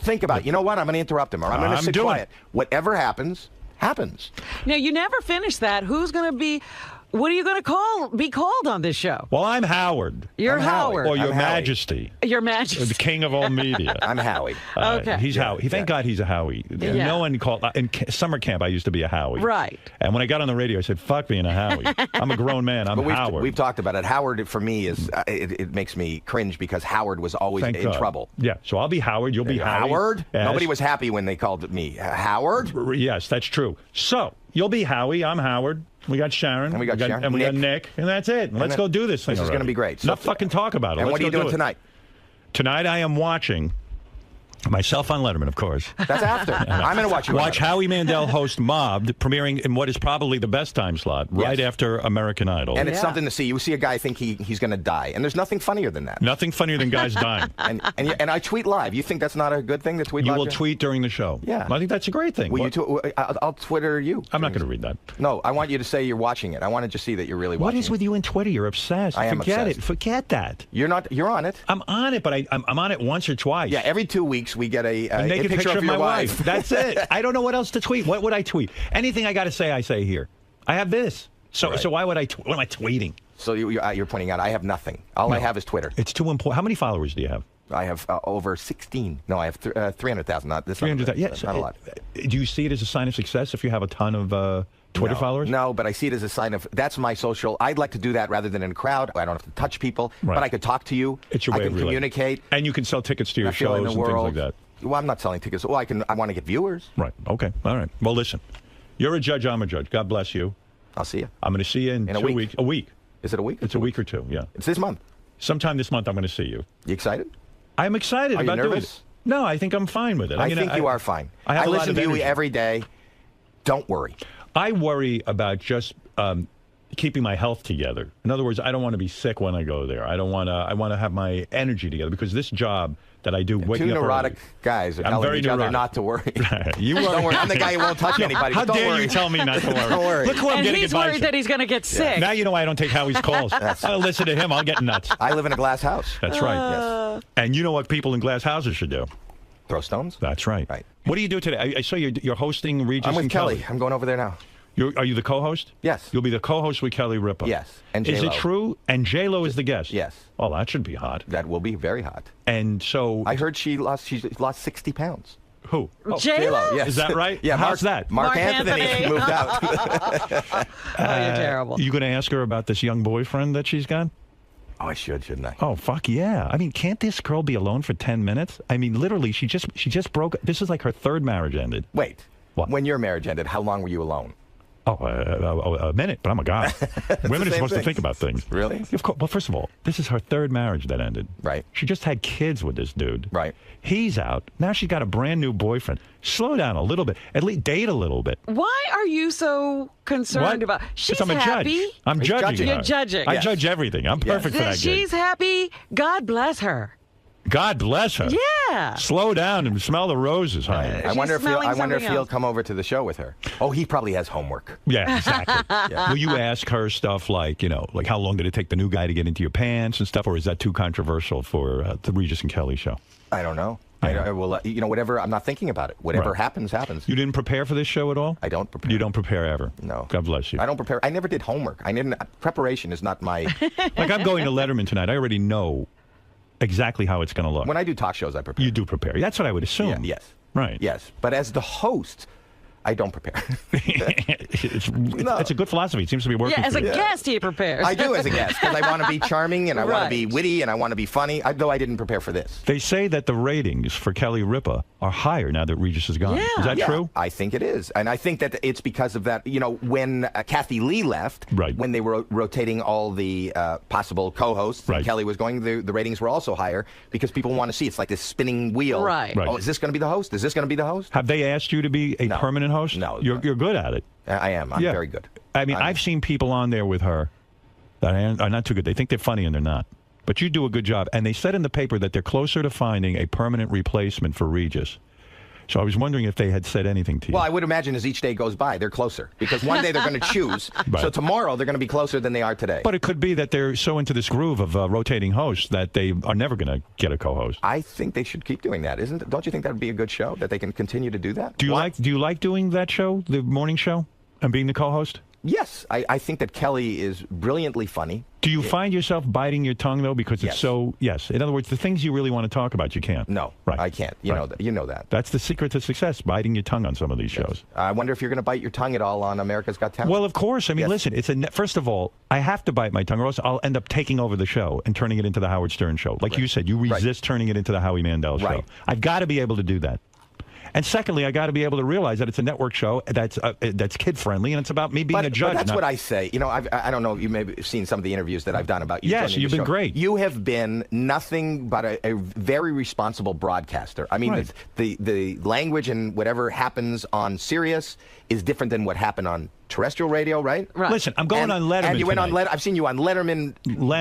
think about it. You know what? I'm going to interrupt him, or I'm going to sit quiet. Whatever happens, happens. Now, you never finished that. Who's going to be... What are you going to be called on this show? Well, I'm Howard. You're Howard. Or Your I'm Howie. Majesty. Your Majesty. The king of all media. I'm Howie. Okay. He's Howie. Thank God he's a Howie. Yeah. No one called... In summer camp, I used to be a Howie. Right. And when I got on the radio, I said, fuck being a Howie. I'm a grown man. I'm But Howard. we've talked about it. Howard, for me, is it makes me cringe because Howard was always Thank in God. trouble. Yeah, so I'll be Howard. You'll be Howie. Howard? Yes. Nobody was happy when they called me Howard. Yes, that's true. So, you'll be Howie. I'm Howard. We got Sharon. And we got Sharon. And we got Nick. And that's it. Let's go do this thing. This is going to be great. Enough fucking talk about it. And Let's what are you go doing do it. tonight? Tonight I am watching myself on Letterman, of course. That's after. I'm going to watch you. Watch Howie Mandel host Mobbed, premiering in what is probably the best time slot, right after American Idol. And it's something to see. You see a guy think he's going to die, and there's nothing funnier than that. Nothing funnier than guys dying. And I tweet live. You think that's not a good thing to tweet You live? will tweet during the show. Yeah. I think that's a great thing. Will I'll Twitter you. I'm not going to read that. No, I want you to say you're watching it. I want to just see that you're really watching What is it. with you and Twitter? You're obsessed. I am Forget obsessed. it. Forget that. You're not. You're on it. I'm on it, but I'm on it once or twice. Yeah, every 2 weeks we get a naked picture of my your wife. That's it. I don't know what else to tweet. What would I tweet? Anything I got to say, I say here. I have this. So why would I? What am I tweeting? So you're pointing out I have nothing. All I have is Twitter. It's too important. How many followers do you have? I have over 16. No, I have 300,000. Not this. 300,000. Yes, not a lot. Do you see it as a sign of success if you have a ton of Twitter followers? No, but I see it as a sign of that's my social. I'd like to do that rather than in a crowd. I don't have to touch people, but I could talk to you. It's your way I can of relating. communicate, and you can sell tickets to your shows and things like that. Well, I'm not selling tickets. Well, I want to get viewers. Right. Okay. All right. Well, listen, you're a judge. I'm a judge. God bless you. I'll see you. I'm going to see you in 2 weeks. A week. Is it a week? It's a week or two. Yeah. It's this month. Sometime this month, I'm going to see you. You excited? I'm excited Are about you doing nervous? it. No, I think I'm fine with it. I think you are fine. I listen to you every day. Don't worry. I worry about just keeping my health together. In other words, I don't want to be sick when I go there. I don't want to. I want to have my energy together because this job that I do, waking two up neurotic early, guys are I'm telling very each neurotic. other not to worry. You don't worry. I'm the guy who won't touch anybody. How but don't dare worry. you tell me not to worry? Don't worry. Look who I'm and getting he's advice worried from. that he's going to get sick. Now you know why I don't take Howie's calls. I'll listen to him. I'll get nuts. I live in a glass house. That's right. Yes. And you know what people in glass houses should do? Throw stones. That's right. Right. What do you do today? I saw you're hosting Regis I'm with and Kelly. I'm going over there now. Are you the co-host? Yes. You'll be the co-host with Kelly Ripa. Yes. And Is J-Lo. it true? And J-Lo is the guest. Yes. Oh, that should be hot. That will be very hot. And so I heard she lost 60 pounds. Who? Oh, J-Lo? Yes. Is that right? Yeah. How's that? Mark Anthony moved out. Oh, you're terrible. You going to ask her about this young boyfriend that she's got? Oh, I should, shouldn't I? Oh, fuck yeah. I mean, can't this girl be alone for 10 minutes? I mean, literally, she just broke. This is like her third marriage ended. Wait. What? When your marriage ended, how long were you alone? Oh, a minute, but I'm a guy. Women are supposed to think about things. Really? Of course. Well, first of all, this is her third marriage that ended. Right. She just had kids with this dude. Right. He's out. Now she's got a brand new boyfriend. Slow down a little bit. At least date a little bit. Why are you so concerned about? She's I'm a happy. judge. I'm judging her. You're judging. I judge everything. I'm perfect for that gig. She's happy. God bless her. God bless her. Yeah. Slow down and smell the roses, honey. I wonder if he'll come over to the show with her. Oh, he probably has homework. Yeah, exactly. Yeah. Will you ask her stuff like, like how long did it take the new guy to get into your pants and stuff, or is that too controversial for the Regis and Kelly show? I don't know. Yeah. I will, whatever. I'm not thinking about it. Whatever happens, happens. You didn't prepare for this show at all? I don't prepare. You don't prepare ever? No. God bless you. I don't prepare. I never did homework. Preparation is not my. Like I'm going to Letterman tonight. I already know exactly how it's going to look. When I do talk shows, I prepare. You do prepare. That's what I would assume. Yeah, yes. Right. Yes. But as the host, I don't prepare. It's a good philosophy. It seems to be working. Yeah, as for a you. guest, he prepares. I do as a guest because I want to be charming and I want to be witty and I want to be funny, though I didn't prepare for this. They say that the ratings for Kelly Ripa are higher now that Regis is gone. Yeah. Is that true? I think it is. And I think that it's because of that, when Kathy Lee left, when they were rotating all the possible co-hosts, and Kelly was going, the ratings were also higher because people want to see. It's like this spinning wheel. Right. Oh, is this going to be the host? Is this going to be the host? Have they asked you to be a permanent host? No. You're good at it. I am. I'm very good. I mean, I've seen people on there with her that are not too good. They think they're funny and they're not. But you do a good job. And they said in the paper that they're closer to finding a permanent replacement for Regis. So I was wondering if they had said anything to you. Well, I would imagine as each day goes by, they're closer. Because one day they're going to choose. Right. So tomorrow they're going to be closer than they are today. But it could be that they're so into this groove of rotating hosts that they are never going to get a co-host. I think they should keep doing that, don't you think that would be a good show, that they can continue to do that? Do you like doing that show, the morning show, and being the co-host? Yes. I think that Kelly is brilliantly funny. Do you find yourself biting your tongue, though, because it's so... Yes. In other words, the things you really want to talk about, you can't. No, right. I can't. You know that. That's the secret to success, biting your tongue on some of these shows. I wonder if you're going to bite your tongue at all on America's Got Talent. Well, of course. I mean, listen, first of all, I have to bite my tongue, or else I'll end up taking over the show and turning it into the Howard Stern show. Like you said, you resist turning it into the Howie Mandel show. I've got to be able to do that. And secondly, I got to be able to realize that it's a network show that's kid-friendly, and it's about me being a judge. But that's what I say. I don't know. You may have seen some of the interviews that I've done about you. Yes, you've been great. You have been nothing but a very responsible broadcaster. I mean, the language and whatever happens on Sirius is different than what happened on terrestrial radio, right? Listen, I'm going on Letterman. And you went on Letterman. I've seen you on Letterman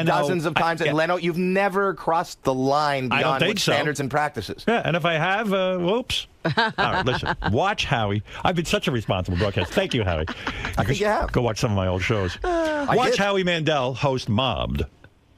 dozens of times. And Leno, you've never crossed the line beyond standards and practices. Yeah, and if I have, whoops. All right, listen. Watch Howie. I've been such a responsible broadcaster. Thank you, Howie. I think you have. Go watch some of my old shows. Watch Howie Mandel host Mobbed,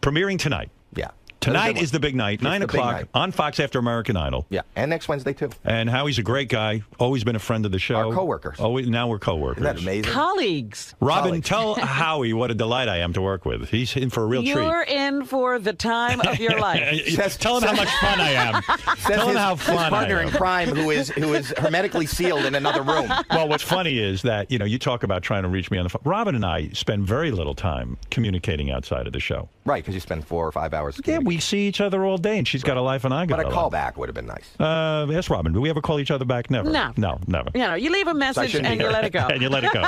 premiering tonight. Yeah. Tonight is the big night, 9 o'clock on Fox after American Idol. Yeah, and next Wednesday, too. And Howie's a great guy, always been a friend of the show. Our coworkers. Now we're coworkers. Isn't that amazing? Colleagues. Robin, tell Howie what a delight I am to work with. He's in for a real treat. You're in for the time of your life. Tell him how much fun I am. Tell him how fun his partner I am. in crime, who is hermetically sealed in another room. Well, what's funny is that, you talk about trying to reach me on the phone. Robin and I spend very little time communicating outside of the show. Right, because you spend 4 or 5 hours. Yeah, we see each other all day, and she's got a life and I got a life. But a call back would have been nice. Yes, Robin. Do we ever call each other back? Never. No, never. You leave a message and you let it go. And you let it go.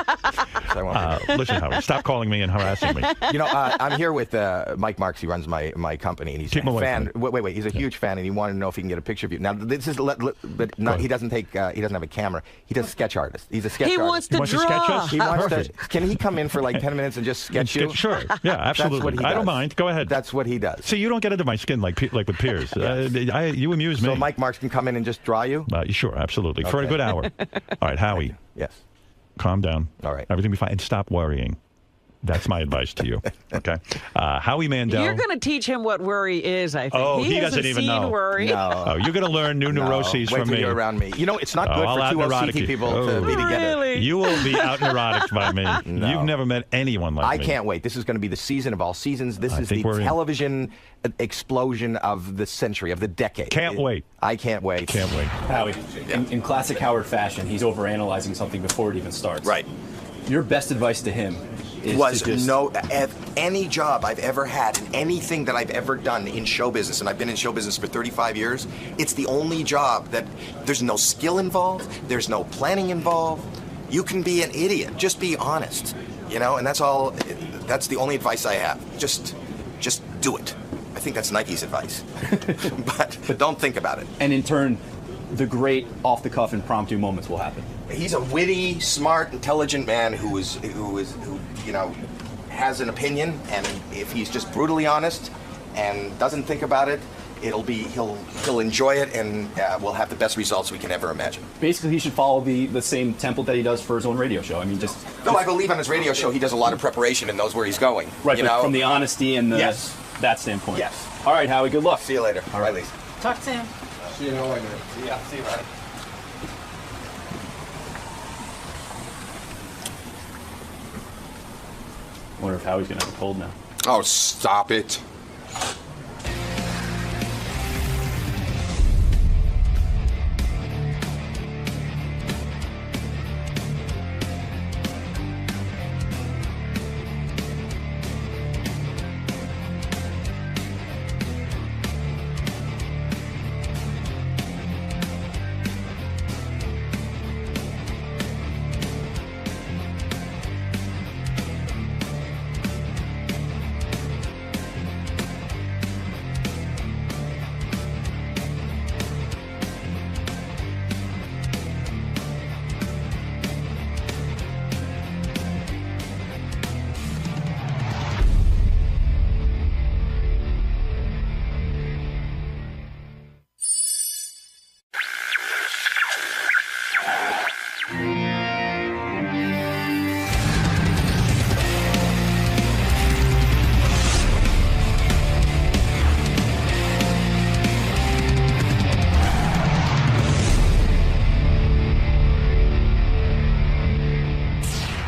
Listen, Howie, stop calling me and harassing me. I'm here with 𝗦𝗵cie. He runs my company, and he's a fan. Wait. He's a huge fan, and he wanted to know if he can get a picture of you. Now, this is, but not, he doesn't have a camera. He does sketch artist. He's a sketch artist. He wants to draw. Sketch us? He wants to. Can he come in for like 10 minutes and just sketch you? Sure. Yeah, absolutely. I don't mind. Go ahead. That's what he does. See, you don't get under my skin like with Piers. You amuse me. So 𝗦𝗵cie can come in and just draw you? Sure, absolutely. For a good hour. All right, Howie. Yes. Calm down. All right. Everything will be fine. And stop worrying. That's my advice to you. Okay. Howie Mandel. You're going to teach him what worry is, I think. Oh, he doesn't even know. Worry. No. Oh, you're going to learn new neuroses Wait from till me. you're around me. It's not good for two OCT people to be together. Really? You will be out neurotic by me. No. You've never met anyone like me. I can't wait. This is going to be the season of all seasons. This is the television explosion of the century, of the decade. Can't wait. I can't wait. Can't wait. Howie, in classic Howard fashion, he's overanalyzing something before it even starts. Right. Your best advice to him is any job I've ever had and anything that I've ever done in show business, and I've been in show business for 35 years, it's the only job that there's no skill involved, there's no planning involved. You can be an idiot. Just be honest, and that's all. That's the only advice I have. Just do it. I think that's Nike's advice. but don't think about it. And in turn, the great off-the-cuff impromptu moments will happen. He's a witty, smart, intelligent man who has an opinion, and if he's just brutally honest and doesn't think about it, he'll enjoy it, and we'll have the best results we can ever imagine. Basically, he should follow the same template that he does for his own radio show. I mean, No, I believe on his radio show he does a lot of preparation and knows where he's going. Right, from the honesty and that standpoint. Yes. All right, Howie. Good luck. See you later. All right, Lisa. Talk to him. See you later. See you later. I wonder if Howie's gonna have a cold now. Oh, stop it.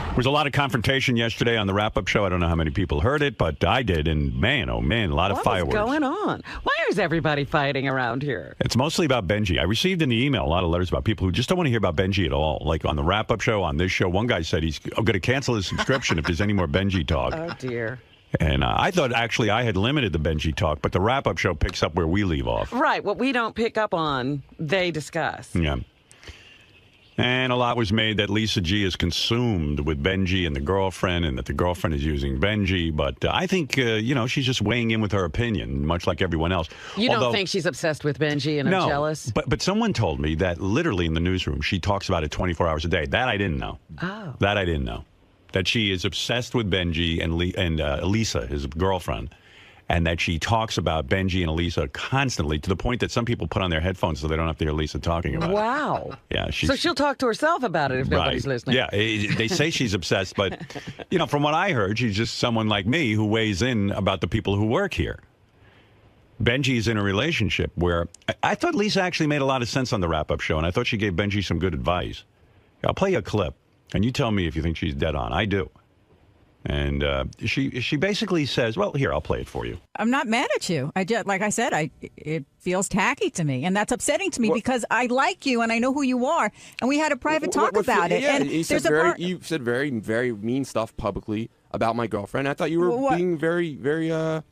There was a lot of confrontation yesterday on the wrap-up show. I don't know how many people heard it, but I did, and man, oh man, a lot of fireworks. What's going on? Why is everybody fighting around here? It's mostly about Benji. I received in the email a lot of letters about people who just don't want to hear about Benji at all. Like on the wrap-up show, on this show, one guy said he's going to cancel his subscription if there's any more Benji talk. Oh, dear. And I thought actually I had limited the Benji talk, but the wrap-up show picks up where we leave off. Right. What we don't pick up on, they discuss. Yeah. And a lot was made that Lisa G is consumed with Benji and the girlfriend, and that the girlfriend is using Benji. But I think, she's just weighing in with her opinion, much like everyone else. You don't think she's obsessed with Benji and I'm jealous? But someone told me that literally in the newsroom, she talks about it 24 hours a day. That I didn't know. Oh. That I didn't know. That she is obsessed with Benji and Elisa, his girlfriend. And that she talks about Benji and Elisa constantly, to the point that some people put on their headphones so they don't have to hear Lisa talking about it. Wow. Yeah. So she'll talk to herself about it if nobody's listening. Yeah. They say she's obsessed, but, from what I heard, she's just someone like me who weighs in about the people who work here. Benji's in a relationship where I thought Lisa actually made a lot of sense on the wrap-up show, and I thought she gave Benji some good advice. I'll play you a clip, and you tell me if you think she's dead on. I do. And she basically says, well, here, I'll play it for you. I'm not mad at you. I just, like I said, it feels tacky to me, and that's upsetting to me because I like you and I know who you are, and we had a private talk about it. Yeah, and you said very mean stuff publicly about my girlfriend. I thought you were being very.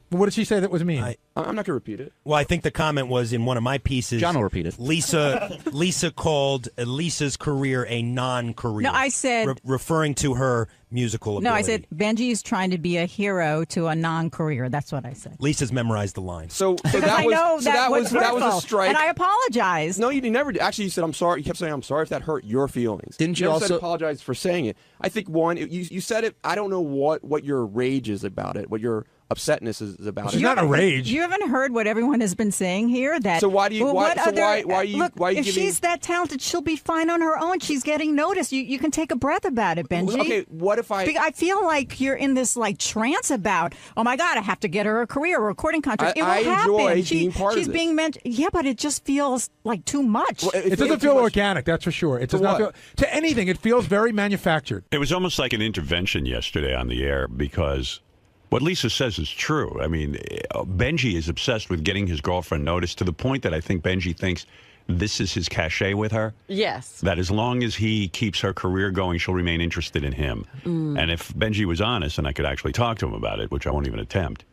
What did she say that was mean? I'm not going to repeat it. Well, I think the comment was in one of my pieces. John will repeat it. Lisa called Lisa's career a non-career. No, I said referring to her musical ability. No, I said Benji's trying to be a hero to a non-career. That's what I said. Lisa's memorized the line. So that was a strike, and I apologize. No, you never did. Actually, you said I'm sorry. You kept saying I'm sorry if that hurt your feelings. Didn't you never also said apologize for saying it? I think you said it. I don't know what your rage is about it. What your upsetness is about. She's not a rage. You haven't heard what everyone has been saying here. That so why do you? Well, why are you? Look, why are you if giving? She's that talented, she'll be fine on her own. She's getting noticed. You can take a breath about it, Benji. Okay, what if I feel like you're in this like trance about. Oh my God, I have to get her a career, a recording contract. It will happen. Enjoy being part she's of being mentioned. Yeah, but it just feels like too much. Well, it doesn't feel organic. That's for sure. It does not feel to anything. It feels very manufactured. It was almost like an intervention yesterday on the air because what Lisa says is true. I mean, Benji is obsessed with getting his girlfriend noticed to the point that I think Benji thinks this is his cachet with her. Yes. That as long as he keeps her career going, she'll remain interested in him. And if Benji was honest, and I could actually talk to him about it, which I won't even attempt,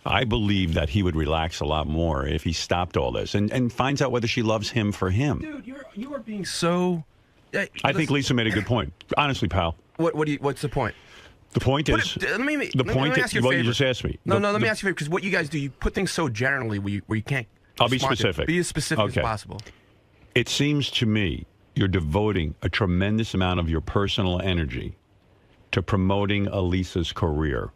I believe that he would relax a lot more if he stopped all this and finds out whether she loves him for him. Dude, you are being so... I think Lisa made a good point. Honestly, pal. What's the point? The point is, let me ask you a well, favor. you just asked me. No, let me ask you a favor, because what you guys do, you put things so generally where you can't. I'll be specific. Be as specific as possible. It seems to me you're devoting a tremendous amount of your personal energy to promoting Lisa's career.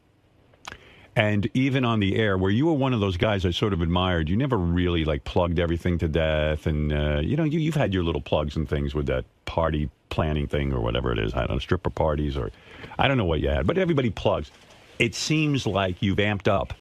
And even on the air, where you were one of those guys I sort of admired, you never really like plugged everything to death. And, you've had your little plugs and things with that party planning thing or whatever it is. I don't know, stripper parties or I don't know what you had, but everybody plugs. It seems like you've amped up